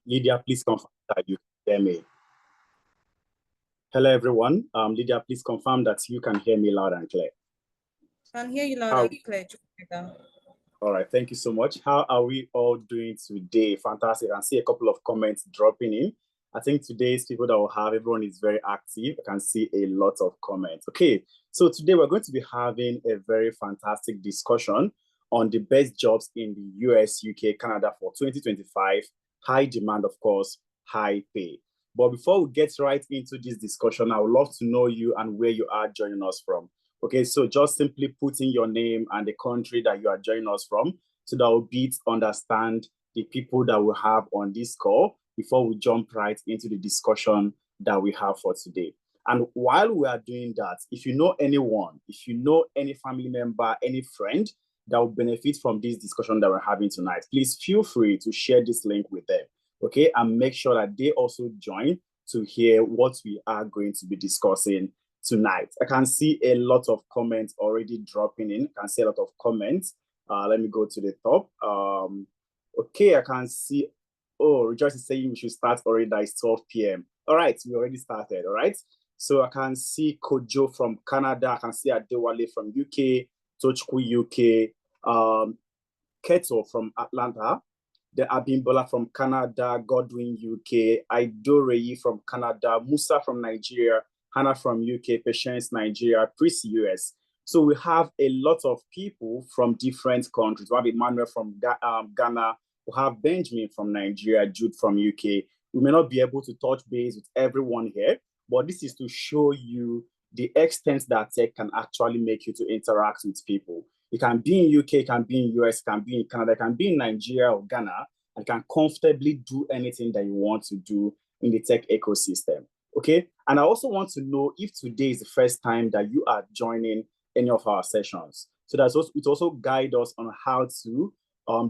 Lydia, please confirm that you can hear me. Hello, everyone. Lydia, please confirm that you can hear me loud and clear. Can hear you loud and clear. All right, thank you so much. How are we all doing today? Fantastic. I can see a couple of comments dropping in. I think today's people that we'll have, everyone is very active. I can see a lot of comments. Okay, so today we're going to be having a very fantastic discussion on the best jobs in the US, UK, Canada for 2025. High demand, of course, high pay. But before we get right into this discussion, I would love to know you and where you are joining us from. Okay, so just simply put in your name and the country that you are joining us from so that we'll beat understand the people that we have on this call before we jump right into the discussion that we have for today. And while we are doing that, if you know anyone, if you know any family member, any friend that will benefit from this discussion that we're having tonight, please feel free to share this link with them, okay? And make sure that they also join to hear what we are going to be discussing tonight. I can see a lot of comments already dropping in. I can see a lot of comments. Let me go to the top. Okay, I can see, oh, Rejoice is saying we should start already, that is 12 p.m. All right, we already started, all right? So I can see Kojo from Canada. I can see Adewale from UK, Tochku UK, Keto from Atlanta, the Abimbola from Canada, Godwin UK, Aidoreyi from Canada, Musa from Nigeria, Hannah from UK, Patience Nigeria, Pris US. So we have a lot of people from different countries. We have Emmanuel from Ghana, we have Benjamin from Nigeria, Jude from UK. We may not be able to touch base with everyone here, but this is to show you the extent that tech can actually make you to interact with people. It can be in UK, it can be in US, it can be in Canada, it can be in Nigeria or Ghana, and can comfortably do anything that you want to do in the tech ecosystem. Okay, and I also want to know if today is the first time that you are joining any of our sessions. So that's also, it also guides us on how to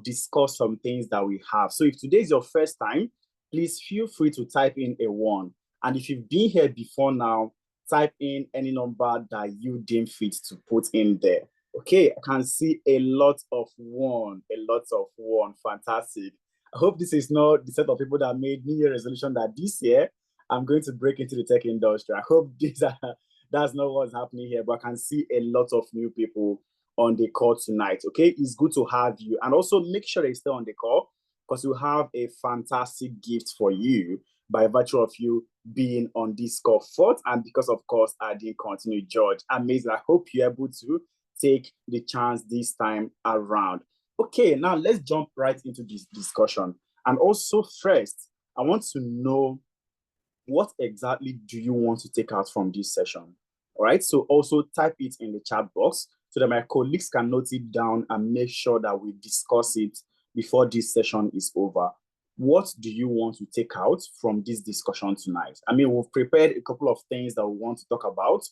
discuss some things that we have. So if today is your first time, please feel free to type in a 1. And if you've been here before now, type in any number that you deem fit to put in there. Okay, I can see a lot of 1, a lot of 1. Fantastic. I hope this is not the set of people that made New Year resolution that this year I'm going to break into the tech industry. I hope that's not what's happening here, but I can see a lot of new people on the call tonight. Okay, it's good to have you. And also make sure you stay on the call because we have a fantastic gift for you by virtue of you being on this call first. And because, of course, I didn't continue, George. Amazing. I hope you're able to take the chance this time around. Okay, now let's jump right into this discussion. And also first, I want to know what exactly do you want to take out from this session? All right, so also type it in the chat box so that my colleagues can note it down and make sure that we discuss it before this session is over. What do you want to take out from this discussion tonight? I mean, we've prepared a couple of things that we want to talk about,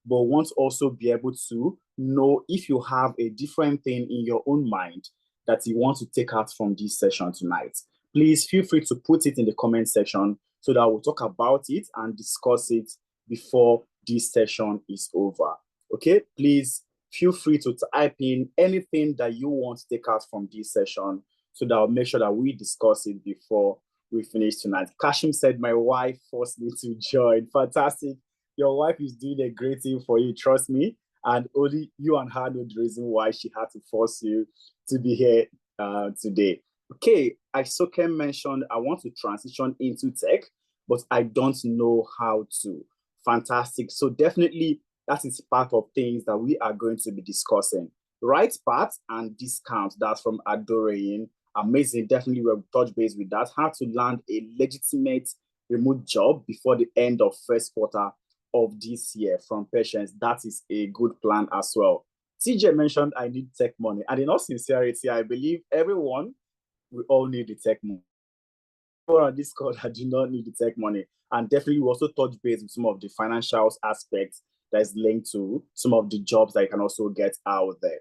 but we want to also be able to know if you have a different thing in your own mind that you want to take out from this session tonight. Please feel free to put it in the comment section so that we'll talk about it and discuss it before this session is over. Okay, please feel free to type in anything that you want to take out from this session so that I'll make sure that we discuss it before we finish tonight. Kashim said, my wife forced me to join. Fantastic. Your wife is doing a great thing for you, trust me. And only you and her know the reason why she had to force you to be here today. Okay, Isoken mentioned I want to transition into tech, but I don't know how to. Fantastic. So definitely that is part of things that we are going to be discussing. Right path and discount, that's from Adoreyin. Amazing. Definitely we'll touch base with that. How to land a legitimate remote job before the end of first quarter of this year from Patience. That is a good plan as well. CJ mentioned I need tech money. And in all sincerity, I believe everyone, we all need the tech money. On this call, I do not need the tech money. And definitely we also touch base with some of the financial aspects that is linked to some of the jobs that you can also get out there.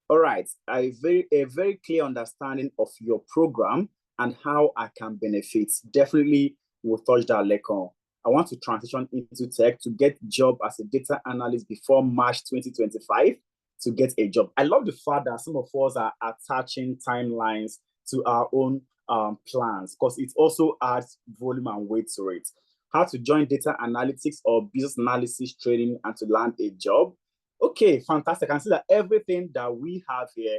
All right, a very clear understanding of your program and how I can benefit. Definitely we'll touch that later on. I want to transition into tech to get a job as a data analyst before March 2025 to get a job. I love the fact that some of us are attaching timelines to our own plans, because it also adds volume and weight to it. How to join data analytics or business analysis training and to land a job. Okay, fantastic. I can see that everything that we have here,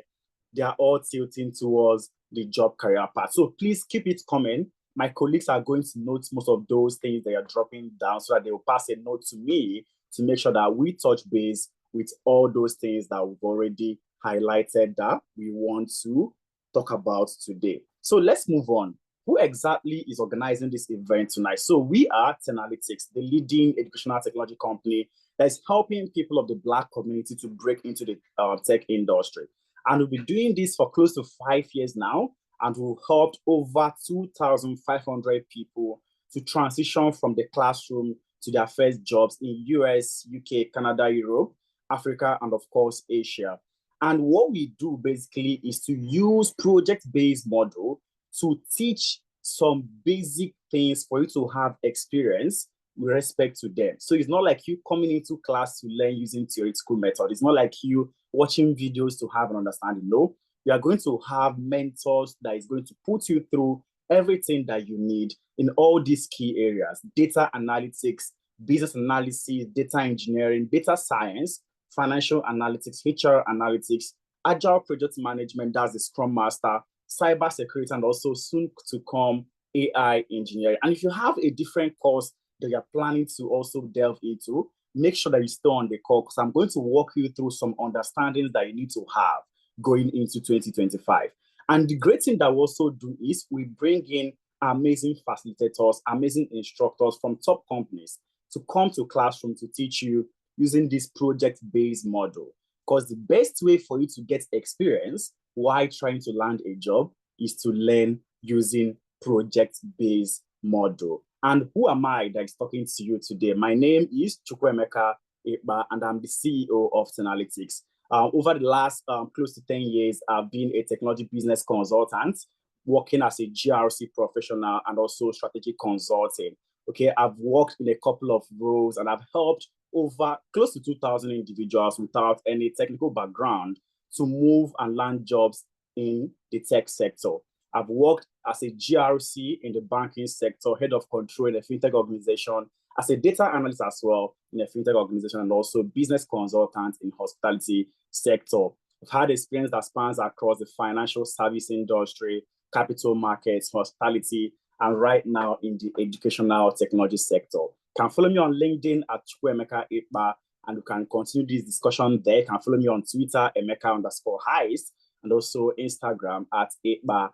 they are all tilting towards the job career path. So please keep it coming. My colleagues are going to note most of those things they are dropping down so that they will pass a note to me to make sure that we touch base with all those things that we've already highlighted that we want to talk about today. So let's move on. Who exactly is organizing this event tonight? So we are Tenalytics, the leading educational technology company that is helping people of the Black community to break into the tech industry. And we'll be doing this for close to 5 years now, and we've helped over 2,500 people to transition from the classroom to their first jobs in US, UK, Canada, Europe, Africa, and of course, Asia. And what we do basically is to use project-based model to teach some basic things for you to have experience with respect to them. So it's not like you coming into class to learn using theoretical method. It's not like you watching videos to have an understanding. No, you are going to have mentors that is going to put you through everything that you need in all these key areas: data analytics, business analysis, data engineering, data science, financial analytics, HR analytics, agile project management, that's the Scrum Master, cybersecurity, and also soon to come AI engineering. And if you have a different course that you're planning to also delve into, make sure that you stay on the call, because I'm going to walk you through some understandings that you need to have going into 2025. And the great thing that we also do is we bring in amazing facilitators, amazing instructors from top companies to come to classroom to teach you using this project-based model. Because the best way for you to get experience while trying to land a job is to learn using project-based model. And who am I that is talking to you today? My name is Chukwuemeka Ekpa, and I'm the CEO of Tenalytics. Over the last close to 10 years, I've been a technology business consultant, working as a GRC professional and also strategic consulting. Okay, I've worked in a couple of roles and I've helped over close to 2,000 individuals without any technical background to move and land jobs in the tech sector. I've worked as a GRC in the banking sector, head of control in a fintech organization, as a data analyst as well in a fintech organization, and also business consultant in hospitality sector. I've had experience that spans across the financial service industry, capital markets, hospitality, and right now in the educational technology sector. You can follow me on LinkedIn at Chukwuemeka Ekpa, and you can continue this discussion there. You can follow me on Twitter, Emeka_Heist, and also Instagram at Ekpa_Chooks.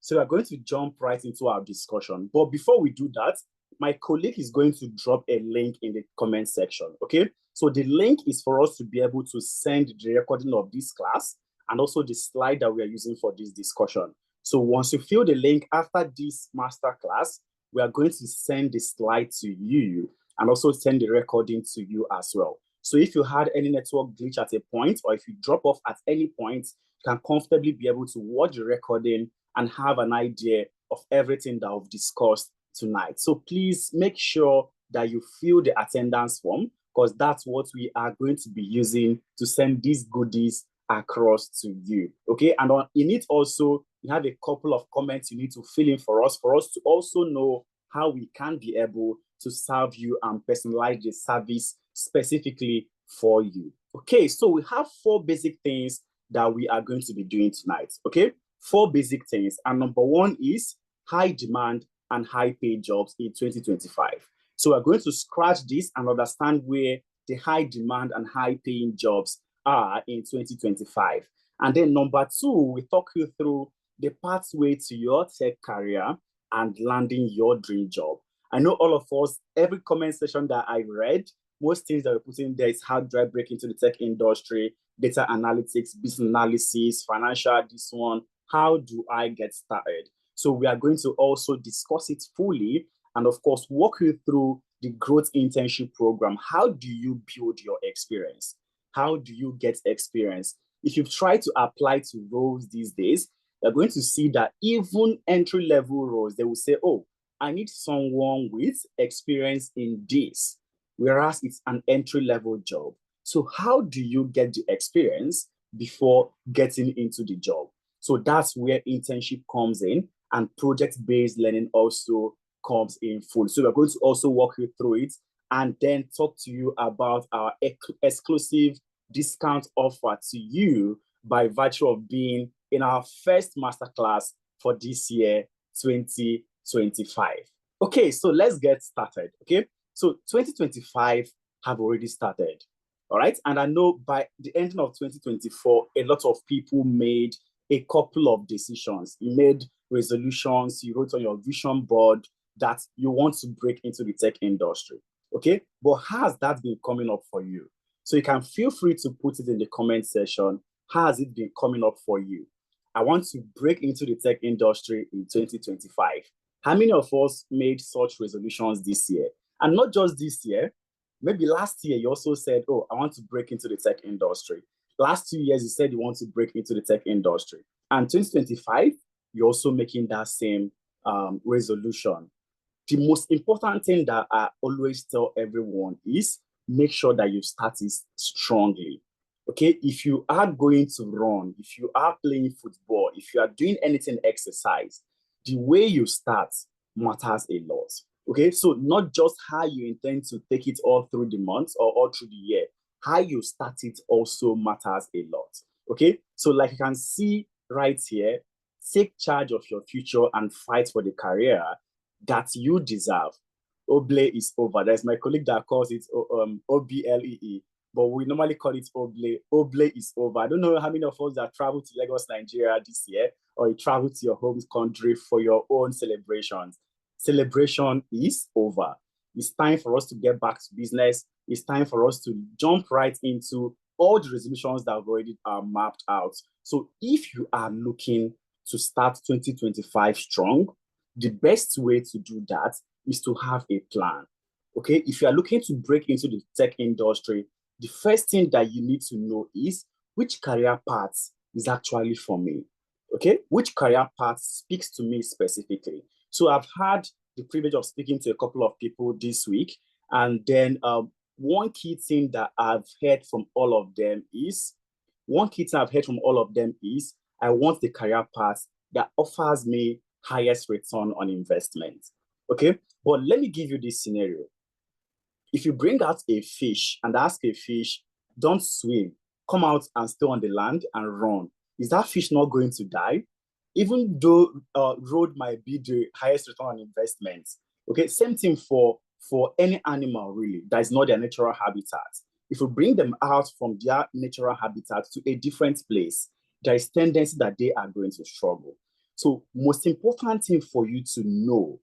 So we're going to jump right into our discussion. But before we do that, my colleague is going to drop a link in the comment section, okay? So the link is for us to be able to send the recording of this class and also the slide that we are using for this discussion. So once you fill the link after this master class, we are going to send the slide to you and also send the recording to you as well. So if you had any network glitch at a point, or if you drop off at any point, you can comfortably be able to watch the recording and have an idea of everything that we've discussed tonight. So please make sure that you fill the attendance form, because that's what we are going to be using to send these goodies across to you, okay? And in it also, we have a couple of comments you need to fill in for us to also know how we can be able to serve you and personalize the service specifically for you. Okay, so we have 4 basic things that we are going to be doing tonight, okay? 4 basic things. And number 1 is high demand and high paid jobs in 2025. So we're going to scratch this and understand where the high demand and high paying jobs are in 2025. And then number 2, we talk you through the pathway to your tech career and landing your dream job. I know all of us, every comment section that I read, most things that we're putting there is how do I break into the tech industry, data analytics, business analysis, financial, this one, how do I get started? So we are going to also discuss it fully and of course, walk you through the growth internship program. How do you build your experience? How do you get experience? If you've tried to apply to roles these days, you're going to see that even entry-level roles, they will say, oh, I need someone with experience in this, whereas it's an entry-level job. So how do you get the experience before getting into the job? So that's where internship comes in, and project-based learning also comes in full. So we're going to also walk you through it and then talk to you about our exclusive discount offer to you by virtue of being in our first masterclass for this year, 2025. Okay, so let's get started, okay? So 2025 have already started, all right? And I know by the ending of 2024, a lot of people made a couple of decisions. You made resolutions, you wrote on your vision board that you want to break into the tech industry, okay? But has that been coming up for you? So you can feel free to put it in the comment section. How has it been coming up for you? I want to break into the tech industry in 2025. How many of us made such resolutions this year? And not just this year, maybe last year you also said, oh, I want to break into the tech industry. Last 2 years, you said you want to break into the tech industry. And 2025, you're also making that same resolution. The most important thing that I always tell everyone is make sure that you start it strongly. Okay, if you are going to run, if you are playing football, if you are doing anything exercise, the way you start matters a lot. Okay, so not just how you intend to take it all through the month or all through the year, how you start it also matters a lot. Okay, so like you can see right here, take charge of your future and fight for the career that you deserve. Oble is over. There's my colleague that calls it OBLEE, but we normally call it Oble. Oble is over. I don't know how many of us that traveled to Lagos, Nigeria this year, or you travel to your home country for your own celebrations. Celebration is over. It's time for us to get back to business. It's time for us to jump right into all the resolutions that have already mapped out. So if you are looking to start 2025 strong, the best way to do that is to have a plan. Okay, if you are looking to break into the tech industry, the first thing that you need to know is which career path is actually for me. Okay, which career path speaks to me specifically. So I've had the privilege of speaking to a couple of people this week, and then one key thing that I've heard from all of them is I want the career path that offers me highest return on investment. Okay, but let me give you this scenario. If you bring out a fish and ask a fish, don't swim, come out and stay on the land and run, is that fish not going to die? Even though road might be the highest return on investment. Okay, same thing for any animal really that is not their natural habitat. If you bring them out from their natural habitat to a different place, there is tendency that they are going to struggle. So most important thing for you to know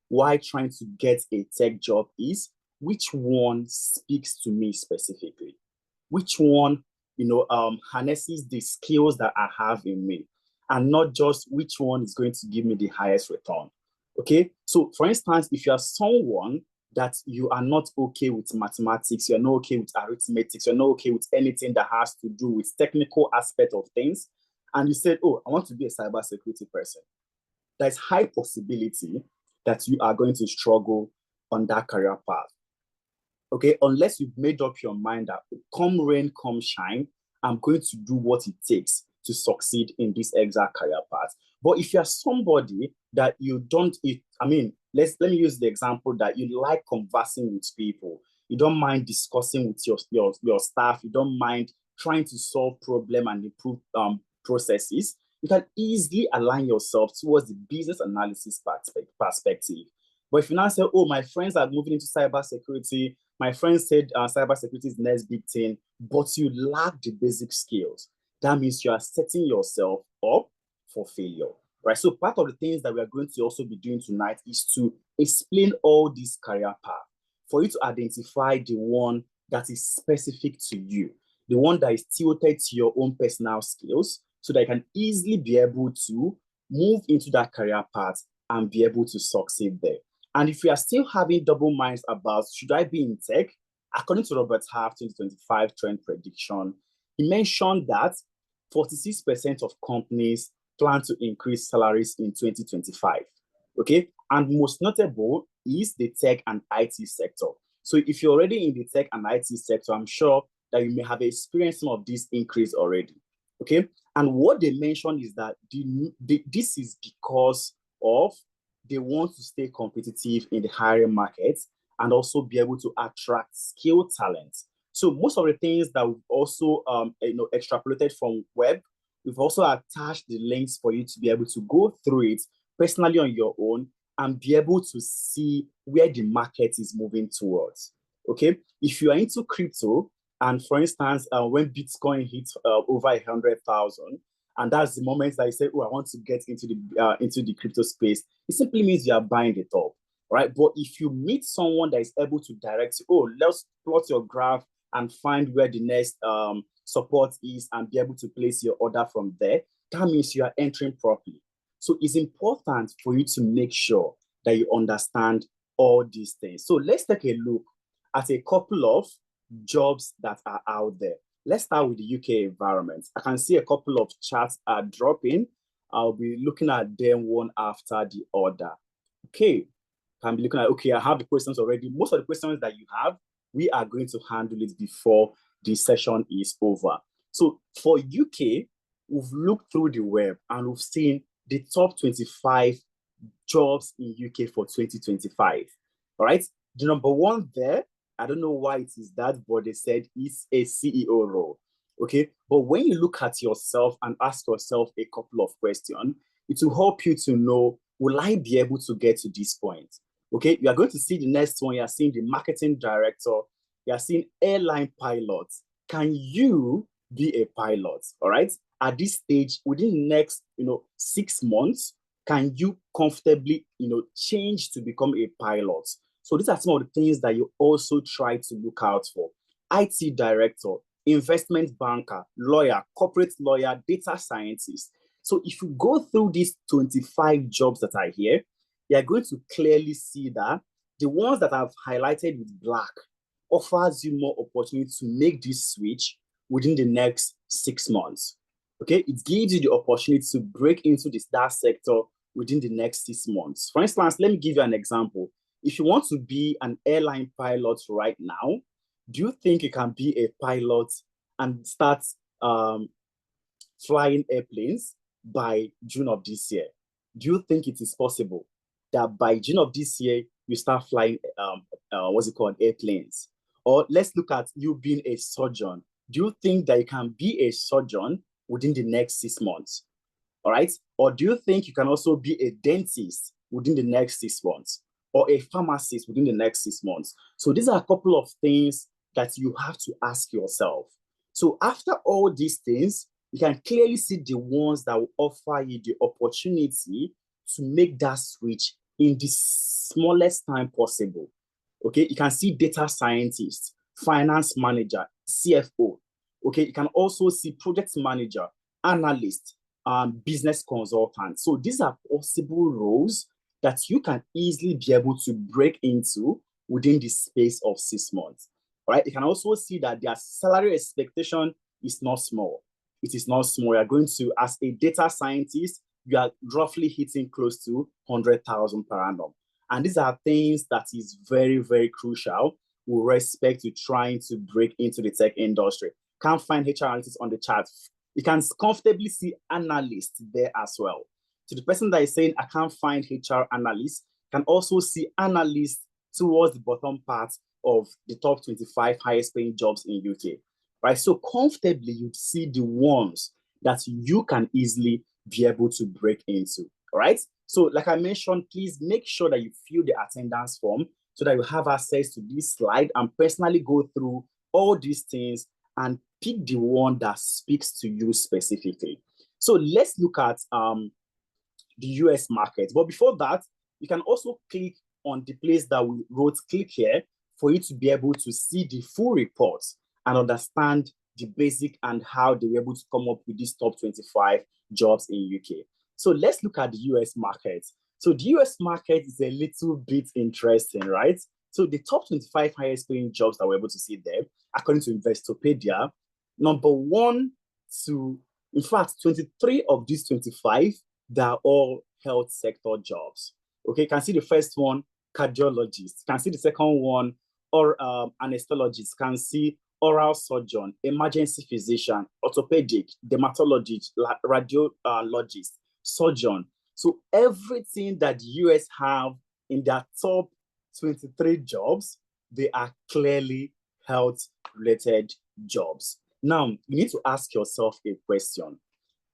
while trying to get a tech job is which one speaks to me specifically, which one harnesses the skills that I have in me, and not just which one is going to give me the highest return. Okay, so for instance, if you are someone that you are not okay with mathematics, you're not okay with arithmetic, you're not okay with anything that has to do with technical aspect of things, and you said, oh, I want to be a cybersecurity person, there's high possibility that you are going to struggle on that career path. Okay, unless you've made up your mind that come rain, come shine, I'm going to do what it takes to succeed in this exact career path. But if you're somebody that you don't, let me use the example that you like conversing with people, you don't mind discussing with your staff, you don't mind trying to solve problem and improve processes, you can easily align yourself towards the business analysis perspective. But if you now say, oh, my friends are moving into cybersecurity, my friends said cybersecurity is the next big thing, but you lack the basic skills, that means you are setting yourself up for failure, right? So part of the things that we are going to also be doing tonight is to explain all these career paths for you to identify the one that is specific to you, the one that is tilted to your own personal skills, so that you can easily be able to move into that career path and be able to succeed there. And if you are still having double minds about should I be in tech, according to Robert Half 2025 trend prediction, he mentioned that 46% of companies plan to increase salaries in 2025. Okay, and most notable is the tech and IT sector. So if you're already in the tech and IT sector, I'm sure that you may have experienced some of this increase already. Okay, And what they mentioned is that this is because of they want to stay competitive in the hiring market and also be able to attract skilled talent. So most of the things that we've also extrapolated from web, we've also attached the links for you to be able to go through it personally on your own and be able to see where the market is moving towards. Okay, if you are into crypto, and for instance, when Bitcoin hits over 100,000, and that's the moment that you say, "Oh, I want to get into the crypto space," it simply means you are buying the top, right? But if you meet someone that is able to direct you, "Oh, let's plot your graph and find where the next support is, and be able to place your order from there," that means you are entering properly. So it's important for you to make sure that you understand all these things. So let's take a look at a couple of jobs that are out there. Let's start with the UK environment. I can see a couple of charts are dropping. I'll be looking at them one after the other. Okay, I'm looking at, okay, I have the questions already. Most of the questions that you have, we are going to handle it before the session is over. So for UK, we've looked through the web and we've seen the top 25 jobs in UK for 2025. All right, the number one there, I don't know why it is that, but they said it's a CEO role. Okay, but when you look at yourself and ask yourself a couple of questions, it will help you to know, will I be able to get to this point? Okay, you are going to see the next one. You are seeing the marketing director. You are seeing airline pilots. Can you be a pilot? All right, at this stage, within the next 6 months, can you comfortably change to become a pilot? So these are some of the things that you also try to look out for. IT director, investment banker, lawyer, corporate lawyer, data scientist. So if you go through these 25 jobs that are here, you're going to clearly see that the ones that I've highlighted with black offers you more opportunity to make this switch within the next 6 months. Okay, it gives you the opportunity to break into that sector within the next 6 months. For instance, let me give you an example. If you want to be an airline pilot right now, do you think you can be a pilot and start flying airplanes by June of this year? Do you think it is possible that by June of this year, you start flying, airplanes? Or let's look at you being a surgeon. Do you think that you can be a surgeon within the next 6 months? All right. Or do you think you can also be a dentist within the next 6 months? Or a pharmacist within the next 6 months? So these are a couple of things that you have to ask yourself. So after all these things, you can clearly see the ones that will offer you the opportunity to make that switch in the smallest time possible. Okay, you can see data scientist, finance manager, CFO. Okay, you can also see project manager, analyst, business consultant. So these are possible roles that you can easily be able to break into within the space of 6 months. All right, you can also see that their salary expectation is not small. It is not small. You're going to, as a data scientist, you are roughly hitting close to 100,000 per annum. And these are things that is very, very crucial with respect to trying to break into the tech industry. Can't find HR analysts on the chart. You can comfortably see analysts there as well. So the person that is saying, I can't find HR analysts, can also see analysts towards the bottom part of the top 25 highest paying jobs in UK, right? So comfortably, you'd see the ones that you can easily be able to break into, all right? So like I mentioned, please make sure that you fill the attendance form so that you have access to this slide and personally go through all these things and pick the one that speaks to you specifically. So let's look at the US market. But before that, you can also click on the place that we wrote click here for you to be able to see the full report and understand the basic and how they were able to come up with these top 25 jobs in UK. So let's look at the US market. So the US market is a little bit interesting, right? So the top 25 highest paying jobs that we're able to see there, according to Investopedia, number 1 to, in fact, 23 of these 25, they're all health sector jobs. Okay, you can see the first one, cardiologist. You can see the second one, or anesthesiologist. You can see oral surgeon, emergency physician, orthopedic, dermatologist, radiologist, surgeon. So everything that the US have in their top 23 jobs, they are clearly health-related jobs. Now, you need to ask yourself a question.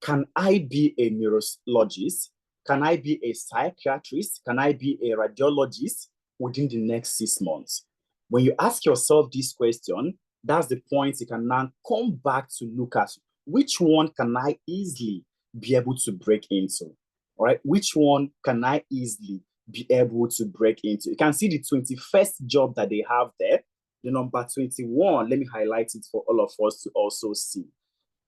Can I be a neurologist? Can I be a psychiatrist? Can I be a radiologist within the next 6 months? When you ask yourself this question, that's the point you can now come back to look at which one can I easily be able to break into, all right? Which one can I easily be able to break into? You can see the 21st job that they have there. The number 21, let me highlight it for all of us to also see.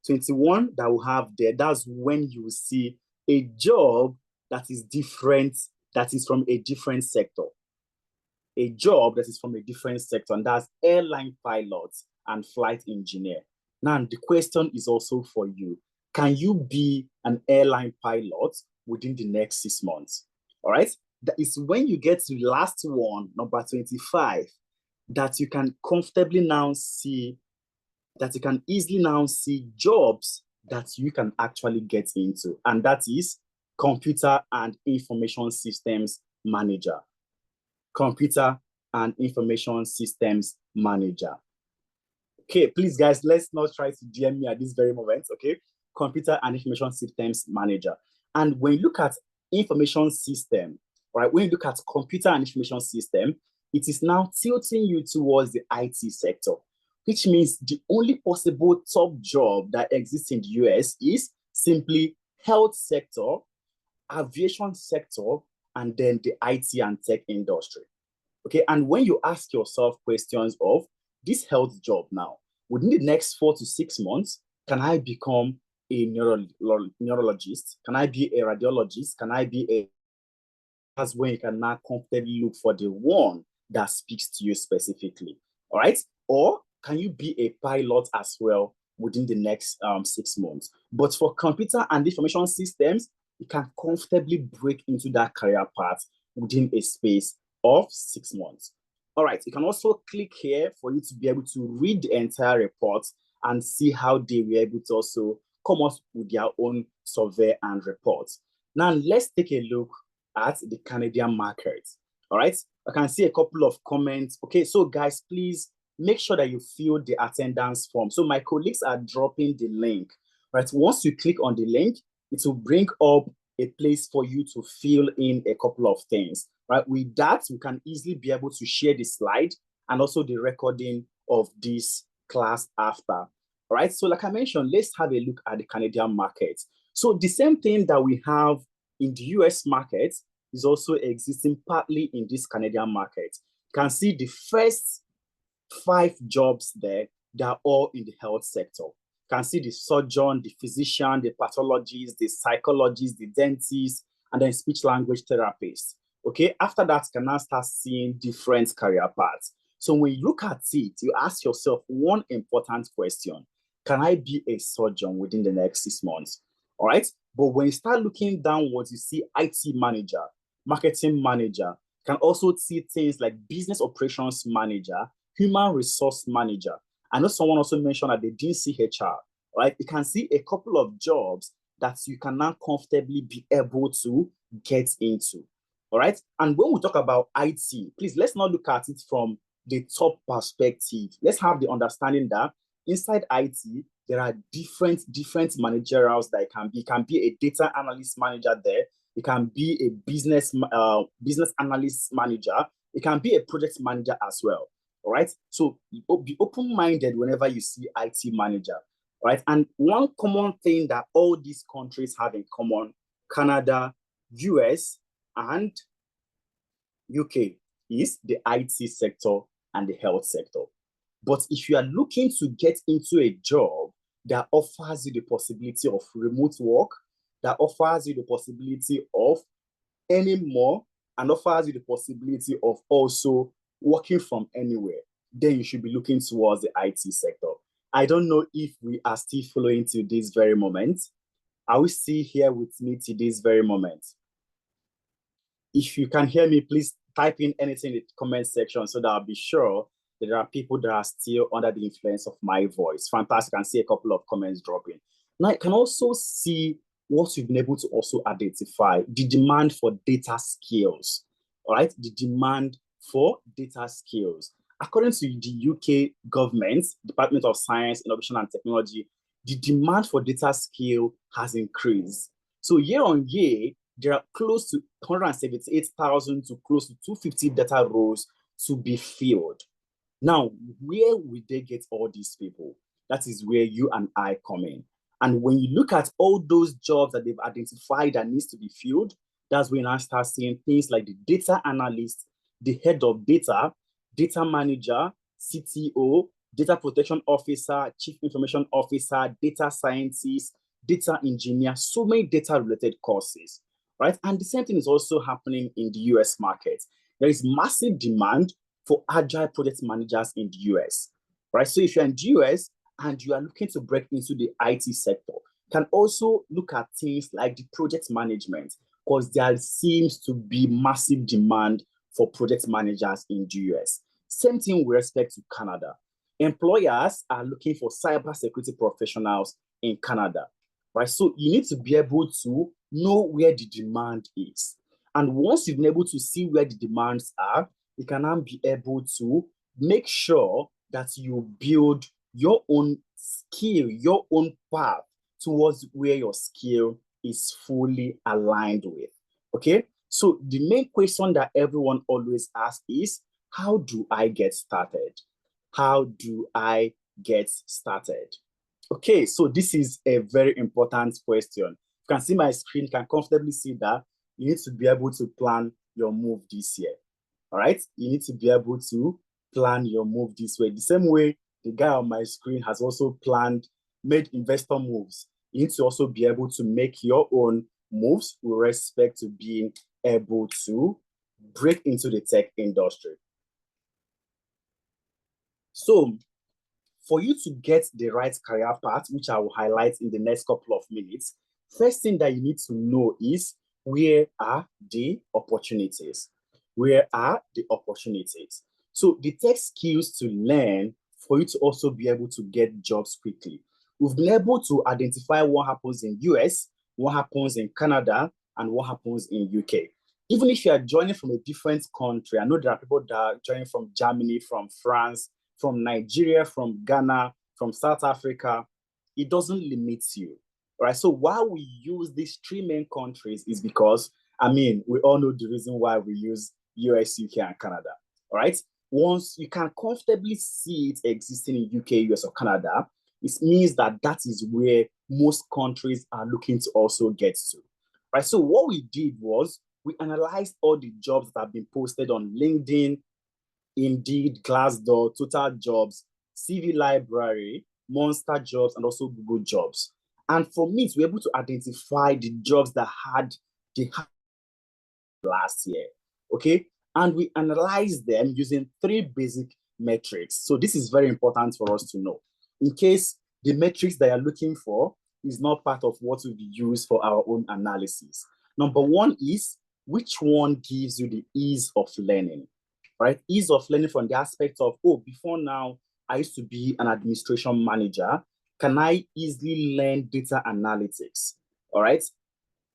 21 that we have there, that's when you see a job that is different, that is from a different sector. A job that is from a different sector, and that's airline pilot and flight engineer. Now, the question is also for you. Can you be an airline pilot within the next 6 months? All right? That is when you get to the last one, number 25, that you can comfortably now see, that you can easily now see jobs that you can actually get into, and that is computer and information systems manager. Computer and information systems manager. Okay, please guys, let's not try to DM me at this very moment, okay? Computer and information systems manager. And when you look at information system, right, when you look at computer and information system, it is now tilting you towards the IT sector, which means the only possible top job that exists in the US is simply health sector, aviation sector, and then the IT and tech industry. Okay, and when you ask yourself questions of this health job now, within the next 4 to 6 months, can I become a neurologist? Can I be a radiologist? Can I be a... That's when you can now comfortably look for the one that speaks to you specifically, all right? Or can you be a pilot as well within the next 6 months? But for computer and information systems, you can comfortably break into that career path within a space of 6 months. All right, you can also click here for you to be able to read the entire report and see how they were able to also come up with their own survey and reports. Now, let's take a look at the Canadian market. All right, I can see a couple of comments. Okay, so guys, please make sure that you fill the attendance form. So my colleagues are dropping the link, right? Once you click on the link, it will bring up a place for you to fill in a couple of things, right? With that, we can easily be able to share the slide and also the recording of this class after, all right? So like I mentioned, let's have a look at the Canadian market. So the same thing that we have in the US market is also existing partly in this Canadian market. You can see the first 5 jobs there, they are all in the health sector. You can see the surgeon, the physician, the pathologist, the psychologist, the dentist, and then speech language therapist. Okay, after that, you can now start seeing different career paths. So when you look at it, you ask yourself one important question. Can I be a surgeon within the next 6 months? All right, but when you start looking downwards, you see IT manager, marketing manager. You can also see things like business operations manager, human resource manager. I know someone also mentioned that they didn't see HR, right? You can see a couple of jobs that you can now comfortably be able to get into, all right? And when we talk about IT, please, let's not look at it from the top perspective. Let's have the understanding that inside IT, there are different managerials that it can be. It can be a data analyst manager there. It can be a business analyst manager. It can be a project manager as well. All right. So be open-minded whenever you see IT manager. Right. And one common thing that all these countries have in common, Canada, US, and UK, is the IT sector and the health sector. But if you are looking to get into a job that offers you the possibility of remote work, that offers you the possibility of earning more, and offers you the possibility of also working from anywhere, then you should be looking towards the IT sector. I don't know if we are still following to this very moment. Are we still here with me to this very moment? If you can hear me, please type in anything in the comment section so that I'll be sure there are people that are still under the influence of my voice. Fantastic. I can see a couple of comments dropping. Now, I can also see what we've been able to also identify, the demand for data skills, all right? The demand for data skills. According to the UK government, Department of Science, Innovation and Technology, the demand for data skill has increased. So year on year, there are close to 178,000 to close to 250 data roles to be filled. Now, where will they get all these people? That is where you and I come in. And when you look at all those jobs that they've identified that needs to be filled, that's when I start seeing things like the data analyst, the head of data, data manager, CTO, data protection officer, chief information officer, data scientist, data engineer, so many data related courses, right? And the same thing is also happening in the US market. There is massive demand for agile project managers in the US, right? So if you're in the US and you are looking to break into the IT sector, can also look at things like the project management, because there seems to be massive demand for project managers in the US. Same thing with respect to Canada. Employers are looking for cybersecurity professionals in Canada, right? So you need to be able to know where the demand is. And once you've been able to see where the demands are, you can now be able to make sure that you build your own skill, your own path towards where your skill is fully aligned with. Okay? So the main question that everyone always asks is, how do I get started? How do I get started? Okay, so this is a very important question. You can see my screen, you can comfortably see that you need to be able to plan your move this year. All right, you need to be able to plan your move this way. The same way the guy on my screen has also made investor moves. You need to also be able to make your own moves with respect to being able to break into the tech industry. So for you to get the right career path, which I will highlight in the next couple of minutes, first thing that you need to know is, where are the opportunities? Where are the opportunities? So the tech skills to learn for you to also be able to get jobs quickly. We've been able to identify what happens in US, what happens in Canada, and what happens in UK. Even if you are joining from a different country, I know there are people that are joining from Germany, from France, from Nigeria, from Ghana, from South Africa, it doesn't limit you, right? So why we use these three main countries is because, I mean, we all know the reason why we use US, UK, and Canada, all right? Once you can comfortably see it existing in UK, US, or Canada, it means that that is where most countries are looking to also get to, right? So what we did was we analyzed all the jobs that have been posted on LinkedIn, Indeed, Glassdoor, Total Jobs, CV Library, Monster Jobs, and also Google Jobs. And for me, to be able to identify the jobs that had the last year, okay? And we analyzed them using three basic metrics. So this is very important for us to know. In case the metrics that you're looking for is not part of what will be used for our own analysis. Number one is, which one gives you the ease of learning? Right? Ease of learning from the aspect of, oh, before now, I used to be an administration manager. Can I easily learn data analytics? All right.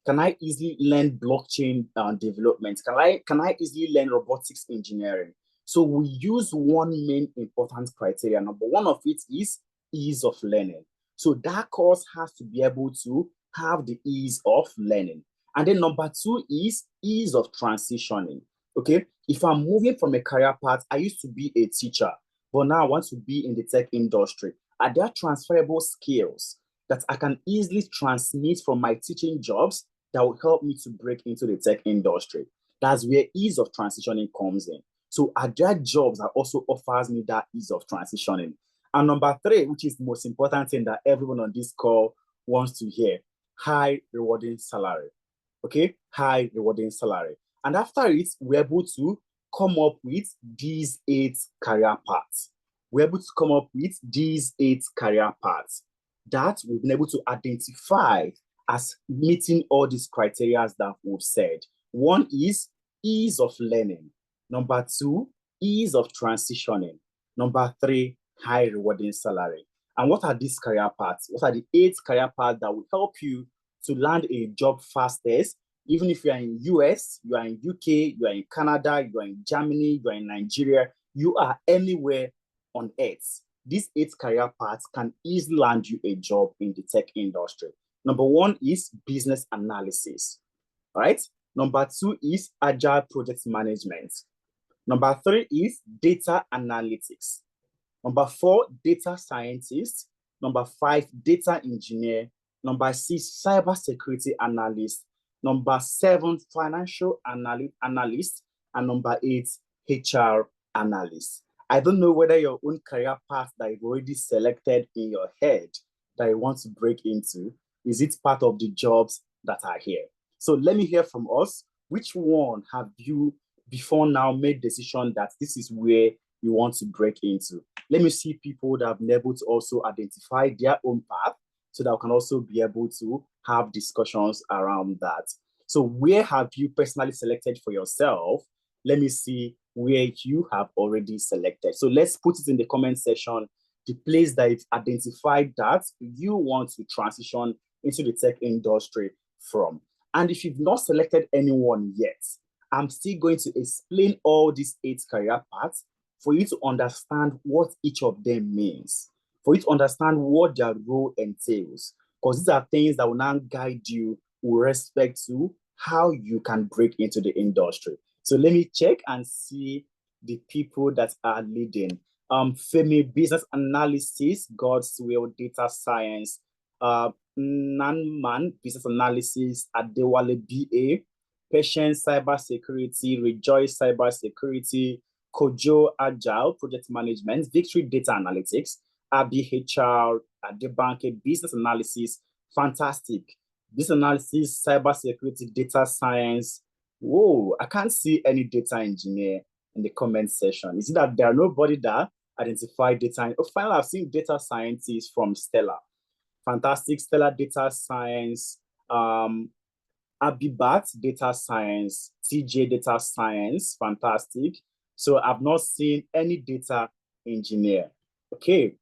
Can I easily learn blockchain development? Can I easily learn robotics engineering? So we use one main important criteria. Number one of it is ease of learning. So that course has to be able to have the ease of learning. And then number two is ease of transitioning. Okay, if I'm moving from a career path, I used to be a teacher, but now I want to be in the tech industry. Are there transferable skills that I can easily transmit from my teaching jobs that will help me to break into the tech industry? That's where ease of transitioning comes in. So are there jobs that also offers me that ease of transitioning? And number three, which is the most important thing that everyone on this call wants to hear, high rewarding salary. Okay, high rewarding salary. And after it, we're able to come up with these 8 career paths. We're able to come up with these 8 career paths that we've been able to identify as meeting all these criteria that we've said. One is ease of learning. Number two, ease of transitioning. Number 3, high rewarding salary. And what are these career paths? What are the 8 career paths that will help you to land a job fastest? Even if you are in US, you are in UK, you are in Canada, you are in Germany, you are in Nigeria, you are anywhere on earth. These 8 career paths can easily land you a job in the tech industry. Number 1 is business analysis. All right. Number 2 is agile project management. Number 3 is data analytics. Number 4, data scientist. Number 5, data engineer. Number 6, cybersecurity analyst. Number 7, financial analyst. And number 8, HR analyst. I don't know whether your own career path that you've already selected in your head that you want to break into, is it part of the jobs that are here? So let me hear from us. Which one have you before now made decision that this is where you want to break into? Let me see people that have been able to also identify their own path so that we can also be able to have discussions around that. So where have you personally selected for yourself? Let me see where you have already selected. So let's put it in the comment section, the place that you've identified that you want to transition into the tech industry from. And if you've not selected anyone yet, I'm still going to explain all these 8 career paths for you to understand what each of them means, for you to understand what their role entails, because these are things that will now guide you with respect to how you can break into the industry. So let me check and see the people that are leading. Femi, business analysis, God's will, data science, Nanman, business analysis, Adewale, BA, Patience, cybersecurity, Rejoice, cybersecurity, Kojo, agile, project management, Victory, data analytics, Abi, HR, Adebanke, business analysis, fantastic. Business analysis, cybersecurity, data science. Whoa, I can't see any data engineer in the comment section. Is it that there are nobody that identify data? Oh, finally, I've seen data scientists from Stella. Fantastic. Stella, data science. Abibat, data science. TJ, data science. Fantastic. So I've not seen any data engineer. Okay.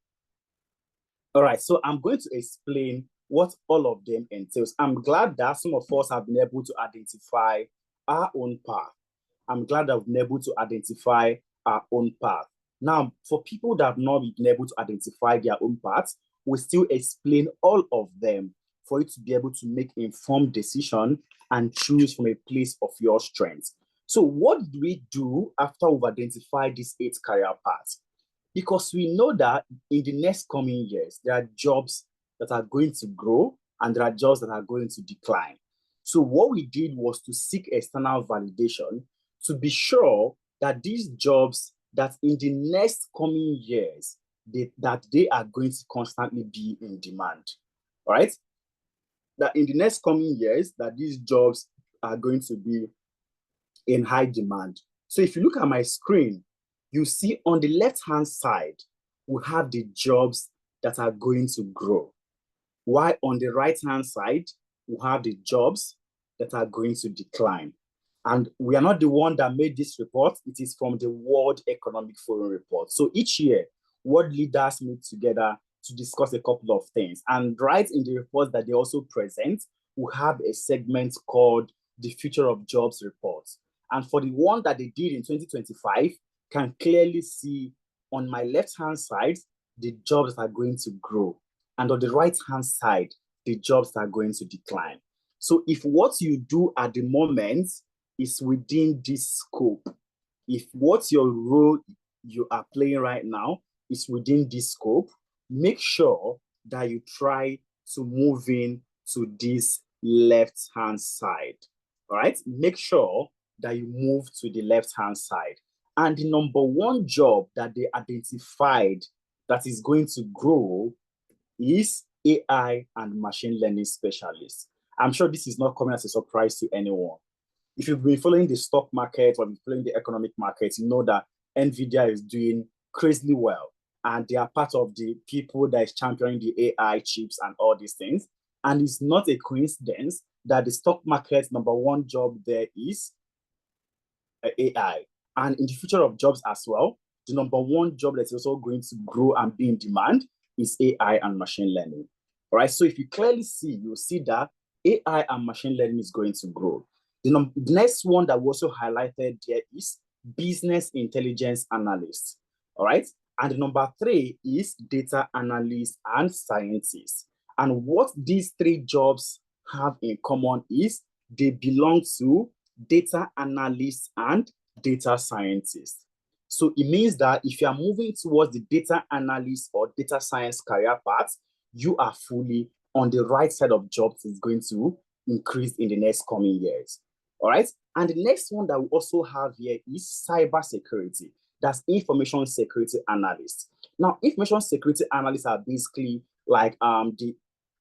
All right. So I'm going to explain what all of them entails. I'm glad that some of us have been able to identify our own path. I'm glad that we've been able to identify our own path. Now, for people that have not been able to identify their own paths, we still explain all of them for you to be able to make informed decision and choose from a place of your strength. So what do we do after we've identified these 8 career paths? Because we know that in the next coming years, there are jobs that are going to grow and there are jobs that are going to decline. So what we did was to seek external validation to be sure that these jobs that in the next coming years, that they are going to constantly be in demand, all right? That in the next coming years, that these jobs are going to be in high demand. So if you look at my screen, you see on the left-hand side, we have the jobs that are going to grow. While on the right-hand side, we have the jobs that are going to decline. And we are not the one that made this report. It is from the World Economic Forum report. So each year, world leaders meet together to discuss a couple of things. And right in the report that they also present, we have a segment called the Future of Jobs report. And for the one that they did in 2025, can clearly see on my left-hand side, the jobs that are going to grow. And on the right-hand side, the jobs that are going to decline. So if what you do at the moment is within this scope, if what your role you are playing right now is within this scope, make sure that you try to move in to this left-hand side. All right? Make sure that you move to the left-hand side. And the number one job that they identified that is going to grow is AI and machine learning specialists. I'm sure this is not coming as a surprise to anyone. If you've been following the stock market or been following the economic market, you know that NVIDIA is doing crazily well. And they are part of the people that is championing the AI chips and all these things. And it's not a coincidence that the stock market's number one job there is AI. And in the future of jobs as well, the number one job that's also going to grow and be in demand is AI and machine learning. All right, so if you clearly see, you'll see that AI and machine learning is going to grow. The next one that we also highlighted there is business intelligence analyst. All right, and the number 3 is data analyst and scientist. And what these 3 jobs have in common is they belong to data analyst and data scientist. So it means that if you are moving towards the data analyst or data science career path, you are fully on the right side of jobs is going to increase in the next coming years. All right. And the next one that we also have here is cybersecurity. That's information security analyst. Now, information security analysts are basically like the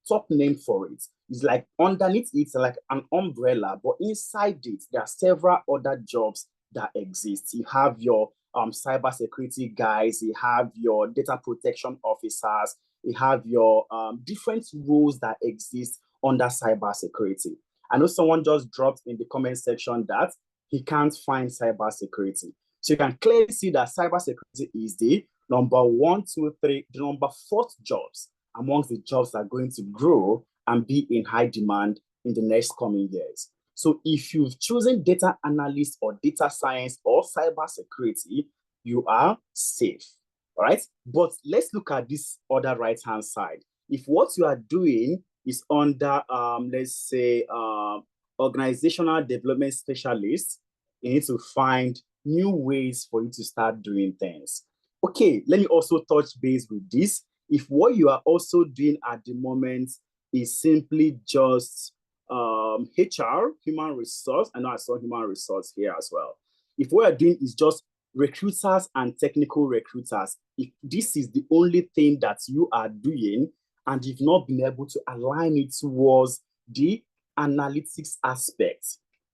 top name for it. It's like underneath it's like an umbrella, but inside it, there are several other jobs that exist. You have your cybersecurity guys, you have your data protection officers, you have your different roles that exist under cybersecurity. I know someone just dropped in the comment section that he can't find cybersecurity. So you can clearly see that cybersecurity is the number 1, 2, 3, the number 4th jobs amongst the jobs that are going to grow and be in high demand in the next coming years. So if you've chosen data analyst or data science or cybersecurity, you are safe, all right? But let's look at this other right-hand side. If what you are doing is under, let's say, organizational development specialist, you need to find new ways for you to start doing things. Okay, let me also touch base with this. If what you are also doing at the moment is simply just HR, human resource, I know I saw human resource here as well. If what you're doing is just recruiters and technical recruiters, if this is the only thing that you are doing and you've not been able to align it towards the analytics aspect,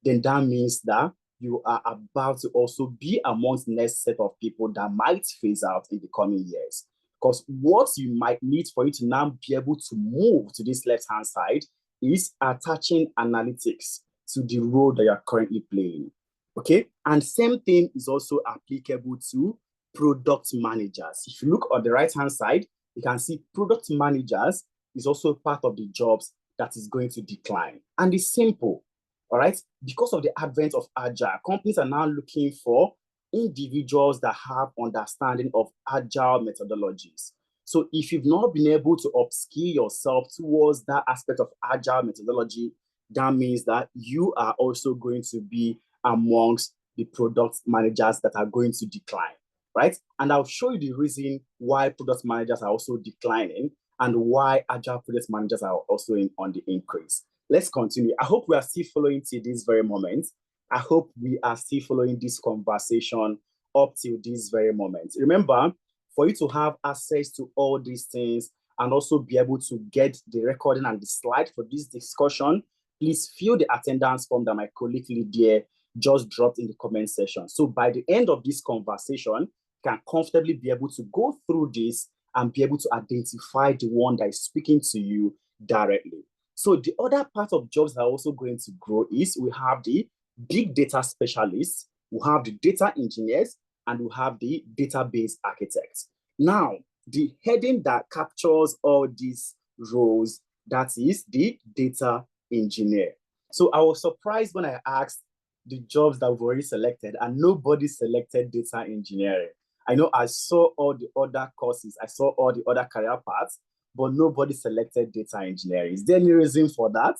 then that means that you are about to also be amongst the next set of people that might phase out in the coming years. Because what you might need for you to now be able to move to this left-hand side is attaching analytics to the role that you're currently playing. Okay, and same thing is also applicable to product managers. If you look on the right-hand side, you can see product managers is also part of the jobs that is going to decline. And it's simple, all right? Because of the advent of Agile, companies are now looking for individuals that have understanding of Agile methodologies. So if you've not been able to upskill yourself towards that aspect of Agile methodology, that means that you are also going to be amongst the product managers that are going to decline, right? And I'll show you the reason why product managers are also declining and why Agile product managers are also on the increase. Let's continue. I hope we are still following till this very moment. I hope we are still following this conversation up till this very moment. Remember, for you to have access to all these things and also be able to get the recording and the slide for this discussion, please fill the attendance form that my colleague Lydia just dropped in the comment section. So by the end of this conversation, you can comfortably be able to go through this and be able to identify the one that is speaking to you directly. So the other part of jobs that are also going to grow is we have the big data specialists, we have the data engineers, and we have the database architects. Now, the heading that captures all these roles, that is the data engineer. So I was surprised when I asked the jobs that we've already selected and nobody selected data engineering. I know I saw all the other courses, I saw all the other career paths, but nobody selected data engineering. Is there any reason for that?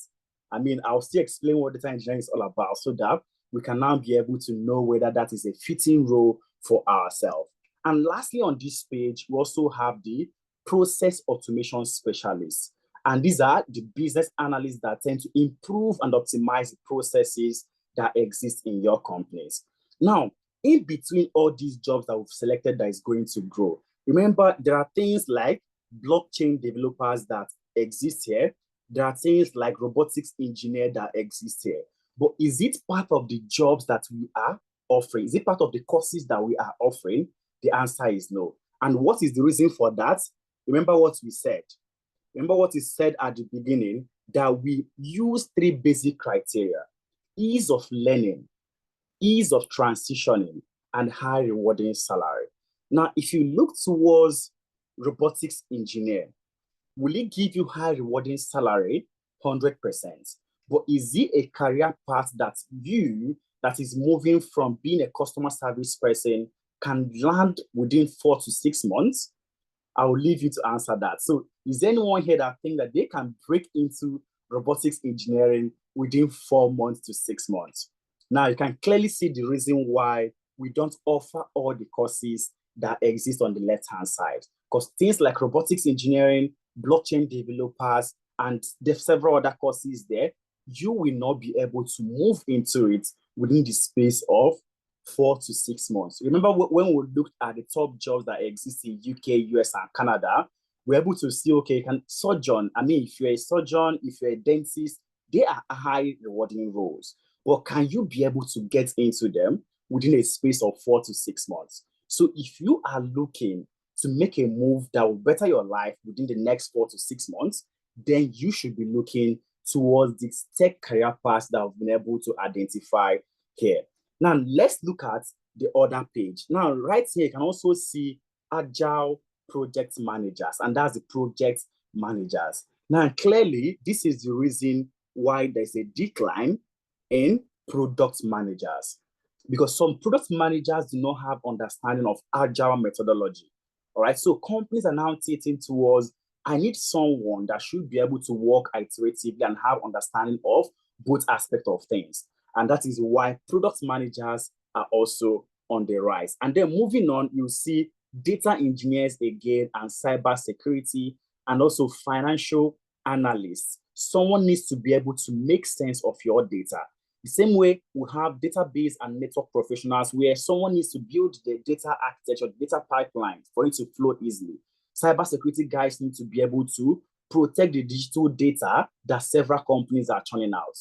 I mean, I'll still explain what data engineering is all about so that we can now be able to know whether that is a fitting role for ourselves. And lastly, on this page, we also have the process automation specialists. And these are the business analysts that tend to improve and optimize the processes that exist in your companies. Now, in between all these jobs that we've selected that is going to grow, remember, there are things like blockchain developers that exist here. There are things like robotics engineer that exist here. But is it part of the jobs that we are offering? Is it part of the courses that we are offering? The answer is no. And what is the reason for that? Remember what we said. Remember what is said at the beginning, that we use 3 basic criteria: ease of learning, ease of transitioning, and high rewarding salary. Now, if you look towards robotics engineer, will it give you high rewarding salary? 100%. But is it a career path that you, that is moving from being a customer service person, can land within 4 to 6 months? I will leave you to answer that. So is there anyone here that think that they can break into robotics engineering within 4 months to 6 months? Now you can clearly see the reason why we don't offer all the courses that exist on the left-hand side. Because things like robotics engineering, blockchain developers, and there's several other courses there, you will not be able to move into it within the space of 4 to 6 months. Remember when we looked at the top jobs that exist in UK, US, and Canada, we're able to see, okay, you can surgeon. I mean, if you're a surgeon, if you're a dentist, they are high rewarding roles. But can you be able to get into them within a space of 4 to 6 months? So if you are looking to make a move that will better your life within the next 4 to 6 months, then you should be looking towards this tech career path that I've been able to identify here. Now, let's look at the other page. Now, right here, you can also see agile project managers, and that's the project managers. Now, clearly, this is the reason why there's a decline in product managers, because some product managers do not have understanding of agile methodology. All right, so companies are now tilting towards, I need someone that should be able to work iteratively and have understanding of both aspects of things. And that is why product managers are also on the rise. And then moving on, you see data engineers again, and cyber security, and also financial analysts. Someone needs to be able to make sense of your data. The same way we have database and network professionals, where someone needs to build the data architecture, data pipeline for it to flow easily. Cybersecurity guys need to be able to protect the digital data that several companies are churning out.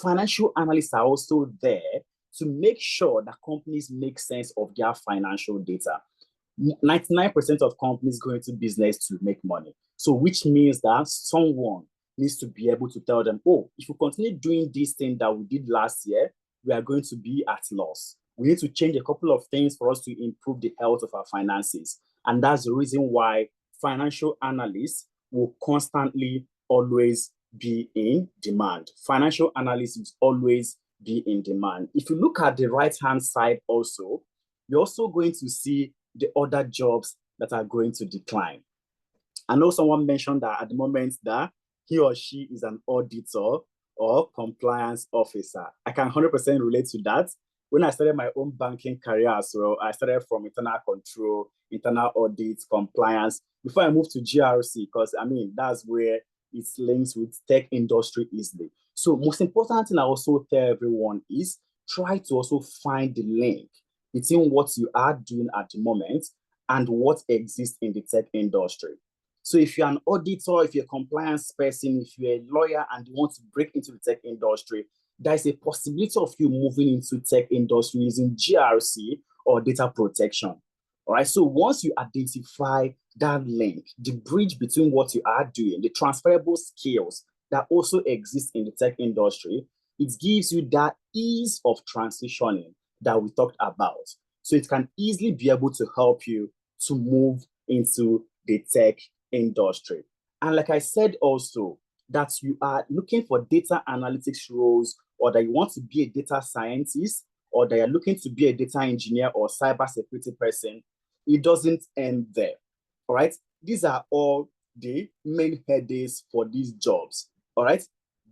Financial analysts are also there to make sure that companies make sense of their financial data. 99% of companies go into business to make money. So which means that someone needs to be able to tell them, oh, if we continue doing this thing that we did last year, we are going to be at loss. We need to change a couple of things for us to improve the health of our finances. And that's the reason why financial analysts will constantly always be in demand. Financial analysts will always be in demand. If you look at the right-hand side also, you're also going to see the other jobs that are going to decline. I know someone mentioned that at the moment that he or she is an auditor or compliance officer. I can 100% relate to that. When I started my own banking career as well, I started from internal control, internal audit, compliance, before I moved to GRC, because I mean, that's where it links with tech industry easily. So most important thing I also tell everyone is try to also find the link between what you are doing at the moment and what exists in the tech industry. So if you're an auditor, if you're a compliance person, if you're a lawyer and you want to break into the tech industry, there's a possibility of you moving into tech industry using GRC or data protection. All right. So once you identify that link, the bridge between what you are doing, the transferable skills that also exist in the tech industry, it gives you that ease of transitioning that we talked about. So it can easily be able to help you to move into the tech industry. And like I said also, that you are looking for data analytics roles, or that you want to be a data scientist, or that you're looking to be a data engineer or cybersecurity person, it doesn't end there. All right. These are all the main headings for these jobs. All right.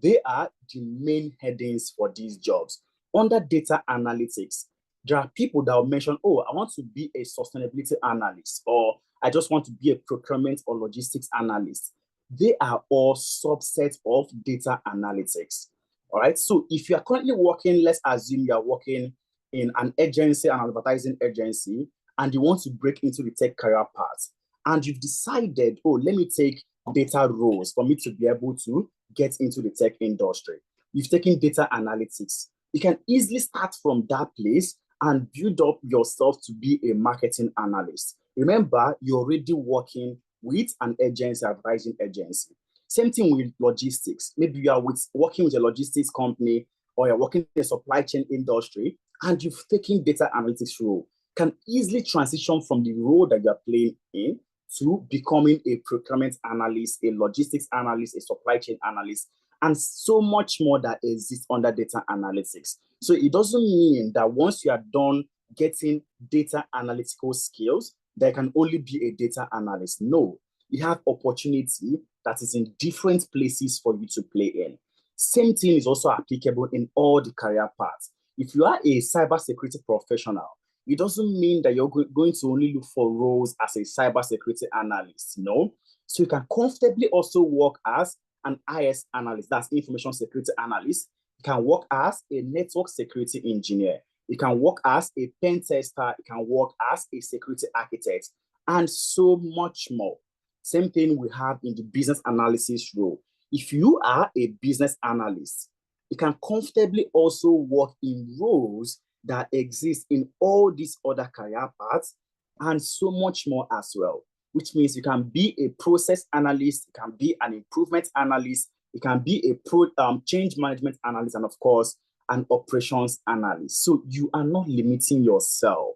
They are the main headings for these jobs. Under data analytics, there are people that will mention, oh, I want to be a sustainability analyst, or I just want to be a procurement or logistics analyst. They are all subsets of data analytics. All right. So if you are currently working, let's assume you are working in an agency, an advertising agency, and you want to break into the tech career path, and you've decided, oh, let me take data roles for me to be able to get into the tech industry. You've taken data analytics. You can easily start from that place and build up yourself to be a marketing analyst. Remember, you're already working with an agency, advertising agency. Same thing with logistics. Maybe you are working with a logistics company, or you're working in the supply chain industry, and you've taken data analytics role. can easily transition from the role that you're playing in to becoming a procurement analyst, a logistics analyst, a supply chain analyst, and so much more that exists under data analytics. So it doesn't mean that once you are done getting data analytical skills, there can only be a data analyst. No, you have opportunity that is in different places for you to play in. Same thing is also applicable in all the career paths. If you are a cybersecurity professional, it doesn't mean that you're going to only look for roles as a cybersecurity analyst, no? So you can comfortably also work as an IS analyst, that's information security analyst. You can work as a network security engineer. You can work as a pen tester. You can work as a security architect, and so much more. Same thing we have in the business analysis role. If you are a business analyst, you can comfortably also work in roles that exist in all these other career paths and so much more as well, which means you can be a process analyst, you can be an improvement analyst, you can be a change management analyst, and of course, an operations analyst. So you are not limiting yourself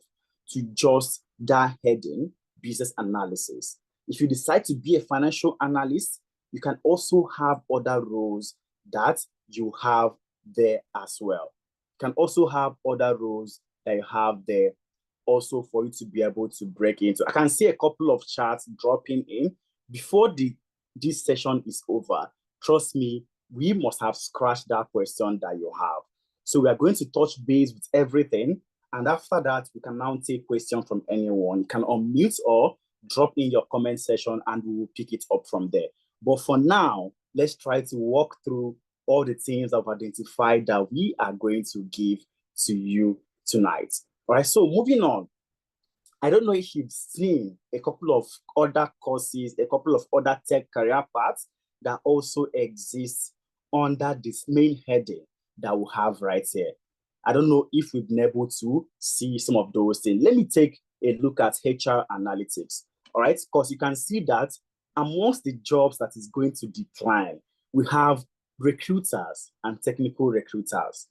to just that heading, business analysis. If you decide to be a financial analyst, you can also have other roles that you have there as well. You can also have other roles that you have there also for you to be able to break into. I can see a couple of charts dropping in before this session is over. Trust me, we must have scratched that question that you have. So we are going to touch base with everything. And after that, we can now take questions from anyone. You can unmute or drop in your comment section and we will pick it up from there. But for now, let's try to walk through all the things I've identified that we are going to give to you tonight. All right, so moving on. I don't know if you've seen a couple of other courses, a couple of other tech career paths that also exist under this main heading that we have right here. I don't know if we've been able to see some of those things. Let me take a look at HR analytics, all right? Because you can see that amongst the jobs that is going to decline, we have recruiters and technical recruiters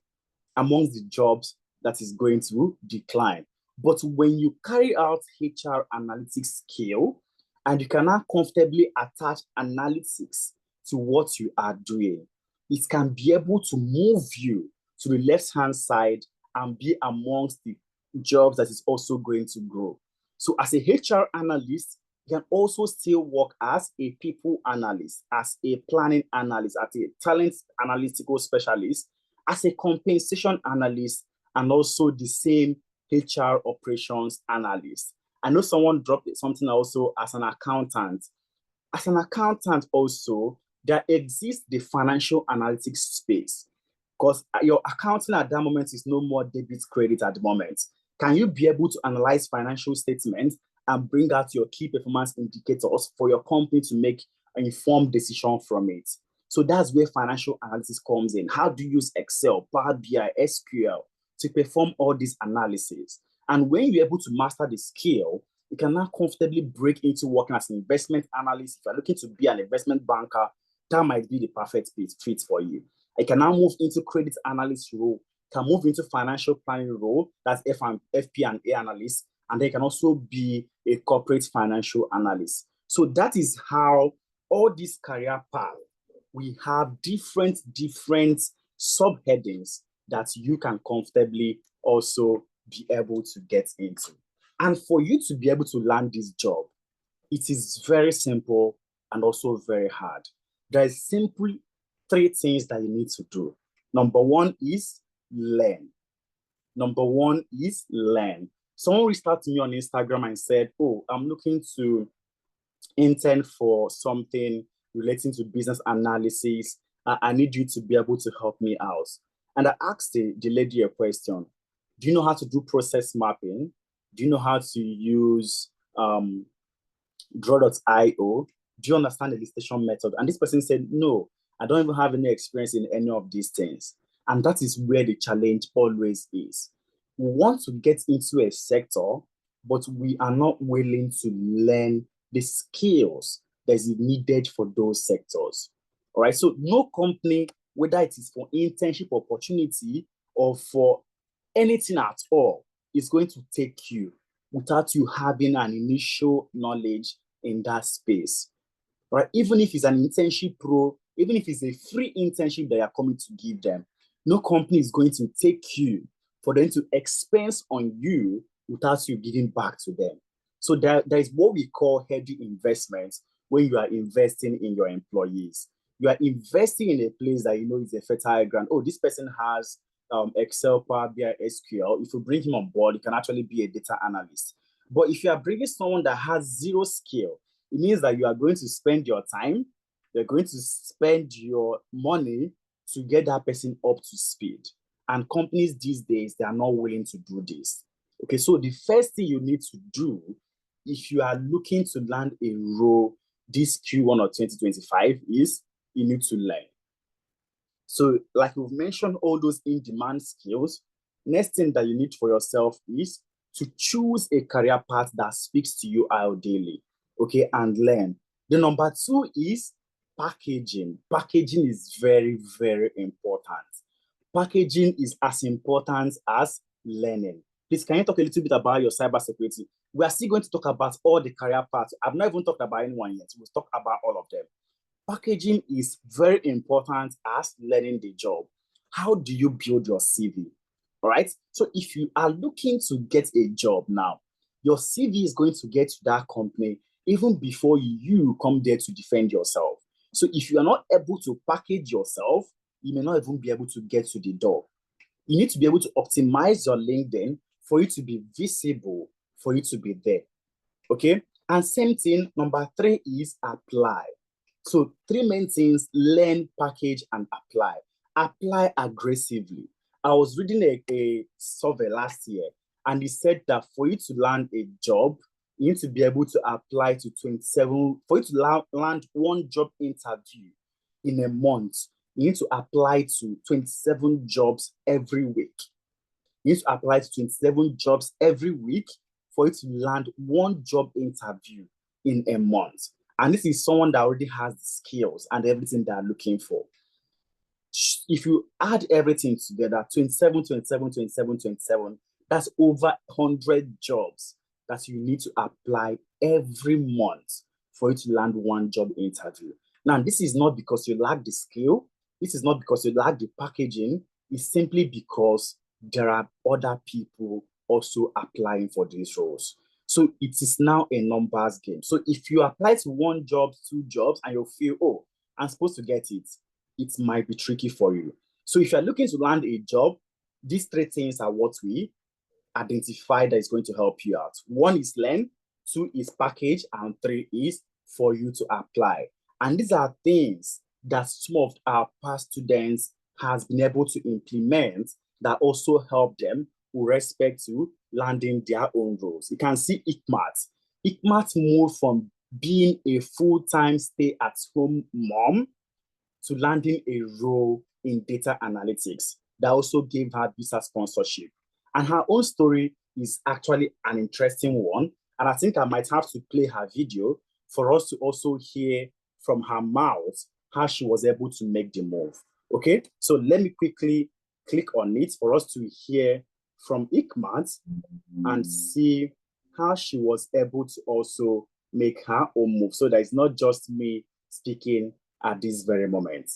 amongst the jobs that is going to decline. But when you carry out HR analytics skill and you can now comfortably attach analytics to what you are doing, it can be able to move you to the left-hand side and be amongst the jobs that is also going to grow. So as a HR analyst, you can also still work as a people analyst, as a planning analyst, as a talent analytical specialist, as a compensation analyst, and also the same HR operations analyst. I know someone dropped something also as an accountant. As an accountant also, there exists the financial analytics space because your accounting at that moment is no more debit credit at the moment. Can you be able to analyze financial statements and bring out your key performance indicators for your company to make an informed decision from it? So that's where financial analysis comes in. How do you use Excel, Power BI, SQL to perform all these analyses? And when you're able to master the skill, you can now comfortably break into working as an investment analyst. If you're looking to be an investment banker, that might be the perfect fit for you. I can now move into credit analyst role, can move into financial planning role, that's FP&A analyst, and they can also be a corporate financial analyst. So that is how all these career paths, we have different subheadings that you can comfortably also be able to get into. And for you to be able to land this job, it is very simple and also very hard. There is simply 3 things that you need to do. Number 1 is learn. Number 1 is learn. Someone reached out to me on Instagram and said, oh, I'm looking to intern for something relating to business analysis. I need you to be able to help me out. And I asked the lady a question. Do you know how to do process mapping? Do you know how to use draw.io? Do you understand the elicitation method? And this person said, no, I don't even have any experience in any of these things. And that is where the challenge always is. We want to get into a sector, but we are not willing to learn the skills that is needed for those sectors. All right, so no company, whether it is for internship opportunity or for anything at all, is going to take you without you having an initial knowledge in that space, right? Even if it's an internship pro, even if it's a free internship that you're coming to give them, no company is going to take you for them to expense on you without you giving back to them. So there is what we call heavy investments when you are investing in your employees. You are investing in a place that you know is a fertile ground. Oh, this person has Excel, Power BI, SQL. If you bring him on board, he can actually be a data analyst. But if you are bringing someone that has zero skill, it means that you are going to spend your time, you're going to spend your money to get that person up to speed. And companies these days, they are not willing to do this. Okay, so the first thing you need to do if you are looking to land a role this Q1 of 2025 is you need to learn. So like we've mentioned, all those in-demand skills, next thing that you need for yourself is to choose a career path that speaks to you ideally, okay, and learn. The number two is packaging. Packaging is very, very important. Packaging is as important as learning. Please, can you talk a little bit about your cybersecurity? We are still going to talk about all the career paths. I've not even talked about anyone yet. We'll talk about all of them. Packaging is very important as learning the job. How do you build your CV? All right. So if you are looking to get a job now, your CV is going to get to that company even before you come there to defend yourself. So if you are not able to package yourself, you may not even be able to get to the door. You need to be able to optimize your LinkedIn for you to be visible, for you to be there. Okay. And same thing, number three is apply. So three main things: learn, package, and apply. Apply aggressively. I was reading a survey last year, and it said that for you to land a job, you need to be able to apply to 27, for you to land one job interview in a month, you need to apply to 27 jobs every week. You need to apply to 27 jobs every week for you to land one job interview in a month. And this is someone that already has the skills and everything they're looking for. If you add everything together, 27, 27, 27, 27, that's over 100 jobs that you need to apply every month for you to land one job interview. Now, this is not because you lack the skill. This is not because you lack the packaging. It's simply because there are other people also applying for these roles. So it is now a numbers game. So if you apply to one job, two jobs, and you feel, oh, I'm supposed to get it, it might be tricky for you. So if you're looking to land a job, these three things are what we identify that is going to help you out. One is learn, two is package, and three is for you to apply. And these are things that some of our past students has been able to implement that also help them with respect to landing their own roles. You can see ICMAT. ICMAT moved from being a full-time stay-at-home mom to landing a role in data analytics that also gave her visa sponsorship. And her own story is actually an interesting one. And I think I might have to play her video for us to also hear from her mouth how she was able to make the move. Okay, so let me quickly click on it for us to hear from ICMAT and see how she was able to also make her own move. So that it's not just me speaking at this very moment.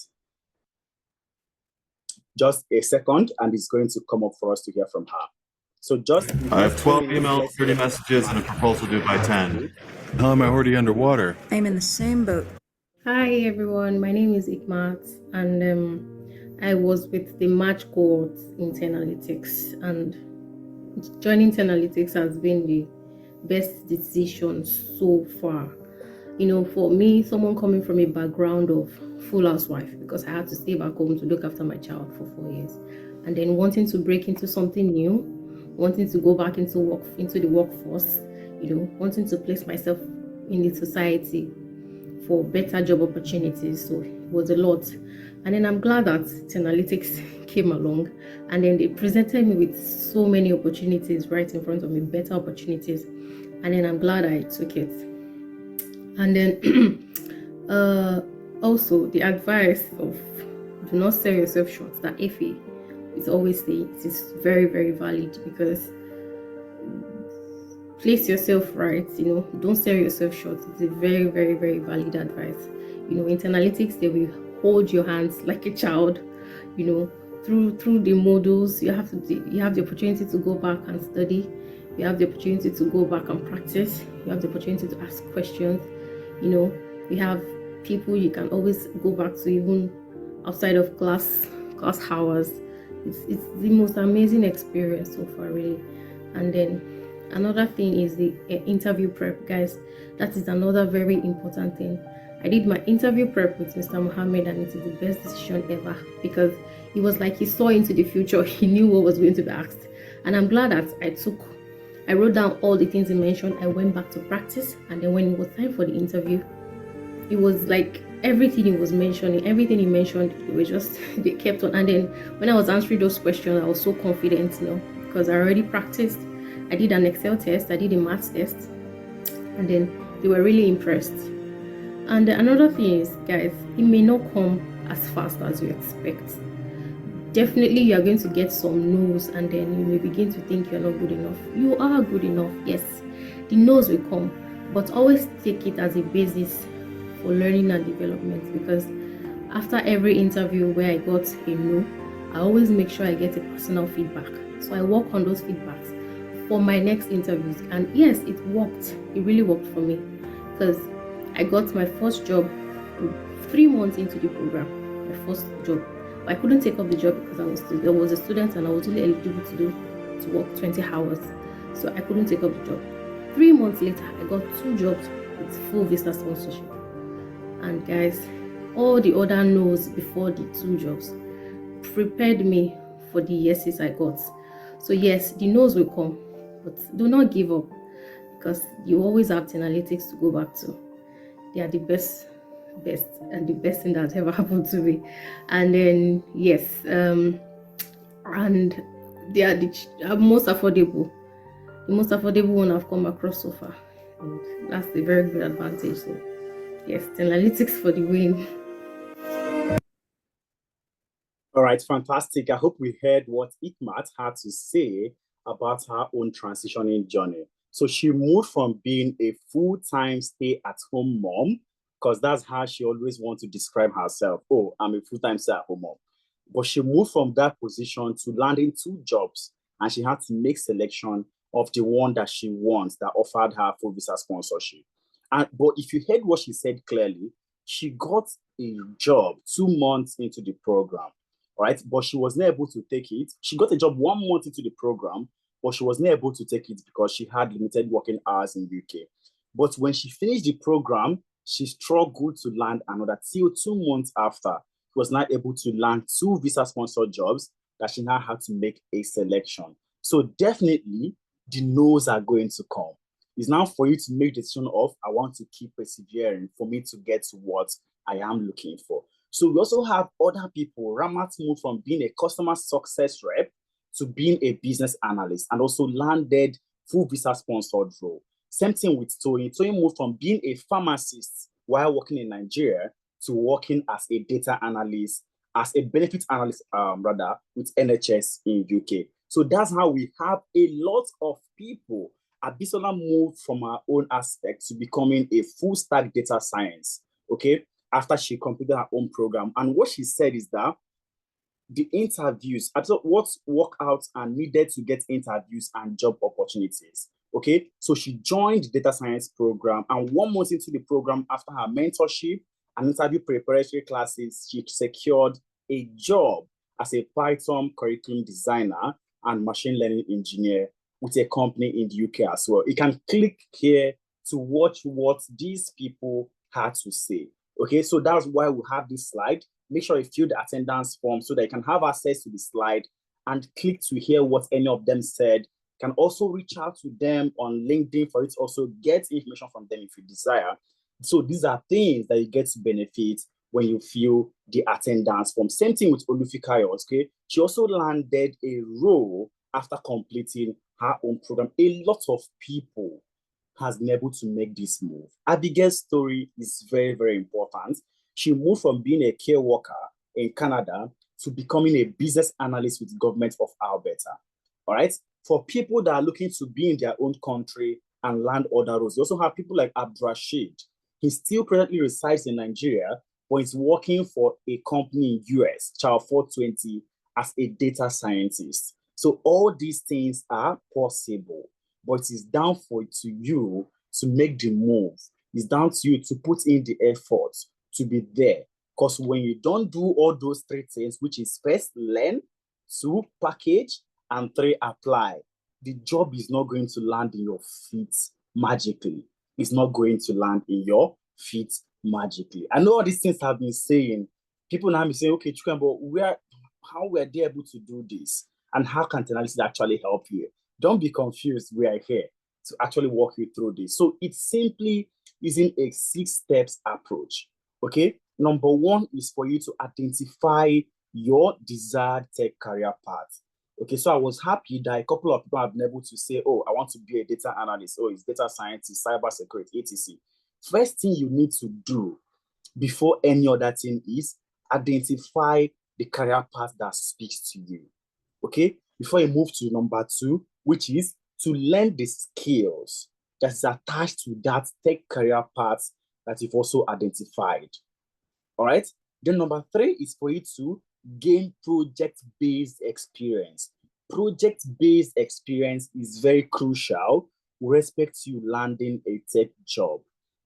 Just a second, and it's going to come up for us to hear from her. So just I have 12 emails, 30 messages, and a proposal due by 10. How am I already underwater? I'm in the same boat. Hi everyone, my name is Ikmat, and I was with the March cohort in Analytics, and joining Analytics has been the best decision so far. You know, for me, someone coming from a background of full housewife, because I had to stay back home to look after my child for 4 years, and then wanting to break into something new, wanting to go back into the workforce, you know, wanting to place myself in the society for better job opportunities. So it was a lot. And then I'm glad that Analytics came along, and then they presented me with so many opportunities right in front of me, better opportunities. And then I'm glad I took it. And then also the advice of do not sell yourself short, that Effie is always saying, it is very, very valid, because place yourself right, don't sell yourself short. It's a very, very, very valid advice. In Internalytics, they will hold your hands like a child, through the modules. You have the opportunity to go back and study. You have the opportunity to go back and practice. You have the opportunity to ask questions. You have people you can always go back to, even outside of class hours. It's the most amazing experience so far, really. And then another thing is the interview prep, guys. That is another very important thing. I did my interview prep with Mr. Mohammed, and it is the best decision ever, because it was like he saw into the future. He knew what was going to be asked, and I'm glad that I wrote down all the things he mentioned. I went back to practice, and then when it was time for the interview, it was like everything he was mentioning, everything he mentioned, it was just they kept on. And then when I was answering those questions, I was so confident, because I already practiced. I did an Excel test, I did a maths test, and then they were really impressed. And another thing is, guys, it may not come as fast as you expect. Definitely you are going to get some no's, and then you may begin to think you're not good enough. You are good enough, yes. The no's will come, but always take it as a basis for learning and development, because after every interview where I got a no, I always make sure I get a personal feedback. So I work on those feedbacks for my next interviews. And yes, it worked. It really worked for me, because I got my first job 3 months into the program, my first job. But I couldn't take up the job because I was a student, and I was only eligible to work 20 hours. So I couldn't take up the job. 3 months later, I got 2 jobs with full visa sponsorship. And guys, all the other no's before the 2 jobs prepared me for the yeses I got. So yes, the no's will come, but do not give up, because you always have Analytics to go back to. They are the best, and the best thing that's ever happened to me. And then yes, and they are the most affordable one I've come across so far, and that's a very good advantage. So yes, Analytics for the win. All right, fantastic. I hope we heard what Ikmat had to say about her own transitioning journey. So she moved from being a full-time stay-at-home mom, because that's how she always wants to describe herself. Oh, I'm a full-time stay-at-home mom. But she moved from that position to landing 2 jobs, and she had to make selection of the one that she wants, that offered her full visa sponsorship. But if you heard what she said clearly, she got a job 2 months into the program. All right, but she was not able to take it. She got a job 1 month into the program, but she was not able to take it because she had limited working hours in UK. But when she finished the program, she struggled to land another till 2 months after. She was not able to land 2 visa-sponsored jobs that she now had to make a selection. So definitely, the no's are going to come. It's now for you to make the decision of, I want to keep persevering for me to get to what I am looking for. So we also have other people. Ramat moved from being a customer success rep to being a business analyst, and also landed full visa sponsored role. Same thing with Toyin. Toyin moved from being a pharmacist while working in Nigeria to working as a data analyst, as a benefit analyst, with NHS in UK. So that's how we have a lot of people. Abisola moved from her own aspect to becoming a full stack data science, okay, after she completed her own program. And what she said is that the interviews, what worked out and needed to get interviews and job opportunities. Okay, so she joined the data science program, and 1 month into the program, after her mentorship and interview preparatory classes, she secured a job as a Python curriculum designer and machine learning engineer with a company in the UK as well. You can click here to watch what these people had to say. Okay, so that's why we have this slide. Make sure you fill the attendance form so that you can have access to the slide and click to hear what any of them said. You can also reach out to them on LinkedIn for it to also get information from them if you desire. So these are things that you get to benefit when you fill the attendance form. Same thing with Olufikayo, okay? She also landed a role after completing her own program. A lot of people has been able to make this move. Abigail's story is very, very important. She moved from being a care worker in Canada to becoming a business analyst with the government of Alberta. All right. For people that are looking to be in their own country and land other roles. You also have people like Abdurrashid. He still presently resides in Nigeria, but he's working for a company in US, Child 420, as a data scientist. So all these things are possible, but it's down to you to make the move. It's down to you to put in the effort to be there. Because when you don't do all those three things, which is first learn, two package, and three apply, the job is not going to land in your feet magically. It's not going to land in your feet magically. I know all these things have been saying. People now be saying, okay, Chukwuemeka, but how were they able to do this? And how can technology actually help you? Don't be confused. We are here to actually walk you through this. So it's simply using a 6 steps approach. Okay. Number 1 is for you to identify your desired tech career path. Okay, so I was happy that a couple of people have been able to say, oh, I want to be a data analyst, oh, it's data scientist, cybersecurity, etc. First thing you need to do before any other thing is identify the career path that speaks to you. Okay, before you move to number 2, which is to learn the skills that is attached to that tech career path that you've also identified. All right, then number 3 is for you to gain project-based experience. Project-based experience is very crucial with respect to you landing a tech job.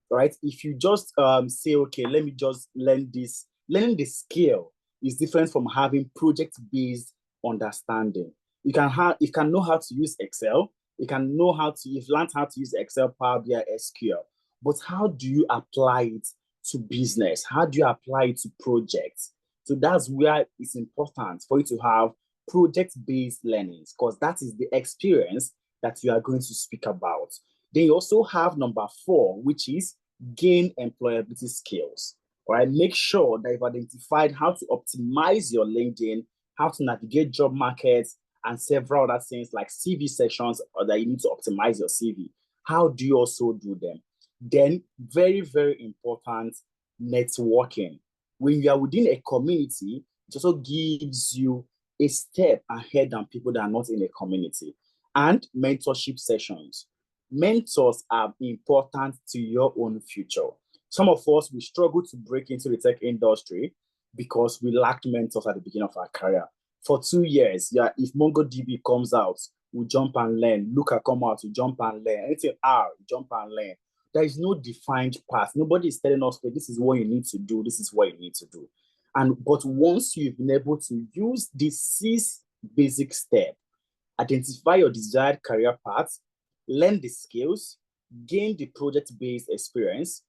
All right, if you just say, okay, let me just learn this, learning the skill is different from having project-based understanding. You can know how to use Excel, you've learned how to use Excel, Power BI, SQL, but how do you apply it to business? How do you apply it to projects? So that's where it's important for you to have project-based learnings, because that is the experience that you are going to speak about. Then you also have number 4, which is gain employability skills. All right, make sure that you've identified how to optimize your LinkedIn, how to navigate job markets, and several other things like CV sections, or that you need to optimize your CV. How do you also do them? Then, very, very important, networking. When you are within a community, it also gives you a step ahead than people that are not in a community. And mentorship sessions. Mentors are important to your own future. Some of us, we struggle to break into the tech industry because we lacked mentors at the beginning of our career. For 2 years, if MongoDB comes out, we jump and learn. Looker come out, we jump and learn. Anything R, jump and learn. There is no defined path. Nobody is telling us, well, this is what you need to do. This is what you need to do. But once you've been able to use these 6 basic steps, identify your desired career path, learn the skills, gain the project-based experience,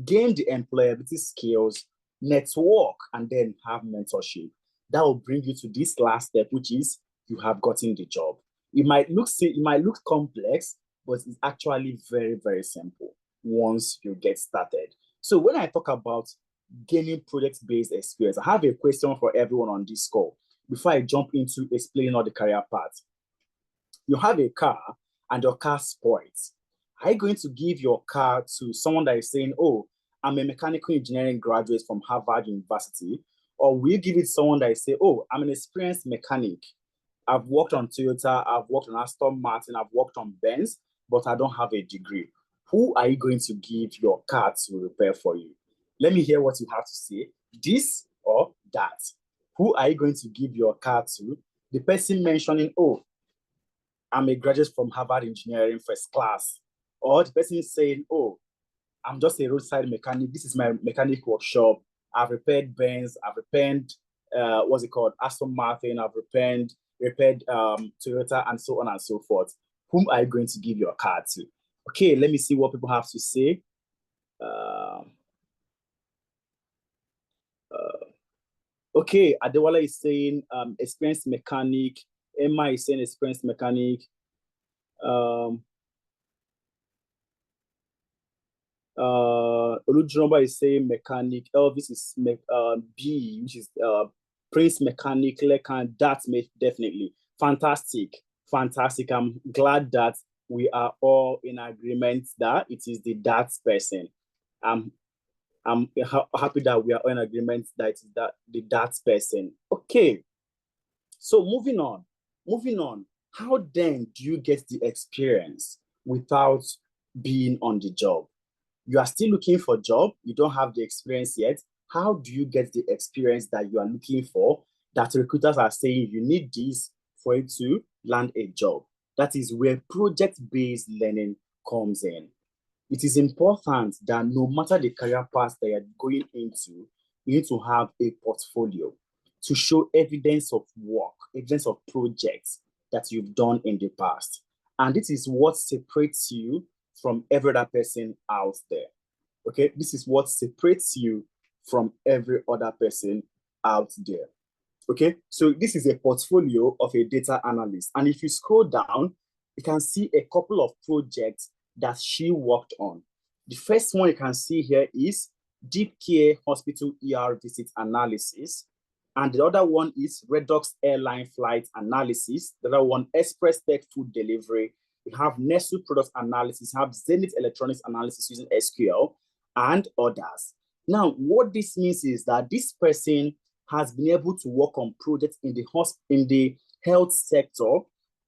gain the employability skills, network, and then have mentorship. That will bring you to this last step, which is you have gotten the job. It might look complex, but it's actually very, very simple once you get started. So when I talk about gaining project-based experience, I have a question for everyone on this call before I jump into explaining all the career paths. You have a car and your car spoils. Are you going to give your car to someone that is saying, oh, I'm a mechanical engineering graduate from Harvard University? Or will you give it to someone that is saying, oh, I'm an experienced mechanic. I've worked on Toyota, I've worked on Aston Martin, I've worked on Benz, but I don't have a degree. Who are you going to give your car to repair for you? Let me hear what you have to say. This or that. Who are you going to give your car to? The person mentioning, oh, I'm a graduate from Harvard Engineering first class. Or the person saying, oh, I'm just a roadside mechanic. This is my mechanic workshop. I've repaired Benz. I've repaired, Aston Martin. I've repaired Toyota, and so on and so forth. Whom are you going to give your car to? Okay, let me see what people have to say. Okay, Adewale is saying experienced mechanic. Emma is saying experienced mechanic. Olujumba is saying mechanic. Elvis is B, which is Prince Mechanic. Lekan, that's definitely fantastic. I'm glad that we are all in agreement that it is the that person. I'm happy that we are all in agreement that it is the that person. Okay. So moving on. How then do you get the experience without being on the job. You are still looking for a job, you don't have the experience yet. How do you get the experience that you are looking for, that recruiters are saying you need this for you to land a job? That is where project-based learning comes in. It is important that no matter the career path that you're going into, you need to have a portfolio to show evidence of work, evidence of projects that you've done in the past. And this is what separates you from every other person out there. Okay, this is what separates you from every other person out there. Okay, so this is a portfolio of a data analyst. And if you scroll down, you can see a couple of projects that she worked on. The first one you can see here is Deep Care Hospital ER Visit Analysis. And the other one is Redox Airline Flight Analysis. The other one, Express Tech Food Delivery. We have Nestle Product Analysis, have Zenith Electronics Analysis using SQL, and others. Now, what this means is that this person has been able to work on projects in the health sector,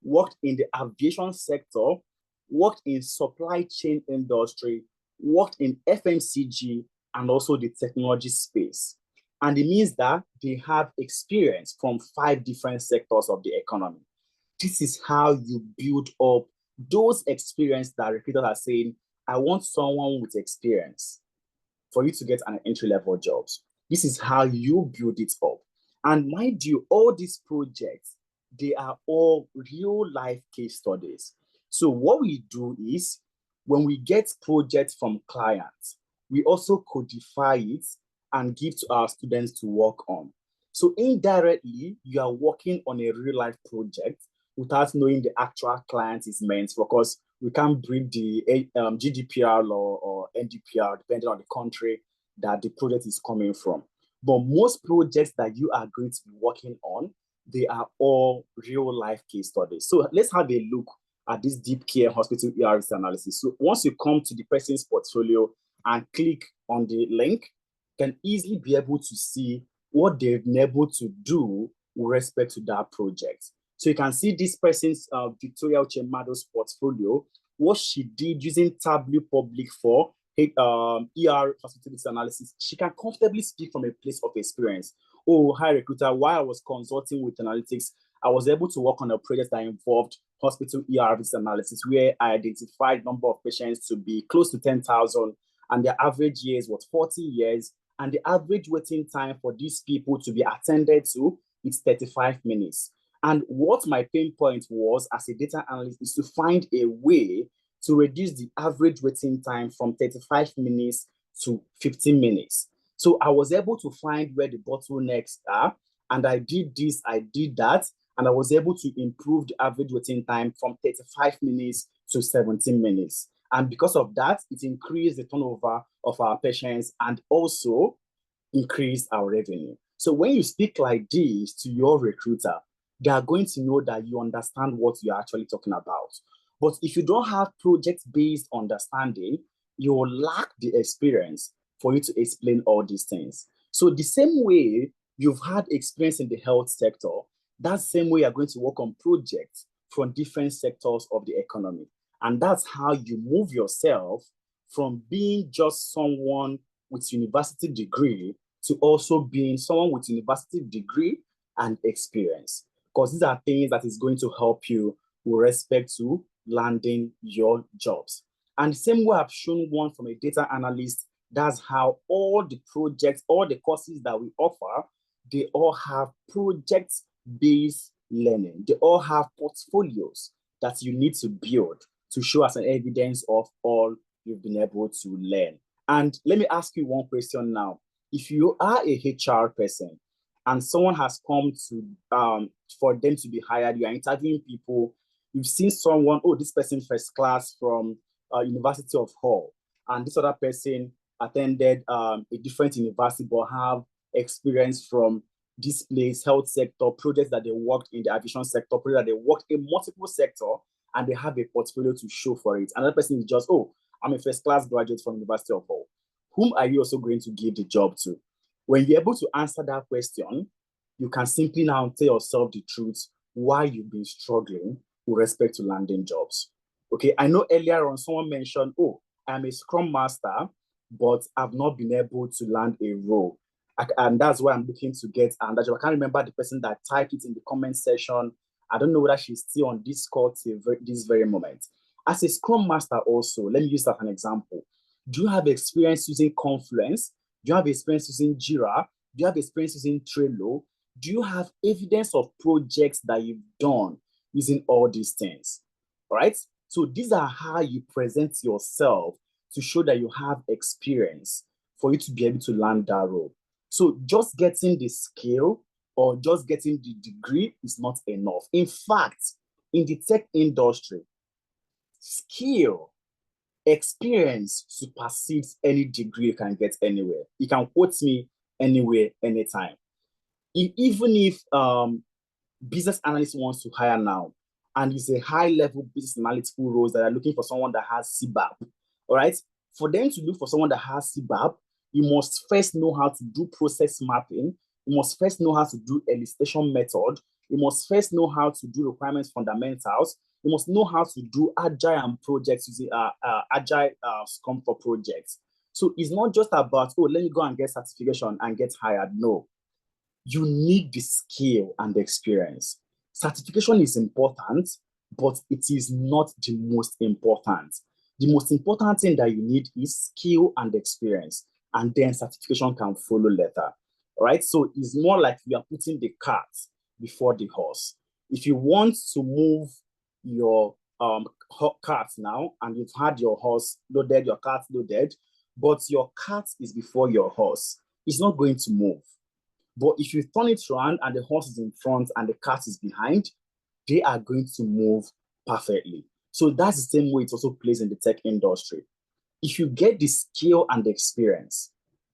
worked in the aviation sector, worked in supply chain industry, worked in FMCG, and also the technology space. And it means that they have experience from 5 different sectors of the economy. This is how you build up those experiences that recruiters are saying, I want someone with experience for you to get an entry-level job. This is how you build it up. And mind you, all these projects, they are all real-life case studies. So what we do is, when we get projects from clients, we also codify it and give to our students to work on. So indirectly, you are working on a real-life project without knowing the actual client is meant for, because we can't bring the GDPR law or NDPR, depending on the country that the project is coming from. But most projects that you are going to be working on, they are all real-life case studies. So let's have a look at this Deep Care Hospital ERS analysis. So once you come to the person's portfolio and click on the link, you can easily be able to see what they've been able to do with respect to that project. So you can see this person's Victoria Uchemado's portfolio, what she did using Tableau Public for ER hospitality analysis. She can comfortably speak from a place of experience. Oh, hi recruiter, while I was consulting with analytics, I was able to work on a project that involved hospital ER analysis, where I identified number of patients to be close to 10,000, and their average years was 40 years, and the average waiting time for these people to be attended to is 35 minutes. And what my pain point was as a data analyst is to find a way to reduce the average waiting time from 35 minutes to 15 minutes. So I was able to find where the bottlenecks are, and I did this, I did that, and I was able to improve the average waiting time from 35 minutes to 17 minutes. And because of that, it increased the turnover of our patients and also increased our revenue. So when you speak like this to your recruiter, they are going to know that you understand what you're actually talking about. But if you don't have project-based understanding, you will lack the experience for you to explain all these things. So the same way you've had experience in the health sector, that same way you're going to work on projects from different sectors of the economy. And that's how you move yourself from being just someone with university degree to also being someone with university degree and experience. Because these are things that is going to help you with respect to landing your jobs. And the same way I've shown one from a data analyst, that's how all the projects, all the courses that we offer, they all have project-based learning. They all have portfolios that you need to build to show as an evidence of all you've been able to learn. And let me ask you one question now. If you are a HR person and someone has come to for them to be hired, you are interviewing people, you've seen someone, oh, this person first class from University of Hull, and this other person attended a different university but have experience from this place, health sector, projects that they worked in the aviation sector, projects that they worked in multiple sectors, and they have a portfolio to show for it. Another person is just, oh, I'm a first class graduate from University of Hull. Whom are you also going to give the job to? When you're able to answer that question, you can simply now tell yourself the truth why you've been struggling with respect to landing jobs. Okay, I know earlier on someone mentioned, oh, I'm a Scrum Master, but I've not been able to land a role. And that's why I'm looking to get another job. I can't remember the person that typed it in the comment section. I don't know whether she's still on Discord till this very moment. As a Scrum Master also, let me use that as an example. Do you have experience using Confluence? Do you have experience using Jira? Do you have experience using Trello? Do you have evidence of projects that you've done using all these things? All right? So these are how you present yourself to show that you have experience for you to be able to land that role. So just getting the skill or just getting the degree is not enough. In fact, in the tech industry, skill, experience supersedes any degree you can get anywhere. You can quote me anywhere, anytime. Even if business analyst wants to hire now, and it's a high-level business analytical roles that are looking for someone that has CBAP, all right? For them to look for someone that has CBAP, you must first know how to do process mapping. You must first know how to do elicitation method. You must first know how to do requirements fundamentals. You must know how to do agile and projects using agile Scrum for projects. So it's not just about, oh, let me go and get certification and get hired. No, you need the skill and the experience. Certification is important, but it is not the most important. The most important thing that you need is skill and experience, and then certification can follow later. All right, so it's more like you are putting the cart before the horse. If you want to move your cart now, and you've had your horse loaded, your cart loaded, but your cart is before your horse, it's not going to move. But if you turn it around and the horse is in front and the cart is behind, they are going to move perfectly. So that's the same way it also plays in the tech industry. If you get the skill and the experience,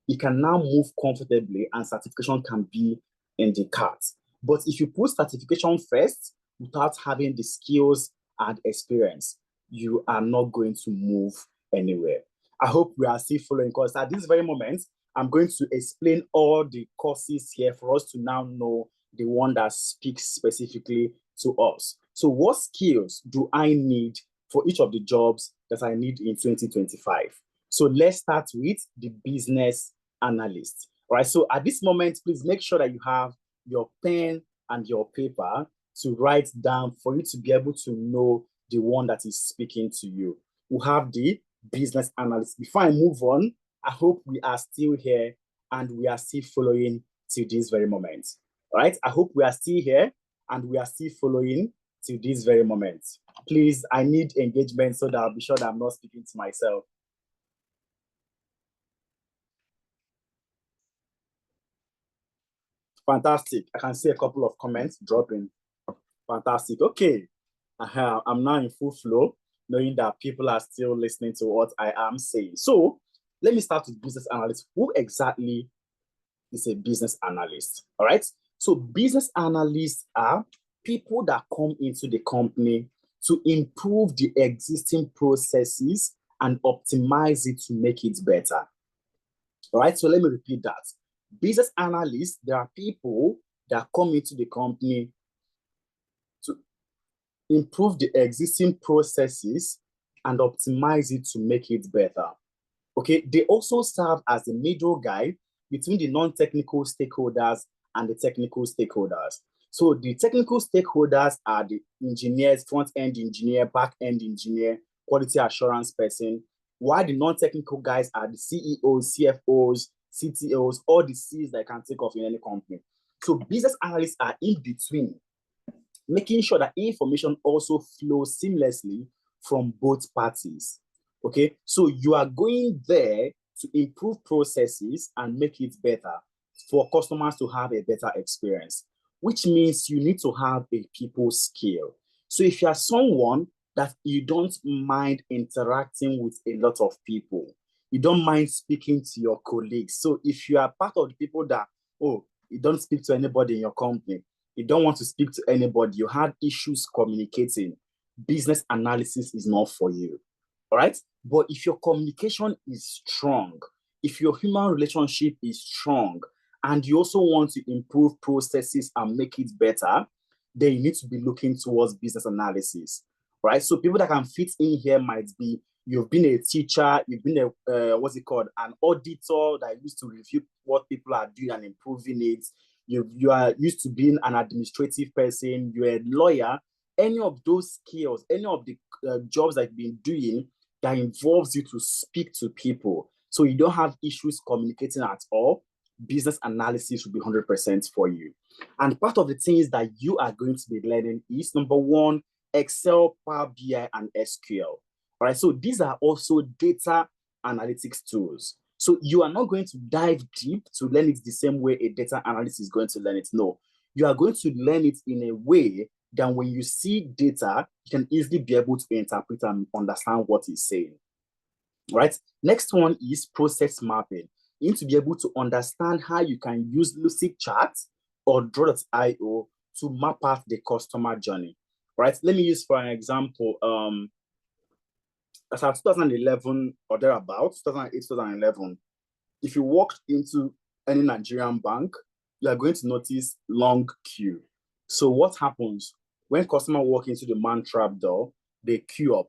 you can now move comfortably and certification can be in the cart. But if you put certification first without having the skills and experience, you are not going to move anywhere. I hope we are still following, because at this very moment, I'm going to explain all the courses here for us to now know the one that speaks specifically to us. So what skills do I need for each of the jobs that I need in 2025? So let's start with the business analyst. All right, so at this moment, please make sure that you have your pen and your paper to write down for you to be able to know the one that is speaking to you. We have the business analyst. Before I move on, I hope we are still here and we are still following till this very moment. All right, I hope we are still here and we are still following till this very moment. Please, I need engagement so that I'll be sure that I'm not speaking to myself. Fantastic. I can see a couple of comments dropping. Fantastic. Okay. I'm now in full flow, knowing that people are still listening to what I am saying. So let me start with business analyst. Who exactly is a business analyst? All right. So business analysts are people that come into the company to improve the existing processes and optimize it to make it better. All right. So let me repeat that. Business analysts, there are people that come into the company to improve the existing processes and optimize it to make it better. Okay, they also serve as the middle guy between the non-technical stakeholders and the technical stakeholders. So the technical stakeholders are the engineers, front-end engineer, back-end engineer, quality assurance person, while the non-technical guys are the CEOs, CFOs, CTOs, all the C's that I can think of in any company. So business analysts are in between, making sure that information also flows seamlessly from both parties. Okay, so you are going there to improve processes and make it better for customers to have a better experience, which means you need to have a people skill. So if you are someone that you don't mind interacting with a lot of people, you don't mind speaking to your colleagues. So if you are part of the people that, oh, you don't speak to anybody in your company, you don't want to speak to anybody, you have issues communicating, business analysis is not for you. All right? But if your communication is strong, if your human relationship is strong, and you also want to improve processes and make it better, then you need to be looking towards business analysis. right? So people that can fit in here might be you've been a teacher, you've been a an auditor that used to review what people are doing and improving it. You are used to being an administrative person, you're a lawyer. Any of those skills, any of the jobs that you've been doing that involves you to speak to people, so you don't have issues communicating at all, business analysis will be 100% for you. And part of the things that you are going to be learning is, number one, Excel, Power BI, and SQL. All right, so these are also data analytics tools. So you are not going to dive deep to learn it the same way a data analyst is going to learn it. No, you are going to learn it in a way that when you see data, you can easily be able to interpret and understand what it's saying. All right, next one is process mapping. You need to be able to understand how you can use Lucidchart or Draw.io to map out the customer journey. All right, let me use for an example, as of 2011 or thereabouts, 2008, 2011, if you walked into any Nigerian bank, you are going to notice long queue. So what happens when customers walk into the man trap door? They queue up,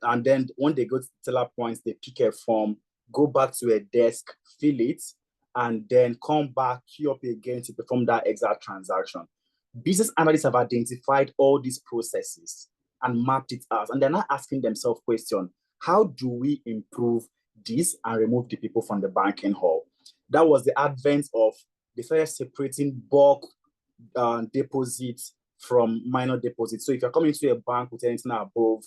and then when they go to the teller points, they pick a form, go back to a desk, fill it, and then come back, queue up again to perform that exact transaction. Business analysts have identified all these processes and mapped it out, and they're not asking themselves question, how do we improve this and remove the people from the banking hall? That was the advent of the first separating bulk deposits from minor deposits. So if you're coming to a bank with anything above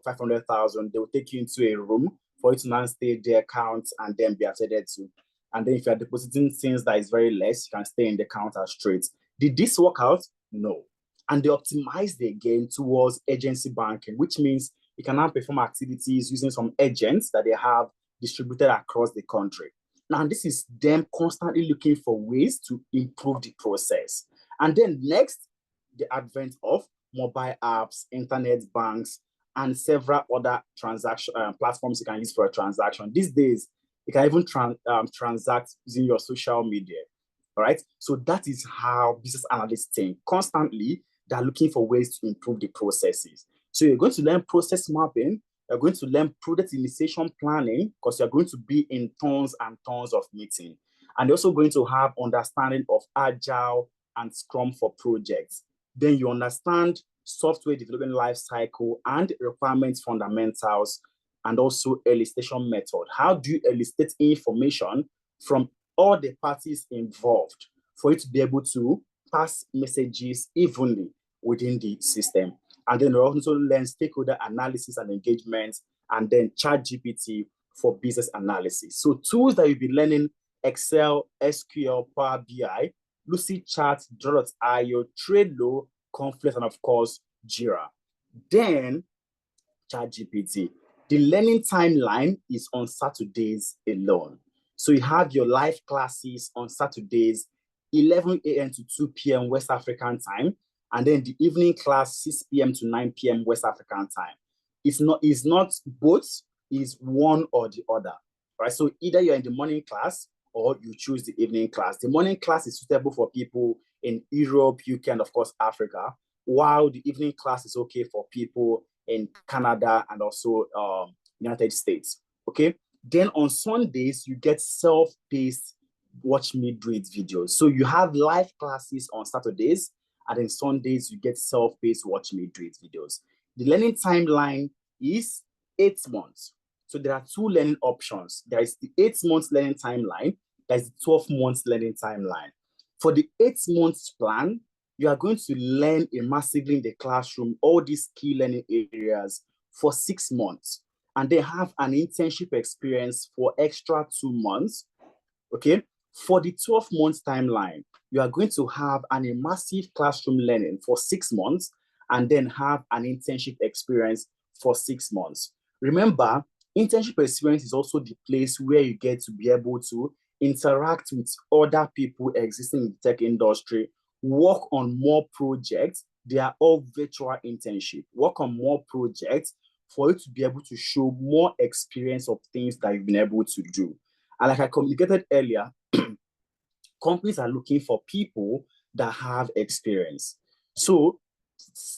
500,000, they will take you into a room for you to now stay their account and then be attended to. And then if you're depositing things that is very less, you can stay in the counter straight. Did this work out? No. And they optimized again towards agency banking, which means you can now perform activities using some agents that they have distributed across the country. Now, this is them constantly looking for ways to improve the process. And then next, the advent of mobile apps, internet banks, and several other transaction platforms you can use for a transaction. These days, you can even transact using your social media. All right. So that is how business analysts think. Constantly, they're looking for ways to improve the processes. So you're going to learn process mapping. You're going to learn product initiation planning because you're going to be in tons and tons of meetings. And you're also going to have understanding of Agile and Scrum for projects. Then you understand software development life cycle and requirements fundamentals, and also elicitation method. How do you elicit information from all the parties involved for you to be able to pass messages evenly within the system? And then we also learn stakeholder analysis and engagement, and then ChatGPT for business analysis. So tools that you'll be learning: Excel, SQL, Power BI, Lucidchart, Draw.io, Trello, Confluence, and of course, Jira. Then ChatGPT. The learning timeline is on Saturdays alone. So you have your live classes on Saturdays, 11 a.m. to 2 p.m. West African time, and then the evening class, 6 p.m. to 9 p.m. West African time. It's not both, it's one or the other, right? So either you're in the morning class or you choose the evening class. The morning class is suitable for people in Europe, UK, and of course, Africa, while the evening class is okay for people in Canada and also United States, okay? Then on Sundays, you get self-paced watch me do it videos. So you have live classes on Saturdays, and then Sundays, you get self-paced watch me do it videos. The learning timeline is 8 months. So there are two learning options. There is the 8 months learning timeline, there is the 12 months learning timeline. For the 8 months plan, you are going to learn immersively in the classroom all these key learning areas for 6 months, and then have an internship experience for extra 2 months, okay? For the 12 months timeline, you are going to have an immersive classroom learning for 6 months, and then have an internship experience for 6 months. Remember, internship experience is also the place where you get to be able to interact with other people existing in the tech industry, work on more projects. They are all virtual internship. Work on more projects for you to be able to show more experience of things that you've been able to do. And like I communicated earlier, companies are looking for people that have experience. So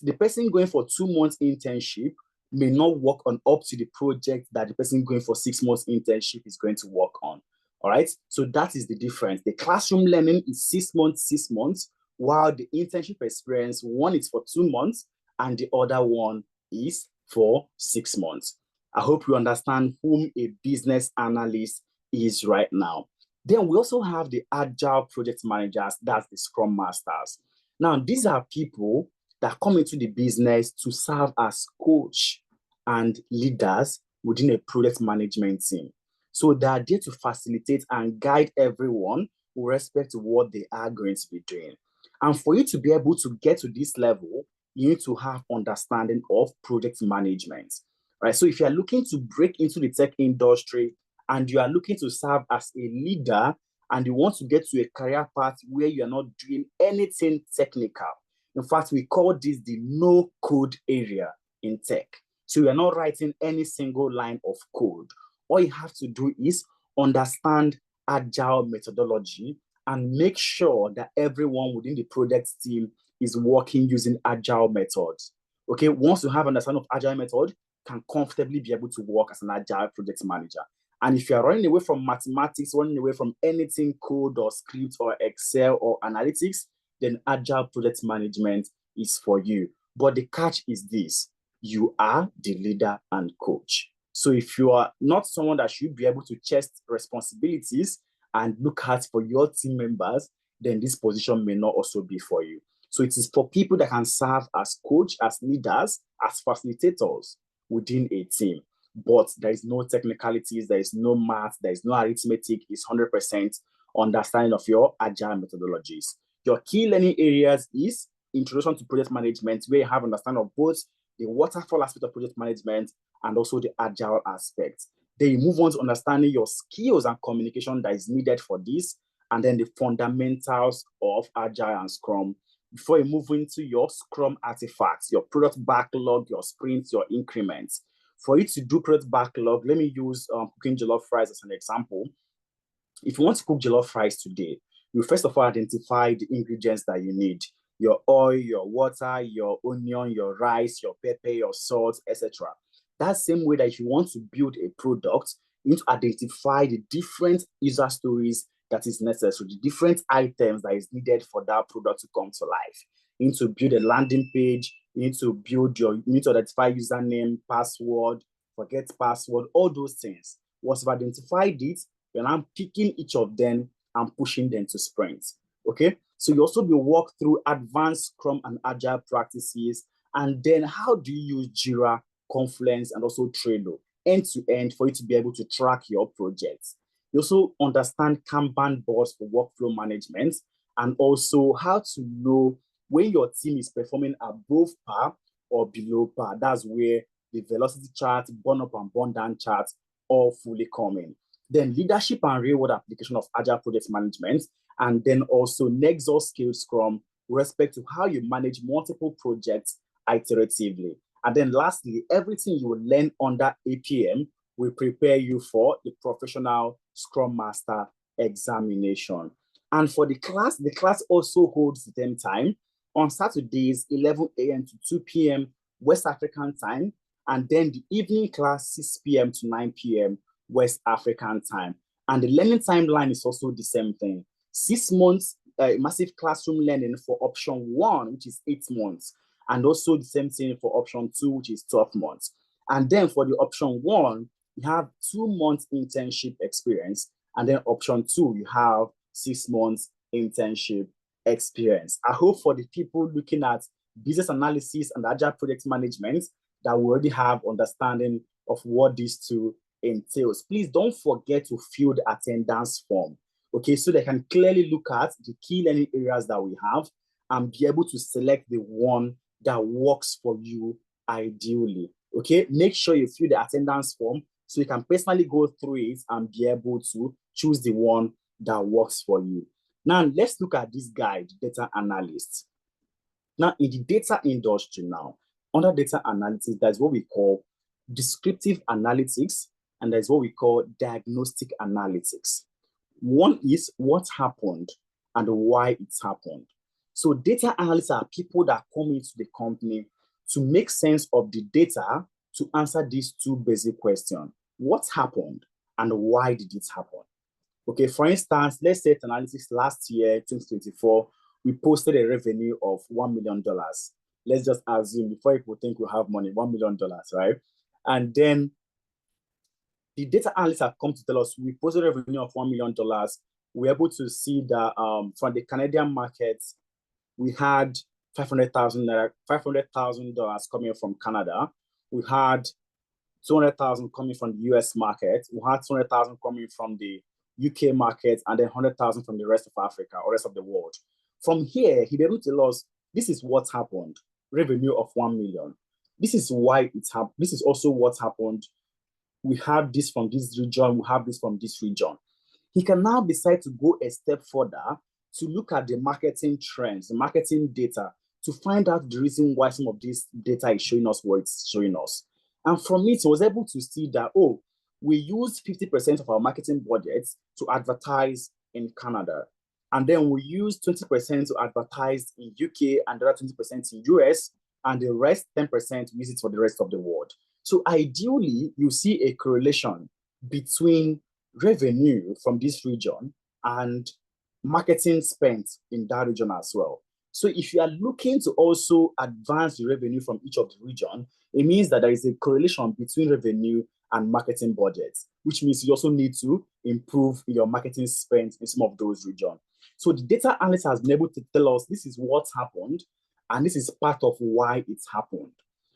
the person going for 2 months internship may not work on up to the project that the person going for 6 months internship is going to work on. All right. So that is the difference. The classroom learning is 6 months, while the internship experience, one is for 2 months and the other one is for 6 months. I hope you understand whom a business analyst is right now. Then we also have the agile project managers, that's the scrum masters. Now, these are people that come into the business to serve as coach and leaders within a project management team. So they are there to facilitate and guide everyone with respect to what they are going to be doing. And for you to be able to get to this level, you need to have understanding of project management, right? So if you are looking to break into the tech industry and you are looking to serve as a leader and you want to get to a career path where you are not doing anything technical, in fact, we call this the no-code area in tech. So you are not writing any single line of code. All you have to do is understand agile methodology and make sure that everyone within the project team is working using agile methods. Okay, once you have understanding of agile method, can comfortably be able to work as an agile project manager. And if you're running away from mathematics, running away from anything code or script or Excel or analytics, then agile project management is for you. But the catch is this: you are the leader and coach. So if you are not someone that should be able to chest responsibilities and look at for your team members, then this position may not also be for you. So it is for people that can serve as coach, as leaders, as facilitators within a team. But there is no technicalities, there is no math, there is no arithmetic. It's 100% understanding of your agile methodologies. Your key learning areas is introduction to project management, where you have understanding of both the waterfall aspect of project management and also the agile aspect. Then you move on to understanding your skills and communication that is needed for this, and then the fundamentals of agile and scrum before you move into your scrum artifacts, your product backlog, your sprints, your increments. For you to do product backlog, let me use cooking jollof rice as an example. If you want to cook jollof rice today, you first of all identify the ingredients that you need: your oil, your water, your onion, your rice, your pepper, your salt, etc. That same way that if you want to build a product, you need to identify the different user stories that is necessary, the different items that is needed for that product to come to life. You need to build a landing page, you need to identify username, password, forget password, all those things. Once you've identified it, you're now picking each of them and pushing them to sprints. Okay, so you also will walk through advanced Scrum and Agile practices, and then how do you use Jira, Confluence, and also Trello end to end for you to be able to track your projects. You also understand Kanban boards for workflow management, and also how to know when your team is performing above par or below par. That's where the velocity chart, burn up and burn down charts all fully come in. Then leadership and real world application of agile project management, and then also Nexus Scale Scrum with respect to how you manage multiple projects iteratively. And then lastly, everything you will learn under APM will prepare you for the professional Scrum Master examination. And for the class also holds the same time on Saturdays, 11 a.m. to 2 p.m. West African time, and then the evening class, 6 p.m. to 9 p.m. West African time. And the learning timeline is also the same thing. 6 months, massive classroom learning for option 1, which is 8 months. And also the same thing for option 2, which is 12 months. And then for the option 1, you have 2 months internship experience. And then option 2, you have 6 months internship experience. I hope for the people looking at business analysis and agile project management that we already have understanding of what these two entails. Please don't forget to fill the attendance form, okay, so they can clearly look at the key learning areas that we have and be able to select the one that works for you ideally, okay? Make sure you fill the attendance form so you can personally go through it and be able to choose the one that works for you. Now, let's look at this guy, the data analyst. Now, in the data industry now, under data analytics, that's what we call descriptive analytics, and there's what we call diagnostic analytics. One is what happened and why it happened. So data analysts are people that come into the company to make sense of the data to answer these two basic questions. What happened and why did it happen? Okay, for instance, let's say analytics last year, 2024, we posted a revenue of $1 million. Let's just assume, before people think we have money, $1 million, right? And then the data analysts have come to tell us we posted a revenue of $1 million. We're able to see that from the Canadian market, we had $500,000 coming from Canada. We had 200,000 coming from the US market. We had 200,000 coming from the UK market, and then 100,000 from the rest of Africa or rest of the world. From here, he be able to tell us this is what happened. Revenue of 1 million. This is why it's happened. This is also what happened. We have this from this region. We have this from this region. He can now decide to go a step further to look at the marketing trends, the marketing data, to find out the reason why some of this data is showing us what it's showing us. And from it, he was able to see that, oh, we used 50% of our marketing budgets to advertise in Canada. And then we used 20% to advertise in UK and the other 20% in US, and the rest 10% use it for the rest of the world. So ideally, you see a correlation between revenue from this region and marketing spent in that region as well. So if you are looking to also advance the revenue from each of the region, it means that there is a correlation between revenue and marketing budgets, which means you also need to improve your marketing spend in some of those regions. So the data analyst has been able to tell us this is what happened, and this is part of why it happened.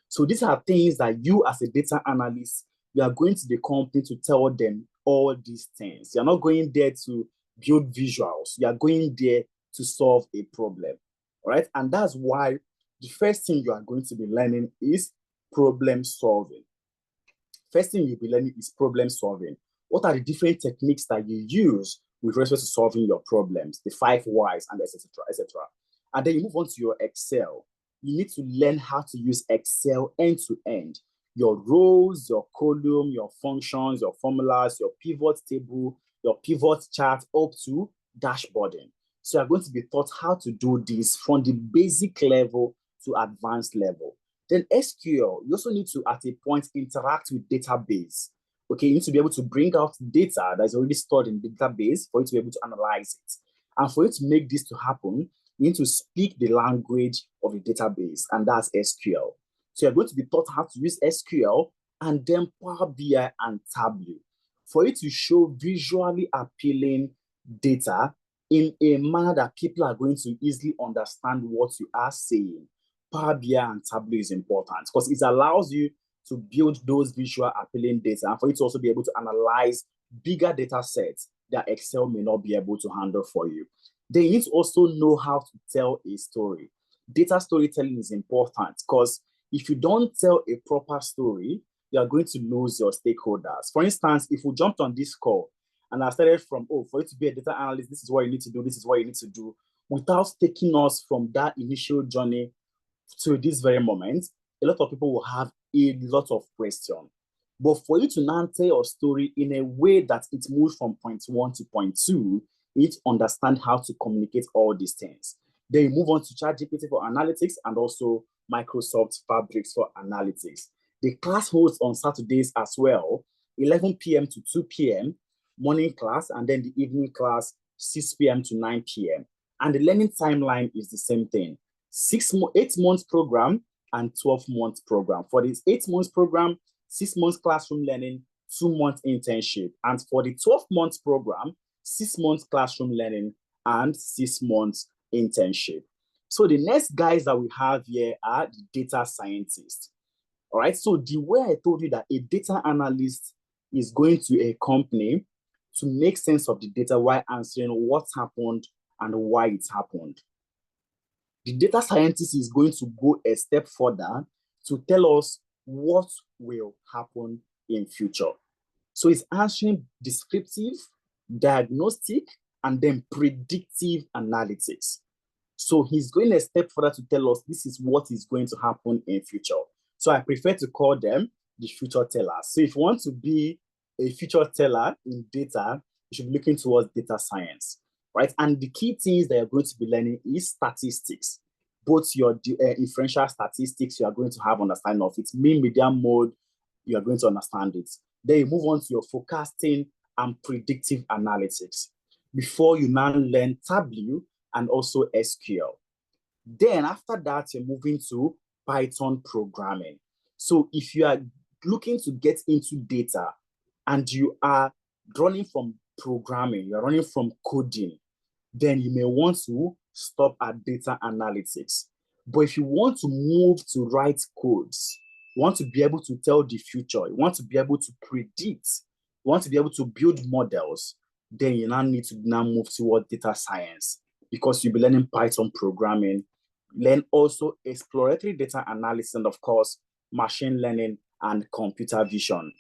So these are things that you as a data analyst, you are going to the company to tell them all these things. You're not going there to build visuals. You are going there to solve a problem, all right? And that's why the first thing you are going to be learning is problem solving. First thing you'll be learning is problem solving. What are the different techniques that you use with respect to solving your problems, the 5 whys, and etc., etc. And then you move on to your Excel. You need to learn how to use Excel end to end. Your rows, your column, your functions, your formulas, your pivot table, your pivot chart, up to dashboarding. So you're going to be taught how to do this from the basic level to advanced level. Then SQL, you also need to, at a point, interact with database. Okay, you need to be able to bring out data that is already stored in the database for you to be able to analyze it. And for you to make this to happen, you need to speak the language of the database, and that's SQL. So you're going to be taught how to use SQL and then Power BI and Tableau for you to show visually appealing data in a manner that people are going to easily understand what you are saying. Power BI and Tableau is important because it allows you to build those visual appealing data and for you to also be able to analyze bigger data sets that Excel may not be able to handle for you. Then you need to also know how to tell a story. Data storytelling is important because if you don't tell a proper story, you are going to lose your stakeholders. For instance, if we jumped on this call and I started from, oh, for you to be a data analyst, this is what you need to do, this is what you need to do, without taking us from that initial journey to this very moment, a lot of people will have a lot of questions. But for you to now tell your story in a way that it moves from point 1 to point 2, you need to understand how to communicate all these things. Then you move on to ChatGPT for analytics and also Microsoft Fabrics for analytics. The class holds on Saturdays as well, 11 p.m. to 2 p.m., morning class, and then the evening class, 6 p.m. to 9 p.m. And the learning timeline is the same thing, 8 months program and 12-month program. For this 8 months program, 6 months classroom learning, 2 months internship. And for the 12-month program, 6 months classroom learning and 6 months internship. So the next guys that we have here are the data scientists. All right, so the way I told you that a data analyst is going to a company to make sense of the data while answering what happened and why it happened. The data scientist is going to go a step further to tell us what will happen in future. So it's answering descriptive, diagnostic, and then predictive analytics. So he's going a step further to tell us this is what is going to happen in future. So I prefer to call them the future tellers. So if you want to be a future teller in data, you should be looking towards data science. right? And the key things that you're going to be learning is statistics. Both your inferential statistics, you are going to have understanding of it. Mean, median, mode, you are going to understand it. Then you move on to your forecasting and predictive analytics before you now learn Tableau and also SQL. Then after that, you're moving to Python programming. So if you are looking to get into data and you are running from programming, you're running from coding, then you may want to stop at data analytics. But if you want to move to write codes, you want to be able to tell the future, you want to be able to predict, you want to be able to build models, then you now need to now move toward data science because you'll be learning Python programming, learn also exploratory data analysis, and of course, machine learning and computer vision.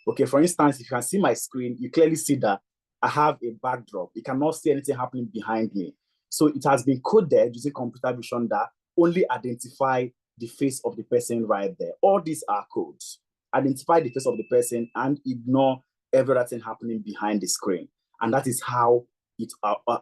Okay, for instance, if you can see my screen, you clearly see that I have a backdrop. You cannot see anything happening behind me. So it has been coded using computer vision that only identify the face of the person right there. All these are codes. Identify the face of the person and ignore everything happening behind the screen. And that is how it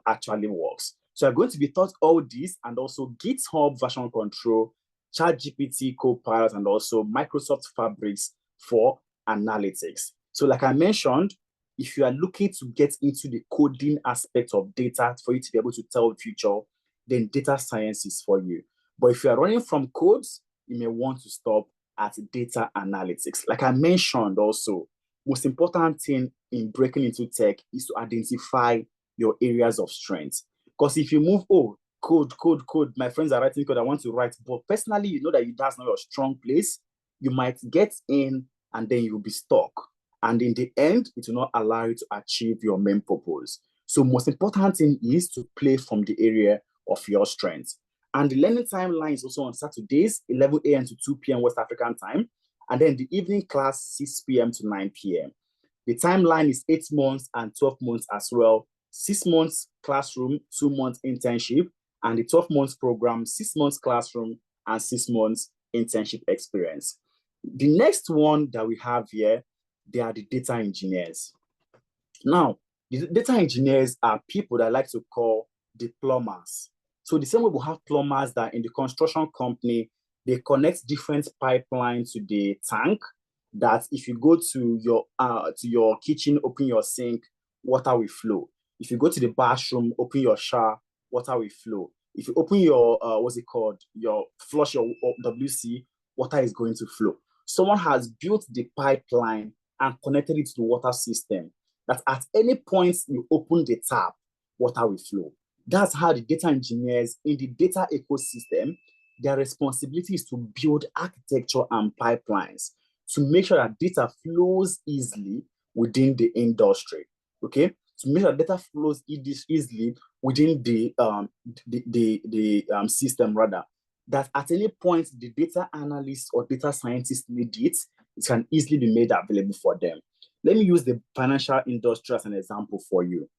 actually works. So I'm going to be taught all this and also GitHub version control, ChatGPT, Copilot, and also Microsoft Fabrics for analytics. So like I mentioned, if you are looking to get into the coding aspect of data for you to be able to tell the future, then data science is for you. But if you are running from codes, you may want to stop at data analytics. Like I mentioned also, most important thing in breaking into tech is to identify your areas of strength. Because if you move, code, my friends are writing code, I want to write, but personally, you know that that's not your strong place, you might get in and then you'll be stuck. And in the end, it will not allow you to achieve your main purpose. So most important thing is to play from the area of your strength. And the learning timeline is also on Saturdays, 11 a.m. to 2 p.m. West African time. And then the evening class, 6 p.m. to 9 p.m. The timeline is 8 months and 12 months as well. 6 months classroom, 2 months internship, and the 12 months program, 6 months classroom and 6 months internship experience. The next one that we have here, they are the data engineers. Now, the data engineers are people that I like to call the plumbers. So the same way we have plumbers that in the construction company, they connect different pipelines to the tank, that if you go to your kitchen, open your sink, water will flow. If you go to the bathroom, open your shower, water will flow. If you open your, your flush your WC, water is going to flow. Someone has built the pipeline and connected it to the water system, that at any point you open the tap, water will flow. That's how the data engineers in the data ecosystem, their responsibility is to build architecture and pipelines to make sure that data flows easily within the industry, okay? To make sure that data flows easily within the system, rather, that at any point the data analyst or data scientist need it can easily be made available for them. Let me use the financial industry as an example for you.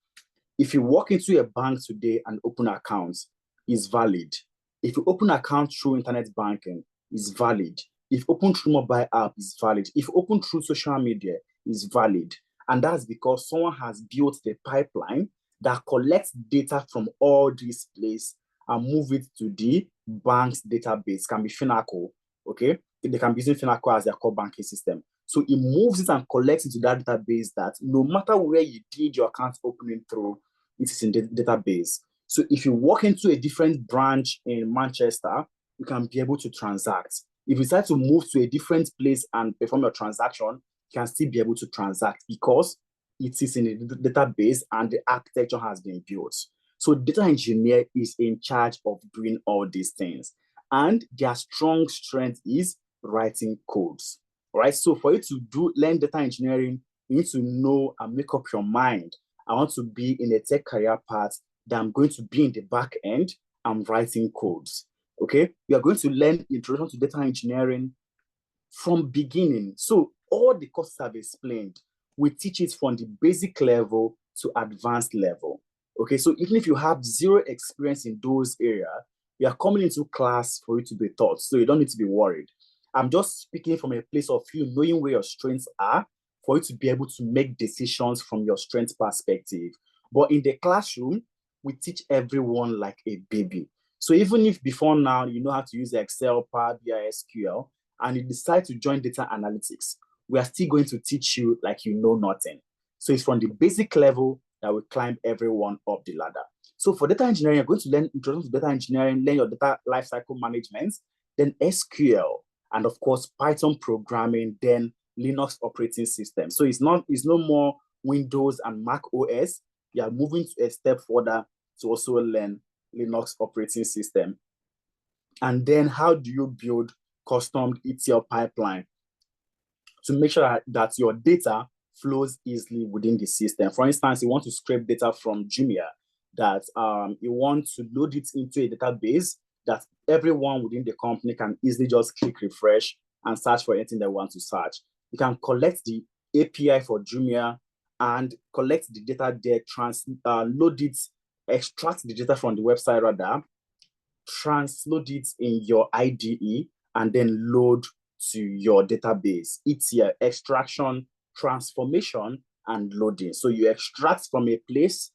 If you walk into a bank today and open accounts, it's valid. If you open account through internet banking, it's valid. If you open through mobile app, it's valid. If you open through social media, it's valid. And that's because someone has built the pipeline that collects data from all these places and move it to the bank's database. Can be Finacle, okay? They can be using Finacle as their core banking system. So it moves it and collects into that database that no matter where you did your account opening through, it is in the database. So if you walk into a different branch in Manchester, you can be able to transact. If you decide to move to a different place and perform your transaction, you can still be able to transact because it is in the database and the architecture has been built. So data engineer is in charge of doing all these things. And their strong strength is writing codes. All right. So for you to learn data engineering, you need to know and make up your mind. I want to be in a tech career path that I'm going to be in the back end. I'm writing codes. Okay. We are going to learn introduction to data engineering from beginning. So all the courses I've explained, we teach it from the basic level to advanced level. Okay. So even if you have zero experience in those areas, we are coming into class for you to be taught. So you don't need to be worried. I'm just speaking from a place of you knowing where your strengths are for you to be able to make decisions from your strength perspective. But in the classroom, we teach everyone like a baby. So even if before now you know how to use Excel, Power BI, SQL, and you decide to join data analytics, we are still going to teach you like you know nothing. So it's from the basic level that we climb everyone up the ladder. So for data engineering, you're going to learn introduction to data engineering, learn your data lifecycle management, then SQL, and of course Python programming, then Linux operating system. So it's no more Windows and Mac OS. You are moving a step further to also learn Linux operating system. And then how do you build custom ETL pipeline to make sure that your data flows easily within the system? For instance, you want to scrape data from Jumia, that you want to load it into a database that everyone within the company can easily just click refresh and search for anything they want to search. You can collect the API for Jumia and collect the data there, load it, extract the data from the website rather, transload it in your IDE, and then load to your database. It's your extraction, transformation, and loading. So you extract from a place,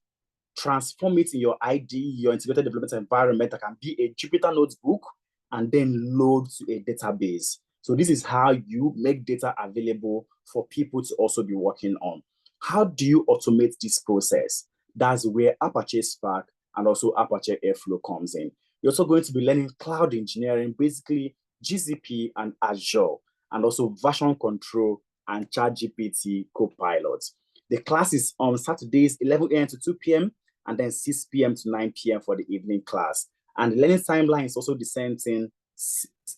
transform it in your IDE, your integrated development environment that can be a Jupyter notebook, and then load to a database. So this is how you make data available for people to also be working on. How do you automate this process? That's where Apache Spark and also Apache Airflow comes in. You're also going to be learning cloud engineering, basically GCP and Azure, and also version control and ChatGPT Copilot. The class is on Saturdays, 11 a.m. to 2 p.m., and then 6 p.m. to 9 p.m. for the evening class. And the learning timeline is also the same thing,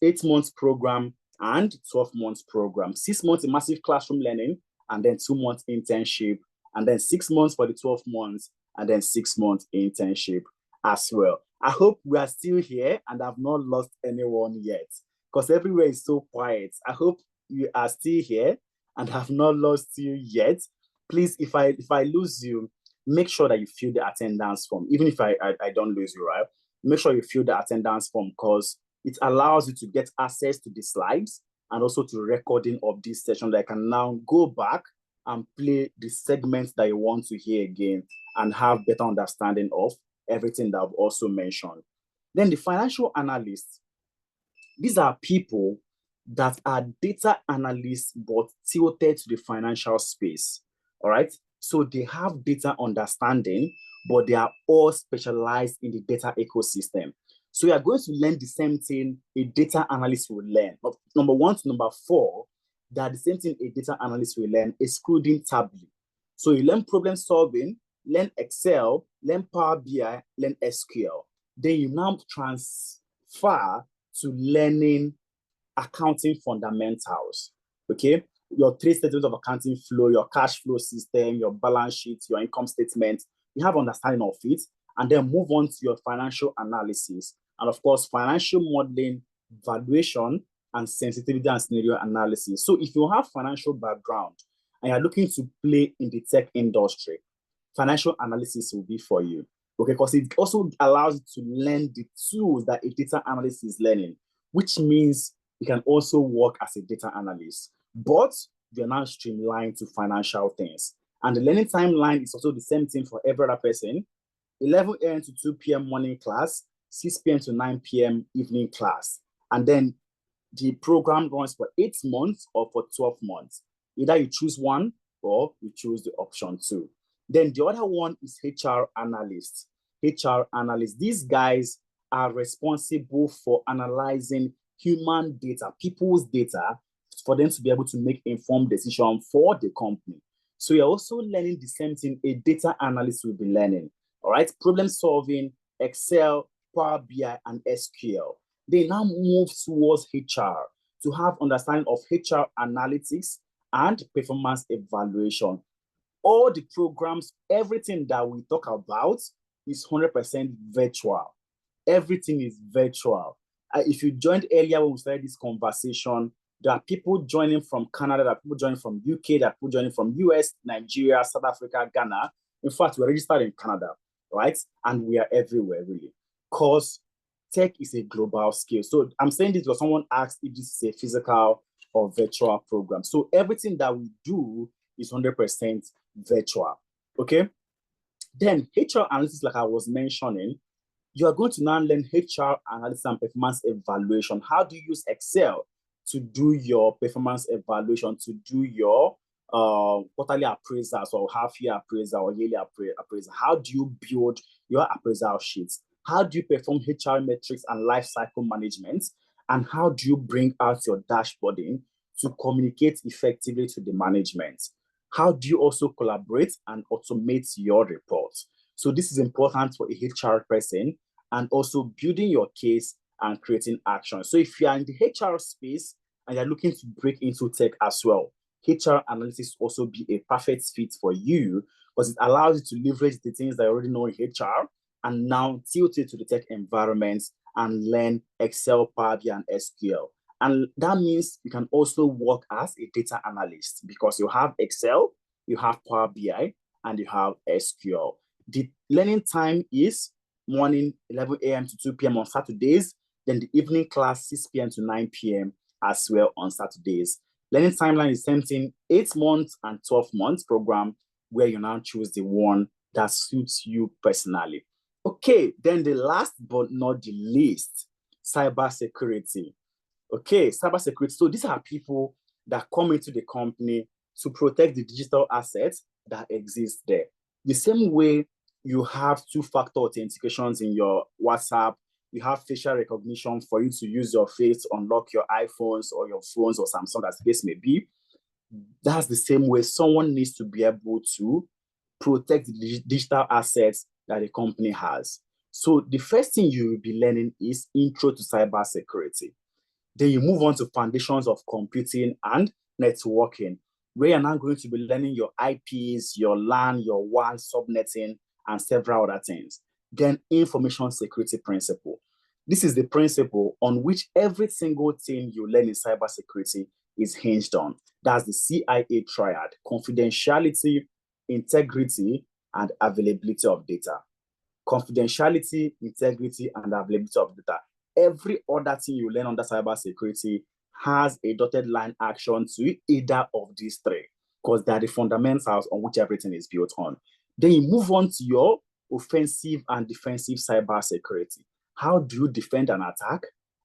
8 months program and 12 months program. 6 months in massive classroom learning, and then 2 months internship, and then 6 months for the 12 months, and then 6 months internship as well. I hope we are still here and I've not lost anyone yet, because everywhere is so quiet. I hope you are still here and have not lost you yet. Please, if I lose you, make sure that you fill the attendance form. Even if I don't lose you, right? Make sure you fill the attendance form, because it allows you to get access to the slides and also to recording of this session that I can now go back and play the segments that you want to hear again and have better understanding of everything that I've also mentioned. Then the financial analysts. These are people that are data analysts but tilted to the financial space, all right? So they have data understanding, but they are all specialized in the data ecosystem. So we are going to learn the same thing a data analyst will learn. But number 1 to number 4, that the same thing a data analyst will learn, excluding Tableau. So you learn problem solving, learn Excel, learn Power BI, learn SQL. Then you now transfer to learning accounting fundamentals, okay? Your 3 statements of accounting flow, your cash flow system, your balance sheet, your income statement, you have understanding of it, and then move on to your financial analysis. And of course, financial modeling, valuation, and sensitivity and scenario analysis. So if you have financial background and you're looking to play in the tech industry, financial analysis will be for you, okay? Because it also allows you to learn the tools that a data analyst is learning, which means you can also work as a data analyst, but you're now streamlined to financial things. And the learning timeline is also the same thing for every other person. 11 a.m. to 2 p.m. morning class, 6 p.m. to 9 p.m. evening class. And then the program runs for 8 months or for 12 months. Either you choose one or you choose the option 2. Then the other one is HR analysts. HR analysts, these guys are responsible for analyzing human data, people's data, for them to be able to make informed decisions for the company. So you're also learning the same thing a data analyst will be learning, all right? Problem solving, Excel, Power BI, and SQL. They now move towards HR to have understanding of HR analytics and performance evaluation. All the programs, everything that we talk about is 100% virtual. Everything is virtual. If you joined earlier when we started this conversation, there are people joining from Canada, there are people joining from UK, there are people joining from US, Nigeria, South Africa, Ghana. In fact, we're registered in Canada, right? And we are everywhere, really, because tech is a global scale. So I'm saying this because someone asked if this is a physical or virtual program. So everything that we do is 100% virtual, okay? Then HR analysis, like I was mentioning, you are going to now learn HR analysis and performance evaluation. How do you use Excel to do your performance evaluation, to do your quarterly appraisals or half-year appraisal or yearly appraisal? How do you build your appraisal sheets? How do you perform HR metrics and life cycle management? And how do you bring out your dashboarding to communicate effectively to the management? How do you also collaborate and automate your reports? So this is important for a HR person, and also building your case and creating action. So if you are in the HR space and you're looking to break into tech as well, HR analytics will also be a perfect fit for you, because it allows you to leverage the things that you already know in HR and now tilt it to the tech environment and learn Excel, Power BI, and SQL. And that means you can also work as a data analyst, because you have Excel, you have Power BI, and you have SQL. The learning time is morning 11 a.m. to 2 p.m. on Saturdays, then the evening class 6 p.m. to 9 p.m. as well on Saturdays. Learning timeline is something 8 months and 12 months program, where you now choose the one that suits you personally. Okay, then the last but not the least, cybersecurity. Okay, cybersecurity. So these are people that come into the company to protect the digital assets that exist there. The same way you have two-factor authentications in your WhatsApp, you have facial recognition for you to use your face to unlock your iPhones or your phones or Samsung, as the case may be. That's the same way someone needs to be able to protect the digital assets that the company has. So the first thing you will be learning is intro to cybersecurity. Then you move on to foundations of computing and networking, where you're now going to be learning your IPs, your LAN, your WAN, subnetting, and several other things. Then information security principle. This is the principle on which every single thing you learn in cybersecurity is hinged on. That's the CIA triad: confidentiality, integrity, and availability of data. Confidentiality, integrity, and availability of data. Every other thing you learn under cybersecurity has a dotted line action to either of these three, because they are the fundamentals on which everything is built on. Then you move on to your offensive and defensive cybersecurity. How do you defend an attack,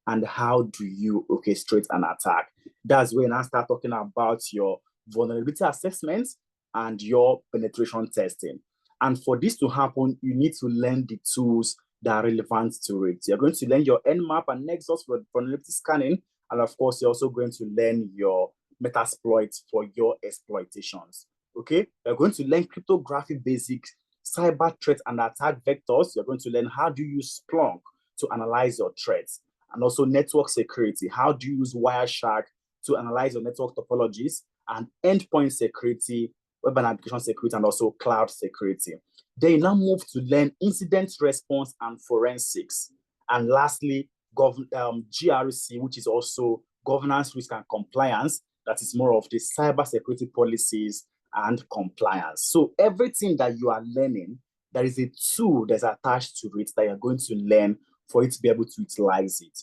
and how do you orchestrate an attack? That's when I start talking about your vulnerability assessments and your penetration testing. And for this to happen, you need to learn the tools that are relevant to it. You're going to learn your Nmap and Nexus for vulnerability scanning. And of course, you're also going to learn your Metasploit for your exploitations. Okay? You're going to learn cryptography basics, cyber threat and attack vectors. You're going to learn how do you use Splunk to analyze your threats, and also network security. How do you use Wireshark to analyze your network topologies, and endpoint security, web and application security, and also cloud security. Then you now move to learn incident response and forensics. And lastly, GRC, which is also governance, risk, and compliance. That is more of the cybersecurity policies and compliance. So everything that you are learning, there is a tool that's attached to it that you're going to learn for you to be able to utilize it.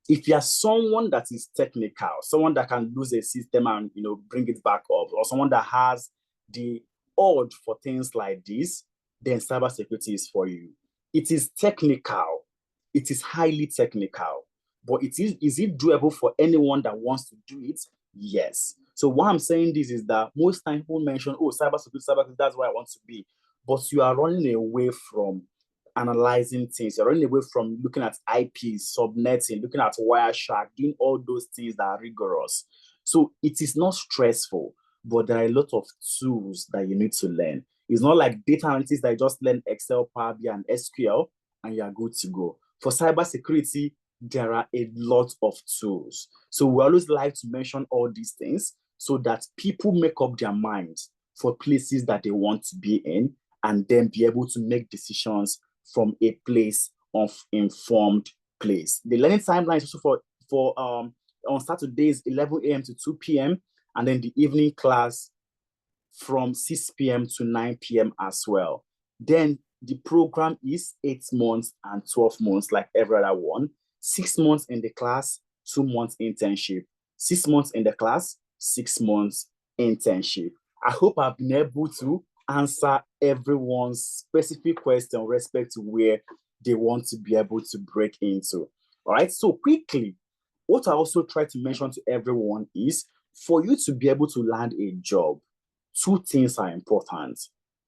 If you are someone that is technical, someone that can lose a system and bring it back up, or someone that has the urge for things like this, then cybersecurity is for you. It is technical. It is highly technical. But is it doable for anyone that wants to do it? Yes. So why I'm saying this is that most times people mention, oh, cybersecurity, that's where I want to be. But you are running away from analyzing things. You're running away from looking at IPs, subnetting, looking at Wireshark, doing all those things that are rigorous. So it is not stressful, but there are a lot of tools that you need to learn. It's not like data analytics that you just learn Excel, Power BI, and SQL, and you are good to go. For cybersecurity, there are a lot of tools. So we always like to mention all these things so that people make up their minds for places that they want to be in, and then be able to make decisions from a place of informed place. The learning timeline is also for on Saturdays 11 a.m. to 2 p.m. and then the evening class from 6 p.m. to 9 p.m. as well. Then the program is 8 months and 12 months like every other one. 6 months in the class, 2 months internship. 6 months in the class, 6 months internship. I hope I've been able to answer everyone's specific question with respect to where they want to be able to break into. All right, so quickly, what I also try to mention to everyone is for you to be able to land a job, two things are important: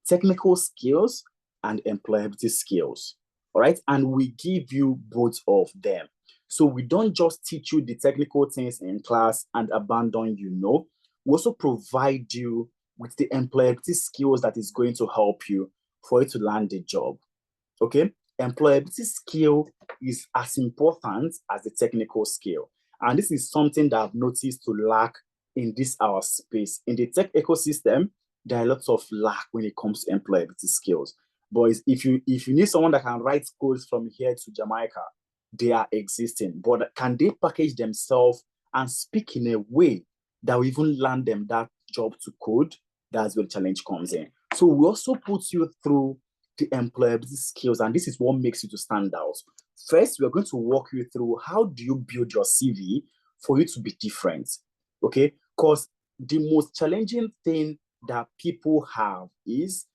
technical skills and employability skills. All right, and we give you both of them. So we don't just teach you the technical things in class and abandon you. No, we also provide you with the employability skills that is going to help you for you to land a job. Okay, employability skill is as important as the technical skill. And this is something that I've noticed to lack in this our space. In the tech ecosystem, there are lots of lack when it comes to employability skills. But if you need someone that can write codes from here to Jamaica, they are existing. But can they package themselves and speak in a way that will even land them that job to code? That's where the challenge comes in. So we also put you through the employability skills, and this is what makes you to stand out. First, we're going to walk you through how do you build your CV for you to be different, okay? Because the most challenging thing that people have is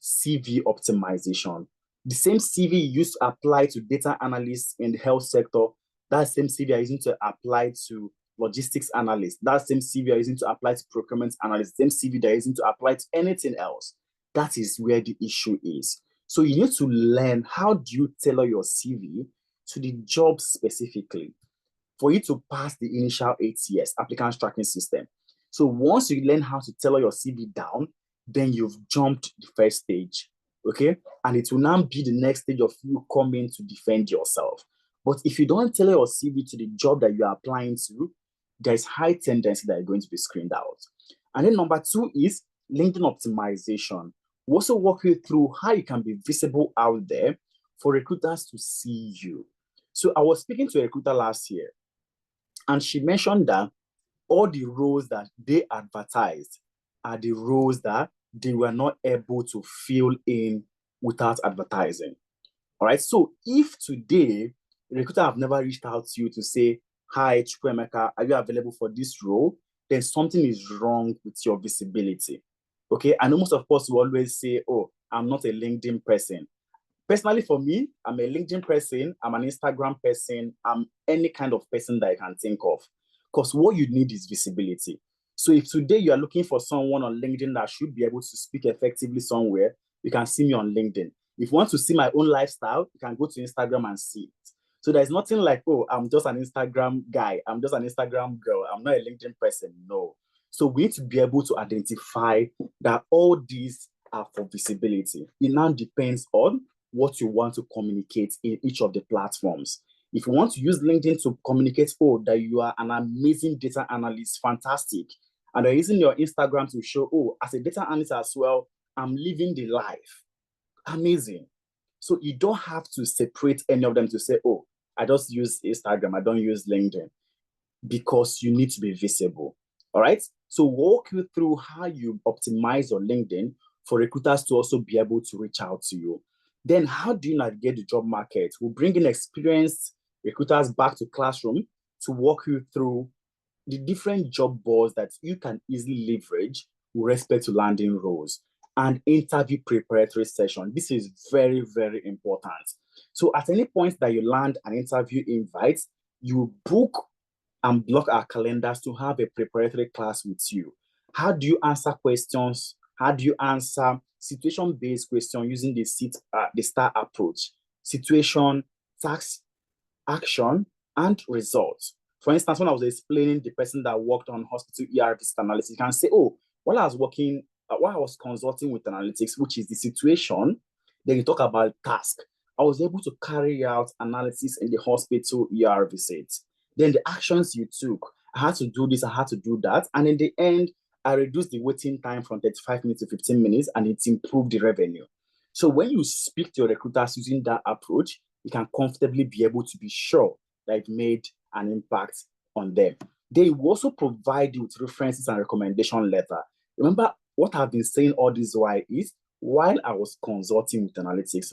CV optimization. The same CV you used to apply to data analysts in the health sector, that same CV are using to apply to logistics analysts, that same CV are using to apply to procurement analysts, same CV they're using to apply to anything else. That is where the issue is. So you need to learn how do you tailor your CV to the job specifically for you to pass the initial ATS, applicant tracking system. So once you learn how to tailor your CV down, then you've jumped the first stage, okay? And it will now be the next stage of you coming to defend yourself. But if you don't tailor your CV to the job that you are applying to, there's high tendency that you're going to be screened out. And then number two is LinkedIn optimization. We also walk you through how you can be visible out there for recruiters to see you. So I was speaking to a recruiter last year, and she mentioned that all the roles that they advertised are the roles that they were not able to fill in without advertising. All right. So if today a recruiter have never reached out to you to say, hi, Chukwemeka, are you available for this role? Then something is wrong with your visibility. Okay. I know most of us will always say, oh, I'm not a LinkedIn person. Personally, for me, I'm a LinkedIn person, I'm an Instagram person, I'm any kind of person that I can think of. Because what you need is visibility. So if today you are looking for someone on LinkedIn that should be able to speak effectively somewhere, you can see me on LinkedIn. If you want to see my own lifestyle, you can go to Instagram and see it. So there's nothing like, oh, I'm just an Instagram guy, I'm just an Instagram girl, I'm not a LinkedIn person. No. So we need to be able to identify that all these are for visibility. It now depends on what you want to communicate in each of the platforms. If you want to use LinkedIn to communicate, oh, that you are an amazing data analyst, fantastic. And you're using your Instagram to show, oh, as a data analyst as well, I'm living the life. Amazing. So you don't have to separate any of them to say, oh, I just use Instagram, I don't use LinkedIn, because you need to be visible. All right. So walk you through how you optimize your LinkedIn for recruiters to also be able to reach out to you. Then how do you navigate the job market? We'll bring in experienced recruiters back to classroom to walk you through the different job boards that you can easily leverage with respect to landing roles and interview preparatory session. This is very, very important. So at any point that you land an interview invite, you book and block our calendars to have a preparatory class with you. How do you answer questions? How do you answer situation-based questions using the STAR approach? Situation, task, action, and results. For instance, when I was explaining the person that worked on hospital ER visit analytics, you can say, oh, while I was consulting with analytics, which is the situation, then you talk about task. I was able to carry out analysis in the hospital ER visits. Then the actions you took, I had to do this, I had to do that. And in the end, I reduced the waiting time from 35 minutes to 15 minutes, and it improved the revenue. So when you speak to your recruiters using that approach, you can comfortably be able to be sure that it made an impact on them. They will also provide you with references and recommendation letter. Remember, what I've been saying all this while is, while I was consulting with analytics,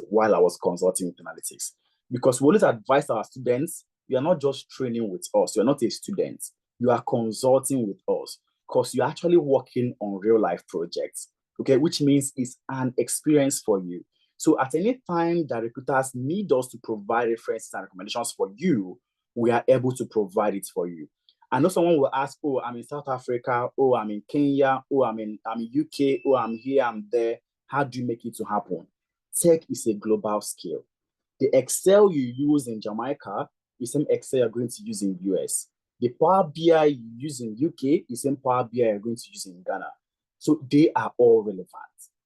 because we always advise our students, you are not just training with us, you're not a student, you are consulting with us, because you're actually working on real life projects. okay, which means it's an experience for you. So at any time that recruiters need us to provide references and recommendations for you, we are able to provide it for you. I know someone will ask, oh, I'm in South Africa, oh, I'm in Kenya, oh, I'm in UK, oh, I'm here, I'm there. How do you make it to happen? Tech is a global scale. The Excel you use in Jamaica is the same Excel you're going to use in US. The Power BI you use in UK is the same Power BI you're going to use in Ghana. So they are all relevant,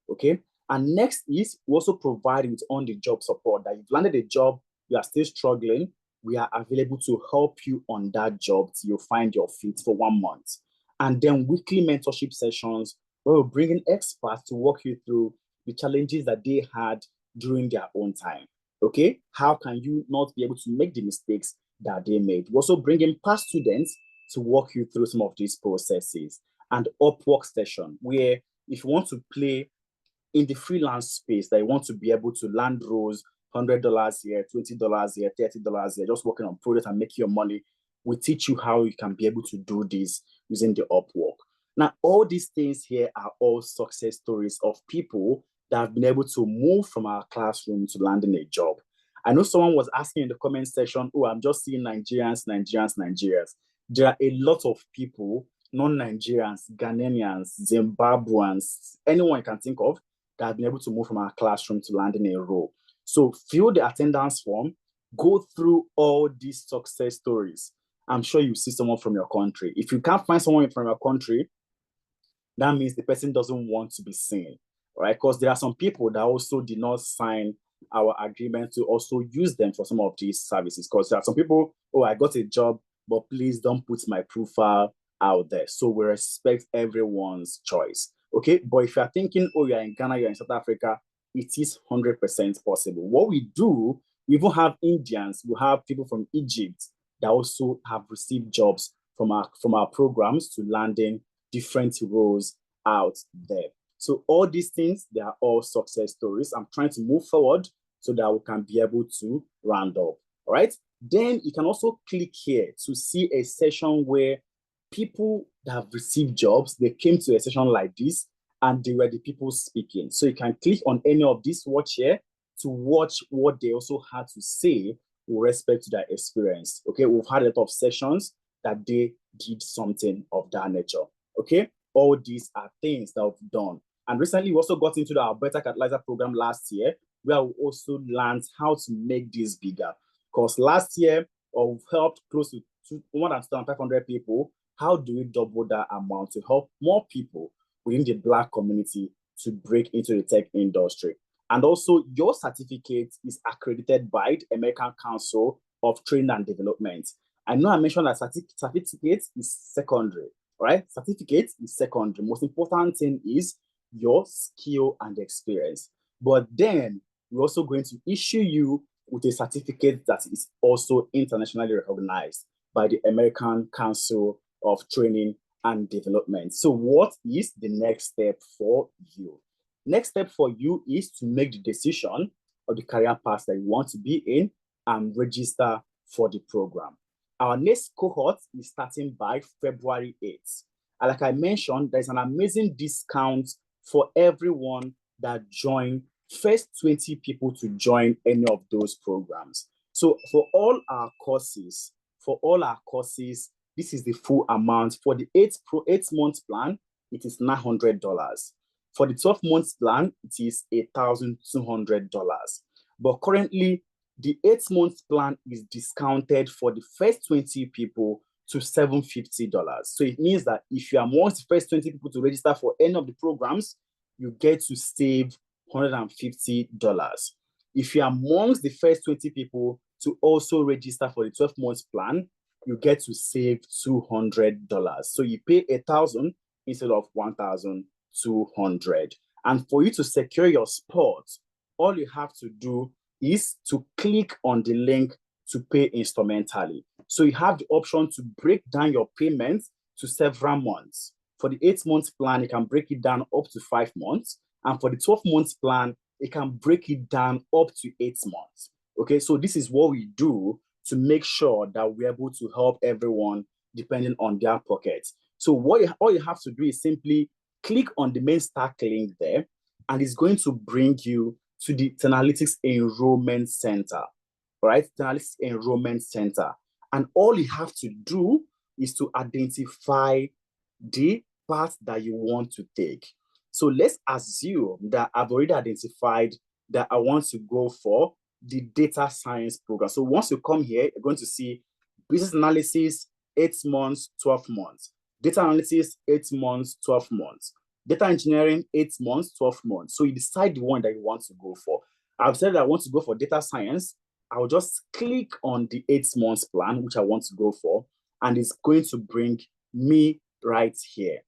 okay? And next is we also provide with on-the-job support that you've landed a job, you are still struggling, we are available to help you on that job till you find your feet for 1 month. And then weekly mentorship sessions where we're bringing experts to walk you through the challenges that they had during their own time, okay? How can you not be able to make the mistakes that they made? We're also bringing past students to walk you through some of these processes. And Upwork session, where if you want to play in the freelance space, that you want to be able to land roles, $100 here, $20 here, $30 here, just working on projects and making your money, we teach you how you can be able to do this using the Upwork. Now, all these things here are all success stories of people that have been able to move from our classroom to landing a job. I know someone was asking in the comment section, oh, I'm just seeing Nigerians. There are a lot of people, non-Nigerians, Ghanaians, Zimbabweans, anyone you can think of that have been able to move from our classroom to landing a role. So fill the attendance form, go through all these success stories. I'm sure you see someone from your country. If you can't find someone from your country, that means the person doesn't want to be seen, right? Because there are some people that also did not sign our agreement to also use them for some of these services. Because there are some people, oh, I got a job, but please don't put my profile out there. So we respect everyone's choice, okay? But if you're thinking, oh, you're in Ghana, you're in South Africa, it is 100% possible. What we do, we even have Indians, we have people from Egypt that also have received jobs from our programs to landing different roles out there. So all these things, they are all success stories. I'm trying to move forward so that we can be able to round up, all right? Then you can also click here to see a session where people that have received jobs, they came to a session like this and they were the people speaking. So you can click on any of this watch here to watch what they also had to say with respect to their experience. Okay, we've had a lot of sessions that they did something of that nature. Okay, all these are things that we've done. And recently we also got into our Better Catalyzer program last year, where we also learned how to make this bigger. Because last year, we've helped close to more than 2,500 people. How do we double that amount to help more people within the Black community to break into the tech industry? And also, your certificate is accredited by the American Council of Training and Development. I know I mentioned that certificate is secondary, right? Certificate is secondary. Most important thing is your skill and experience. But then we're also going to issue you with a certificate that is also internationally recognized by the American Council of Training and Development. So what is the next step for you? Next step for you is to make the decision of the career path that you want to be in and register for the program. Our next cohort is starting by February 8th. And like I mentioned, there's an amazing discount for everyone that joined, first 20 people to join any of those programs. So for all our courses, this is the full amount. For the 8-month plan, it is $900. For the 12-month plan, it is $1,200. But currently, the 8-month plan is discounted for the first 20 people to $750. So it means that if you are amongst the first 20 people to register for any of the programs, you get to save $150. If you are amongst the first 20 people to also register for the 12-month plan, you get to save $200. So you pay $1,000 instead of $1,200. And for you to secure your spot, all you have to do is to click on the link to pay instrumentally. So you have the option to break down your payments to several months. For the 8-month plan, you can break it down up to 5 months. And for the 12-month plan, it can break it down up to 8 months. Okay, so this is what we do to make sure that we're able to help everyone depending on their pockets. So all you have to do is simply click on the main stack link there, and it's going to bring you to the Analytics Enrollment Center. All right, Analytics Enrollment Center. And all you have to do is to identify the path that you want to take. So let's assume that I've already identified that I want to go for the data science program. So once you come here, you're going to see business analysis, 8 months, 12 months. Data analysis, 8 months, 12 months. Data engineering, 8 months, 12 months. So you decide the one that you want to go for. I've said that I want to go for data science. I'll just click on the 8 months plan, which I want to go for, and it's going to bring me right here.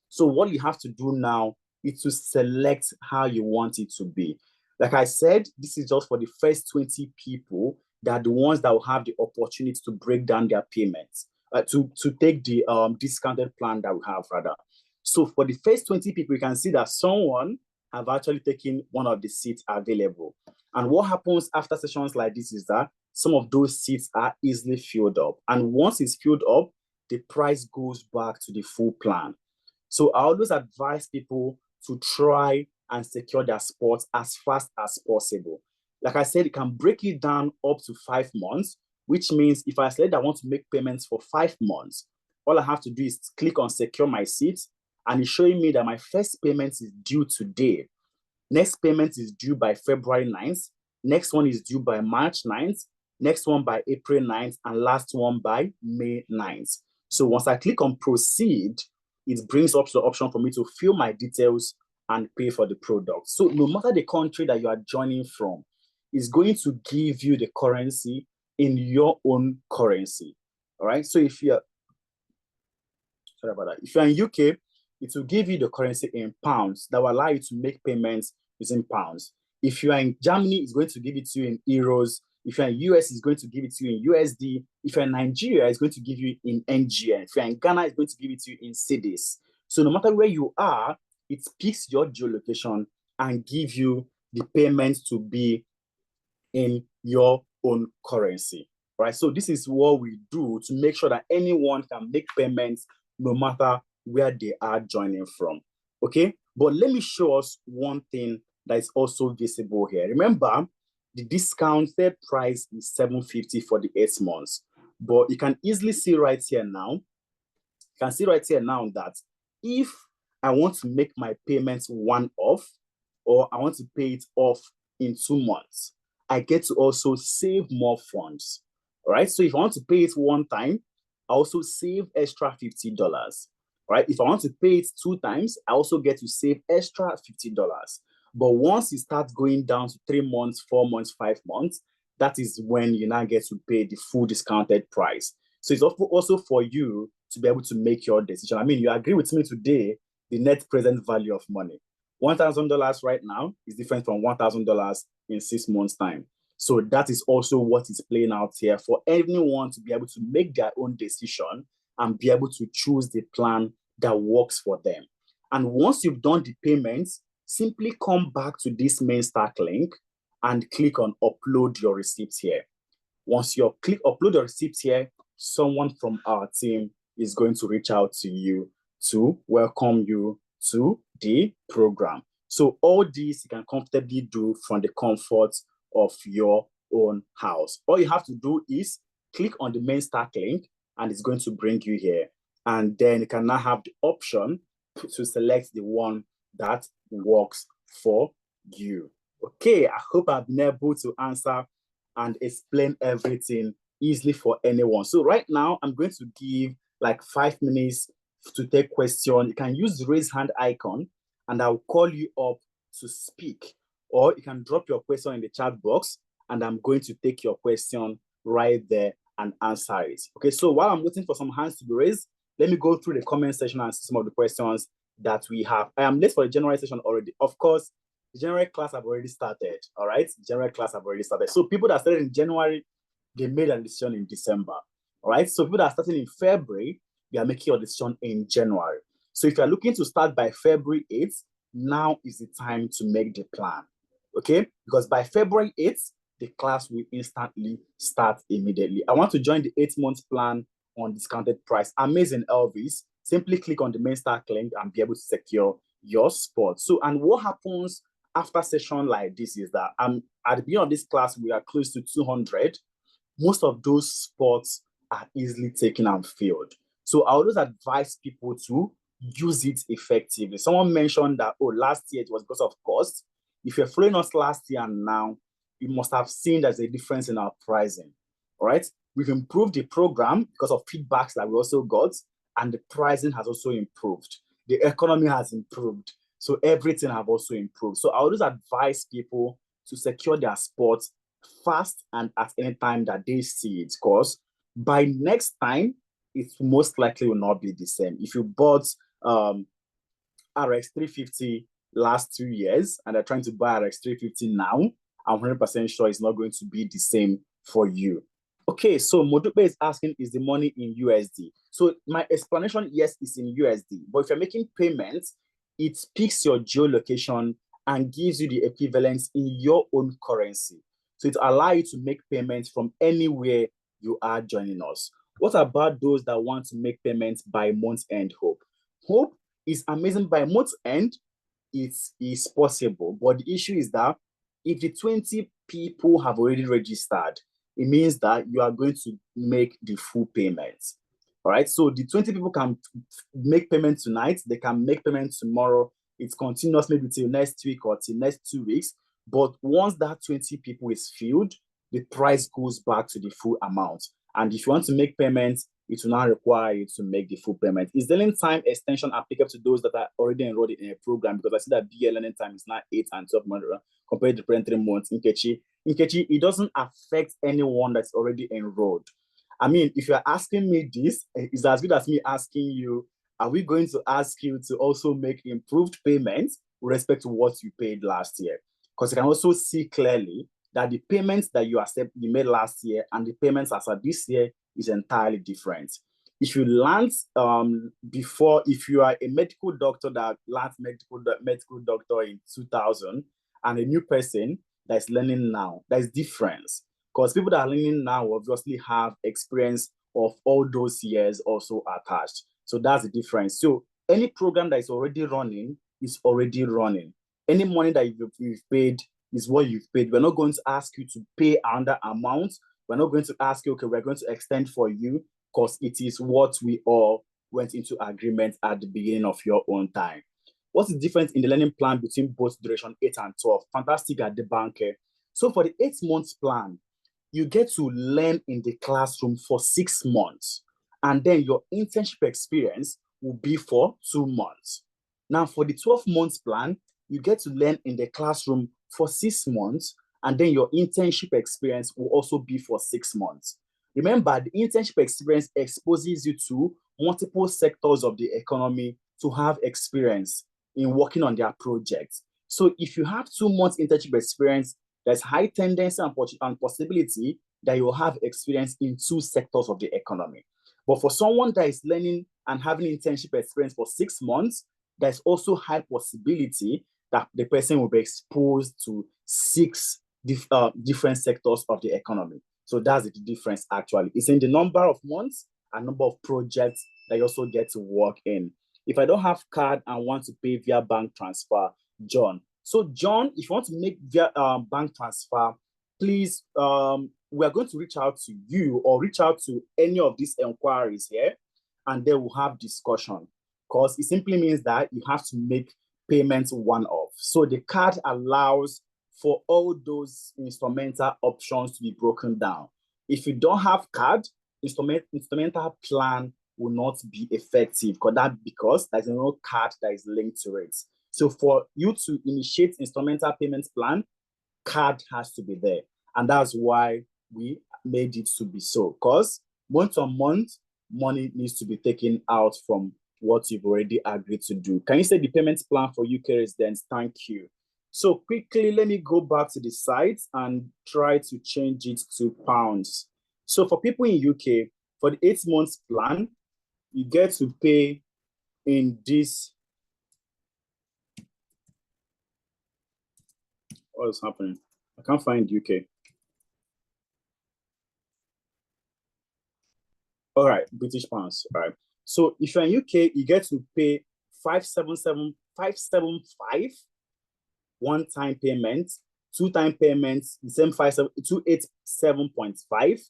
So what you have to do now is to select how you want it to be. Like I said, this is just for the first 20 people that are the ones that will have the opportunity to break down their payments, to take the discounted plan that we have rather. So for the first 20 people, you can see that someone have actually taken one of the seats available. And what happens after sessions like this is that some of those seats are easily filled up. And once it's filled up, the price goes back to the full plan. So I always advise people to try and secure their spots as fast as possible. Like I said, you can break it down up to 5 months, which means if I select I want to make payments for 5 months, all I have to do is click on secure my seats, and it's showing me that my first payment is due today. Next payment is due by February 9th. Next one is due by March 9th. Next one by April 9th, and last one by May 9th. So once I click on proceed, it brings up the option for me to fill my details and pay for the product. So no matter the country that you are joining from, it's going to give you the currency in your own currency. All right. So if you're, sorry about that. If you're in UK, it will give you the currency in pounds that will allow you to make payments using pounds. If you are in Germany, it's going to give it to you in euros. If you're in US, it's going to give it to you in USD. If you're in Nigeria, it's going to give you in NGN. If you're in Ghana, it's going to give it to you in cedis. So no matter where you are, it picks your geolocation and give you the payments to be in your own currency, right? So this is what we do to make sure that anyone can make payments no matter where they are joining from, okay? But let me show us one thing that is also visible here. Remember, the discounted price is $750 for the 8 months, but you can easily see right here now, that if I want to make my payments one off, or I want to pay it off in 2 months, I get to also save more funds, all right? So if I want to pay it one time, I also save extra $50, right? If I want to pay it 2 times, I also get to save extra $50. But once it starts going down to 3 months, 4 months, 5 months, that is when you now get to pay the full discounted price. So it's also for you to be able to make your decision. I mean, you agree with me today, the net present value of money. $1,000 right now is different from $1,000 in 6 months' time. So that is also what is playing out here for anyone to be able to make their own decision and be able to choose the plan that works for them. And once you've done the payments, simply come back to this main stack link and click on upload your receipts here. Once you click upload your receipts here, someone from our team is going to reach out to you to welcome you to the program. So all these you can comfortably do from the comfort of your own house. All you have to do is click on the main stack link and it's going to bring you here. And then you can now have the option to select the one that works for you. Okay, I hope I've been able to answer and explain everything easily for anyone. So right now, I'm going to give like 5 minutes to take questions. You can use the raise hand icon and I'll call you up to speak. Or you can drop your question in the chat box and I'm going to take your question right there and answer it. Okay, so while I'm waiting for some hands to be raised, let me go through the comment section and see some of the questions that we have. I am late for the January session already. Of course, the January class have already started, all right? January class have already started. So people that started in January, they made a decision in December, all right? So people that are starting in February, they are making a decision in January. So if you're looking to start by February 8th, now is the time to make the plan, okay? Because by February 8th, the class will instantly start immediately. I want to join the 8-month plan on discounted price. Amazing, Elvis. simply click on the main stack link and be able to secure your spot. So, and what happens after session like this is that at the beginning of this class, we are close to 200. Most of those spots are easily taken and filled. So I always advise people to use it effectively. Someone mentioned that, oh, last year it was because of cost. If you're following us last year and now, you must have seen there's a difference in our pricing. All right. We've improved the program because of feedbacks that we also got, and the pricing has also improved. The economy has improved. So everything have also improved. So I always advise people to secure their spots fast and at any time that they see it, because by next time, it most likely will not be the same. If you bought RX 350 last 2 years and they're trying to buy RX 350 now, I'm 100% sure it's not going to be the same for you. Okay, so Modupe is asking, is the money in USD? So my explanation, yes, is in USD. But if you're making payments, it picks your geolocation and gives you the equivalence in your own currency. So it allows you to make payments from anywhere you are joining us. What about those that want to make payments by month end, Hope? Hope is amazing. By month end, it is possible. But the issue is that if the 20 people have already registered, it means that you are going to make the full payments. All right. So the 20 people can make payment tonight. They can make payment tomorrow. It's continuous maybe till next week or till next 2 weeks. But once that 20 people is filled, the price goes back to the full amount. And if you want to make payments, it will not require you to make the full payment. Is the learning time extension applicable to those that are already enrolled in a program? Because I see that BA learning time is now 8 and 12 months compared to the current 3 months. Nkechi, it doesn't affect anyone that's already enrolled. I mean, if you're asking me this, it's as good as me asking you, are we going to ask you to also make improved payments with respect to what you paid last year? Because you can also see clearly that the payments that you made last year and the payments as of this year is entirely different. If you land if you are a medical doctor that lands medical doctor in 2000 and a new person that is learning now, there is difference. Because people that are learning now obviously have experience of all those years also attached. So that's the difference. So any program that is already running is already running. Any money that you've paid is what you've paid. We're not going to ask you to pay another amount. We're not going to ask you, okay, we're going to extend for you, because it is what we all went into agreement at the beginning of your own time. What's the difference in the learning plan between both duration 8 and 12? Fantastic at the bank. So for the 8 months plan, you get to learn in the classroom for 6 months. And then your internship experience will be for 2 months. Now for the 12 months plan, you get to learn in the classroom for 6 months, and then your internship experience will also be for 6 months. Remember, the internship experience exposes you to multiple sectors of the economy to have experience in working on their projects. So if you have 2 months internship experience, there's high tendency and possibility that you will have experience in 2 sectors of the economy. But for someone that is learning and having internship experience for 6 months, there's also high possibility that the person will be exposed to 6 different sectors of the economy. So that's the difference actually. It's in the number of months and number of projects that you also get to work in. If I don't have card and want to pay via bank transfer, John. So John, if you want to make via bank transfer, please, we are going to reach out to you or reach out to any of these inquiries here, and then we'll have discussion, because it simply means that you have to make payments one-off. So the card allows for all those instrumental options to be broken down. If you don't have card, instrumental plan will not be effective because there's no card that is linked to it. So for you to initiate instrumental payments plan, card has to be there. And that's why we made it to be so, because month on month, money needs to be taken out from what you've already agreed to do. Can you say the payments plan for UK residents? Thank you. So quickly, let me go back to the site and try to change it to pounds. So for people in UK, for the 8 months plan, you get to pay in this. What is happening? I can't find UK. All right, British pounds. All right. So if you're in UK, you get to pay 575 one-time payment, two-time payments, the same 287.5.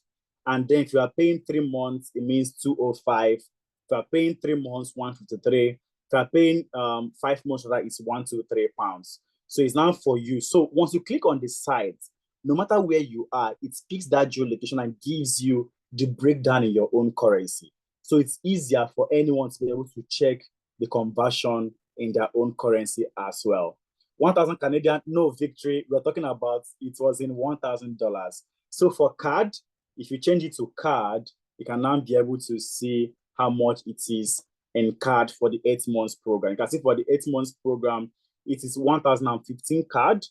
And then if you are paying 3 months, it means 205. If you are paying 3 months, 153. If you are paying 5 months, that is 123 pounds. So it's now for you. So once you click on the site, no matter where you are, it picks that geolocation and gives you the breakdown in your own currency. So it's easier for anyone to be able to check the conversion in their own currency as well. 1,000 Canadian, no victory. We're talking about it was in $1,000. So for card, if you change it to card, you can now be able to see how much it is in card for the 8 months program. You can see for the 8 months program, it is 1,015 card.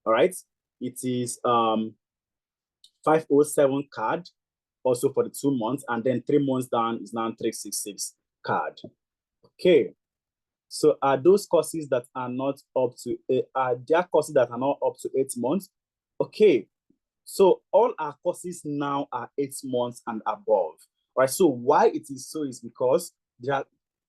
All right. It is 507 card also for the 2 months, and then 3 months down is now 366 card. Okay. So are those courses that are not up to, are there courses that are not up to 8 months? Okay. So all our courses now are 8 months and above. All right. So why it is so is because there are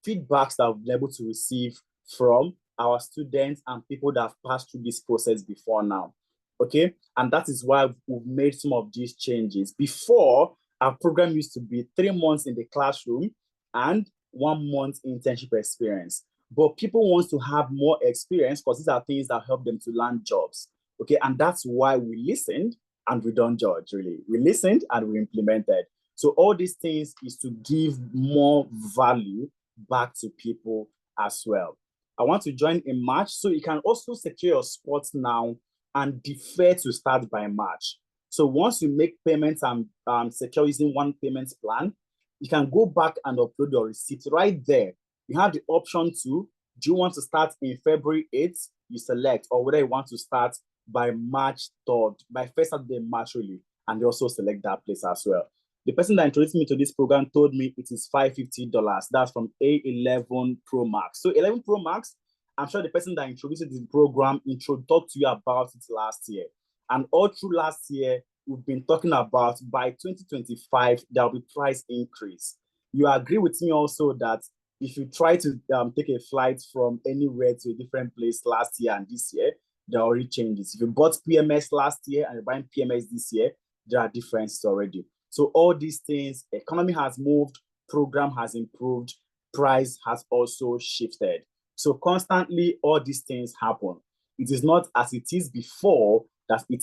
feedbacks that we've been able to receive from our students and people that have passed through this process before now. Okay. And that is why we've made some of these changes. Before, our program used to be 3 months in the classroom and 1 month internship experience. But people want to have more experience because these are things that help them to land jobs. Okay. And that's why we listened and we don't judge, really. We listened and we implemented. So all these things is to give more value back to people as well. I want to join in March, so you can also secure your spot now and defer to start by March. So once you make payments and secure using one payment plan, you can go back and upload your receipt right there. You have the option to, do you want to start in February 8th? You select, or whether you want to start by March 3rd, by first Saturday in March, really, and you also select that place as well. The person that introduced me to this program told me it is $550. That's from A11 Pro Max. So 11 Pro Max, I'm sure the person that introduced the program talked to you about it last year. And all through last year, we've been talking about by 2025, there will be price increase. You agree with me also that if you try to take a flight from anywhere to a different place last year and this year, there are already changes. If you bought PMS last year and you're buying PMS this year, there are differences already. So all these things, economy has moved, program has improved, price has also shifted. So constantly, all these things happen. It is not as it is before that it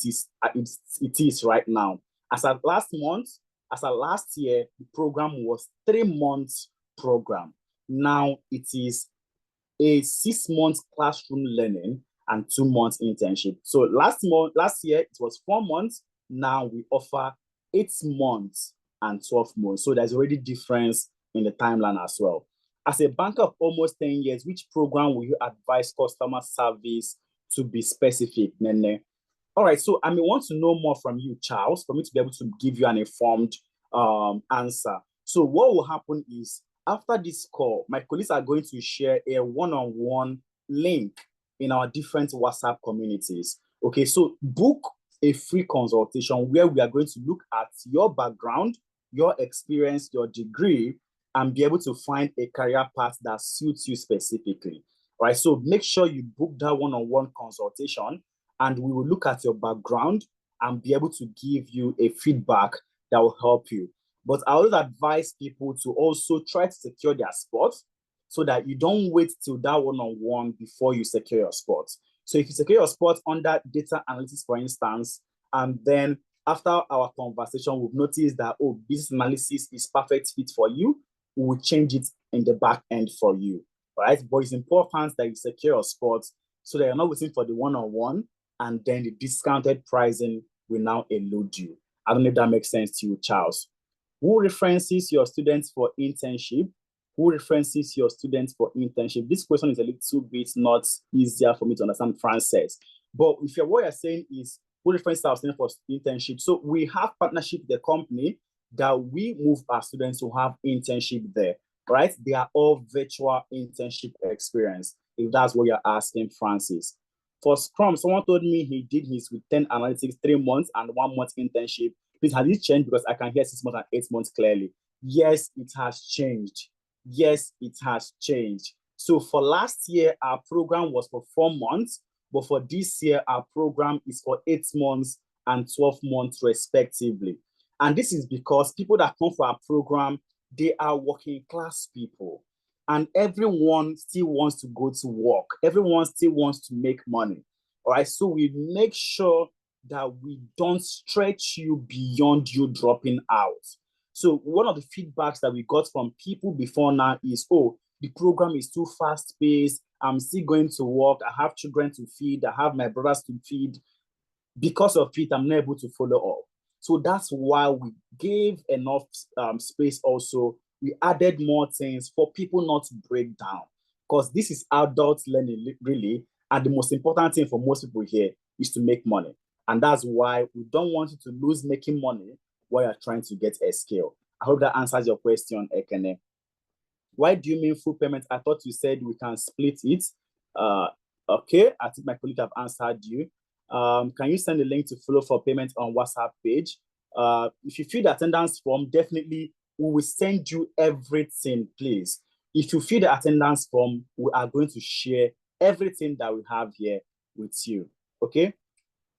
is right now. As at last year, the program was 3 months program. Now it is a 6 months classroom learning and 2 months internship. So last year it was 4 months. Now we offer 8 months and 12 months. So there's already difference in the timeline as well. As a banker of almost 10 years, which program will you advise customer service to be specific, Nene? All right, so I may want to know more from you, Charles, for me to be able to give you an informed answer. So what will happen is, after this call, my colleagues are going to share a one-on-one link in our different WhatsApp communities. Okay, so book a free consultation where we are going to look at your background, your experience, your degree, and be able to find a career path that suits you specifically. All right, so make sure you book that one-on-one consultation, and we will look at your background and be able to give you a feedback that will help you. But I always advise people to also try to secure their spots so that you don't wait till that one-on-one before you secure your spots. So if you secure your spot under data analytics, for instance, and then after our conversation, we've noticed that, oh, business analysis is perfect fit for you, we will change it in the back end for you, right? But it's important that you secure your spots so that you're not waiting for the one-on-one and then the discounted pricing will now elude you. I don't know if that makes sense to you, Charles. Who references your students for internship? Who references your students for internship? This question is a little bit not easier for me to understand, Frances. But if what you're saying is who references our students for internship, so we have partnership with the company that we move our students to have internship there, right? They are all virtual internship experience, if that's what you're asking, Francis. For Scrum, someone told me he did his with 10 analytics, 3 months and 1 month internship. Please, has it changed? Because I can hear 6 months and 8 months clearly. Yes, it has changed. Yes, it has changed. So for last year, our program was for 4 months, but for this year, our program is for 8 months and 12 months respectively. And this is because people that come for our program, they are working class people. And everyone still wants to go to work. Everyone still wants to make money. All right, so we make sure that we don't stretch you beyond you dropping out. So one of the feedbacks that we got from people before now is, oh, the program is too fast paced. I'm still going to work. I have children to feed. I have my brothers to feed. Because of it, I'm not able to follow up. So that's why we gave enough space also. We added more things for people not to break down, because this is adult learning, really. And the most important thing for most people here is to make money. And that's why we don't want you to lose making money while you're trying to get a skill. I hope that answers your question, Ekene. Why do you mean full payment? I thought you said we can split it. Okay, I think my colleague have answered you. Can you send the link to follow for payment on WhatsApp page? If you fill the attendance form, definitely we will send you everything, please. If you fill the attendance form, we are going to share everything that we have here with you. Okay?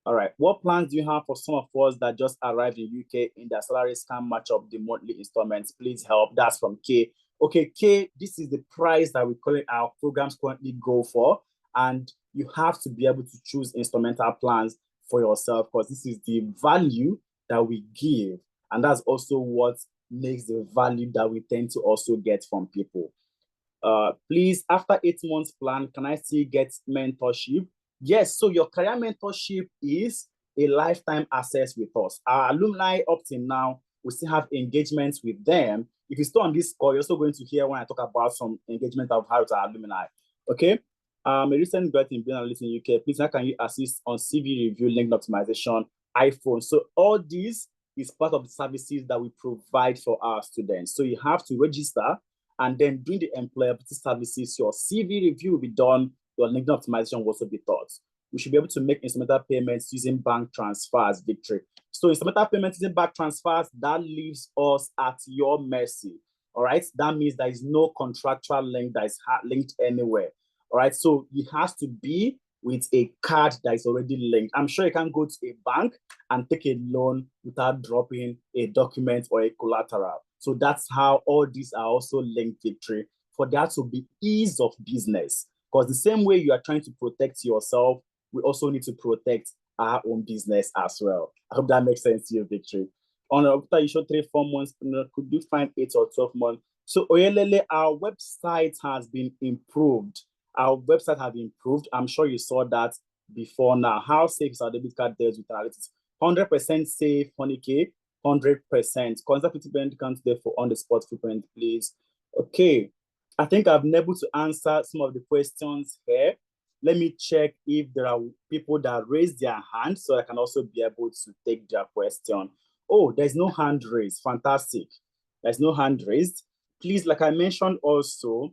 All right. What plans do you have for some of us that just arrived in UK in their salaries can't match up the monthly installments? Please help. That's from K. Okay, K, this is the price that we call it our programs currently go for. And you have to be able to choose instrumental plans for yourself, because this is the value that we give. And that's also what makes the value that we tend to also get from people. Please, after 8 months plan, can I still get mentorship? Yes, so your career mentorship is a lifetime access with us. Our alumni up till now, we still have engagements with them. If you stay on this call, you're also going to hear when I talk about some engagement I've had with our alumni. Okay. A recent grad in being analyst in UK. Please, how can you assist on CV review, link optimization, iPhone? So all this is part of the services that we provide for our students. So you have to register, and then during the employability services, your CV review will be done, your LinkedIn optimization will also be taught. We should be able to make instrumental payments using bank transfers, Victory. So instrumental payments using bank transfers, that leaves us at your mercy. All right. That means there is no contractual link that is linked anywhere. All right. So it has to be with a card that is already linked. I'm sure you can go to a bank and take a loan without dropping a document or a collateral. So that's how all these are also linked, Victory, for that to be ease of business. Because the same way you are trying to protect yourself, we also need to protect our own business as well. I hope that makes sense to you, Victory. On after you show 3-4 months, could you find 8 or 12 months? So Oyelele, our website has been improved. Our website has improved. I'm sure you saw that before now. How safe is our debit card deals with analytics? 100% safe, Honeycake, 100%. Contact 50% count there for on the spot footprint, please. Okay. I think I've been able to answer some of the questions here. Let me check if there are people that raise their hand so I can also be able to take their question. Oh, there's no hand raised. Fantastic. There's no hand raised. Please, like I mentioned also,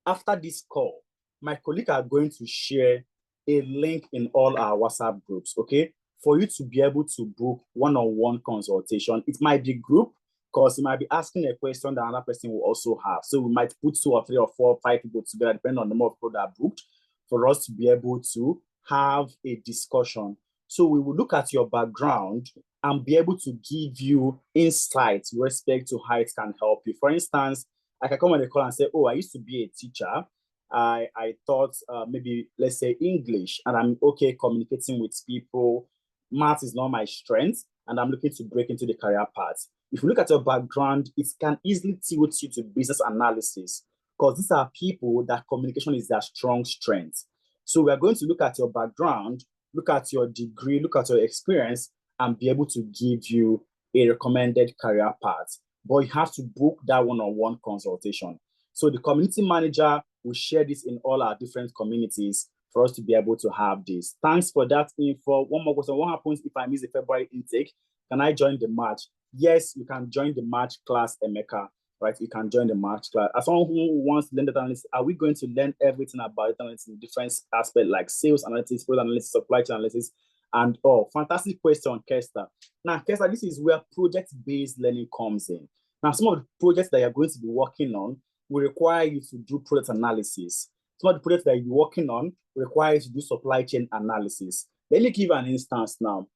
after this call, my colleagues are going to share a link in all our WhatsApp groups, okay? For you to be able to book one-on-one consultation. It might be group, because you might be asking a question that another person will also have. So we might put 2 or 3 or 4 or 5 people together, depending on the number of people that are booked, for us to be able to have a discussion. So we will look at your background and be able to give you insights with respect to how it can help you. For instance, I can come on the call and say, oh, I used to be a teacher. I thought maybe, let's say, English, and I'm okay communicating with people. Math is not my strength, and I'm looking to break into the career path. If you look at your background, it can easily tilt you to business analysis, because these are people that communication is their strong strength. So we are going to look at your background, look at your degree, look at your experience, and be able to give you a recommended career path. But you have to book that one-on-one consultation. So the community manager will share this in all our different communities for us to be able to have this. Thanks for that info. One more question. What happens if I miss the February intake? Can I join the March? Yes, you can join the March class, Emeka, right? You can join the March class. As someone who wants to learn data analytics, are we going to learn everything about data analytics in different aspects like sales analytics, product analytics, supply chain analytics, and oh, fantastic question, Kester. Now, Kester, this is where project-based learning comes in. Now, some of the projects that you're going to be working on, will require you to do product analysis. Some of the products that you're working on require you to do supply chain analysis. Let me give an instance now.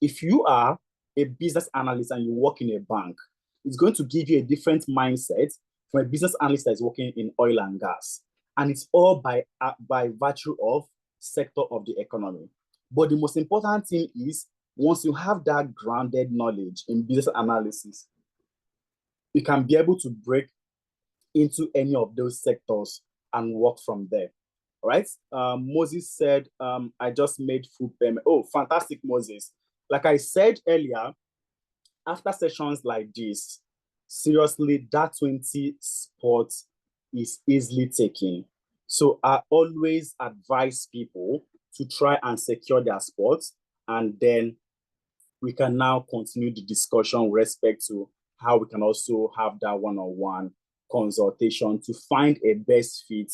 If you are a business analyst and you work in a bank, it's going to give you a different mindset from a business analyst that is working in oil and gas. And it's all by virtue of sector of the economy. But the most important thing is, once you have that grounded knowledge in business analysis, you can be able to break into any of those sectors and work from there. All right. Moses said, I just made full payment. Oh, fantastic, Moses. Like I said earlier, after sessions like this, seriously, that 20 spots is easily taken. So I always advise people to try and secure their spots, and then we can now continue the discussion with respect to how we can also have that one-on-one consultation to find a best fit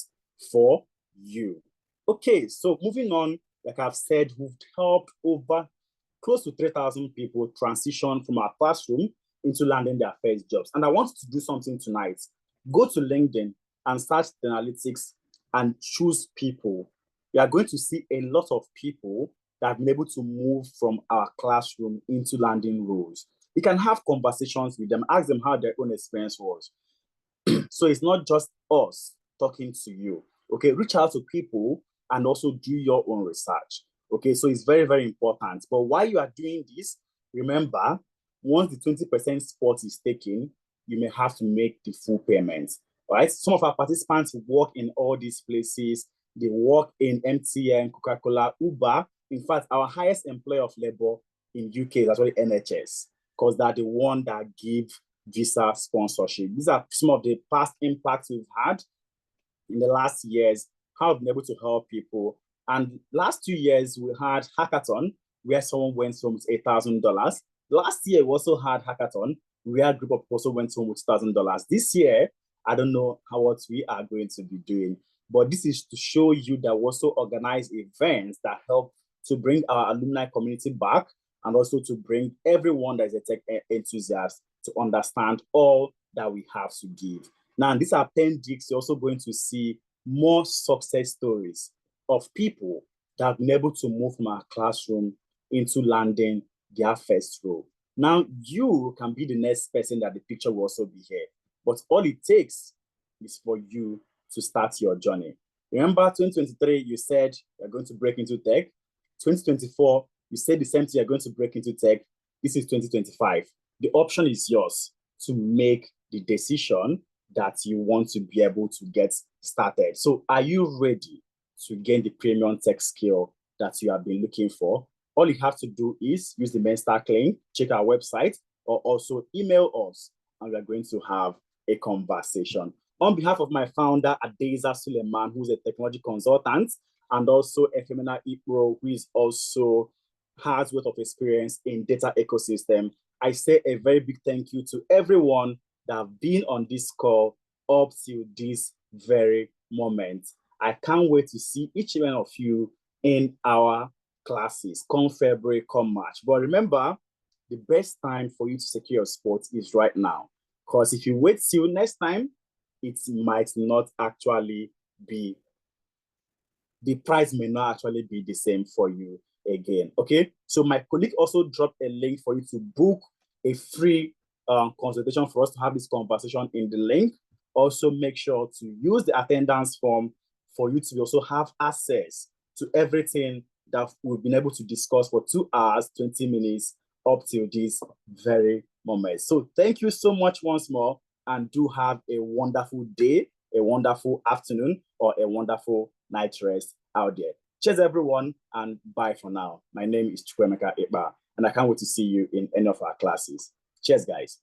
for you. Okay, so moving on, like I've said, we've helped over close to 3,000 people transition from our classroom into landing their first jobs. And I want you to do something tonight. Go to LinkedIn and search the analytics and choose people. You are going to see a lot of people that have been able to move from our classroom into landing roles. You can have conversations with them, ask them how their own experience was. So it's not just us talking to you. Okay, reach out to people and also do your own research. Okay, so it's very, very important. But while you are doing this, remember, once the 20% spot is taken, you may have to make the full payment. Right? Some of our participants work in all these places. They work in MTN, Coca-Cola, Uber. In fact, our highest employer of labor in UK is actually NHS, because they're the one that give visa sponsorship. These are some of the past impacts we've had in the last years, how we've been able to help people. And last 2 years, we had hackathon where someone went home with $8,000. Last year, we also had hackathon where a group of people also went home with $1,000. This year, I don't know what we are going to be doing, but this is to show you that we also organize events that help to bring our alumni community back, and also to bring everyone that is a tech enthusiast to understand all that we have to give. Now, in this appendix, you're also going to see more success stories of people that have been able to move from our classroom into landing their first role. Now, you can be the next person that the picture will also be here, but all it takes is for you to start your journey. Remember, 2023, you said you're going to break into tech. 2024, you said the same thing, you're going to break into tech. This is 2025. The option is yours to make the decision that you want to be able to get started. So are you ready to gain the premium tech skill that you have been looking for? All you have to do is use the Menstack link, check our website, or also email us, and we're going to have a conversation. On behalf of my founder, Adeza Suleiman, who's a technology consultant, and also Efemina Ipro, who is also has worth of experience in data ecosystem, I say a very big thank you to everyone that have been on this call up to this very moment. I can't wait to see each one of you in our classes, come February, come March. But remember, the best time for you to secure your spot is right now. Because if you wait till next time, it might not actually be, the price may not actually be the same for you again. Okay, so my colleague also dropped a link for you to book a free consultation for us to have this conversation in the link. Also, make sure to use the attendance form for you to also have access to everything that we've been able to discuss for 2 hours, 20 minutes up till this very moment. So thank you so much once more, and do have a wonderful day, a wonderful afternoon, or a wonderful night rest out there. Cheers, everyone, and bye for now. My name is Chukwemeka Ekpa, and I can't wait to see you in any of our classes. Cheers, guys.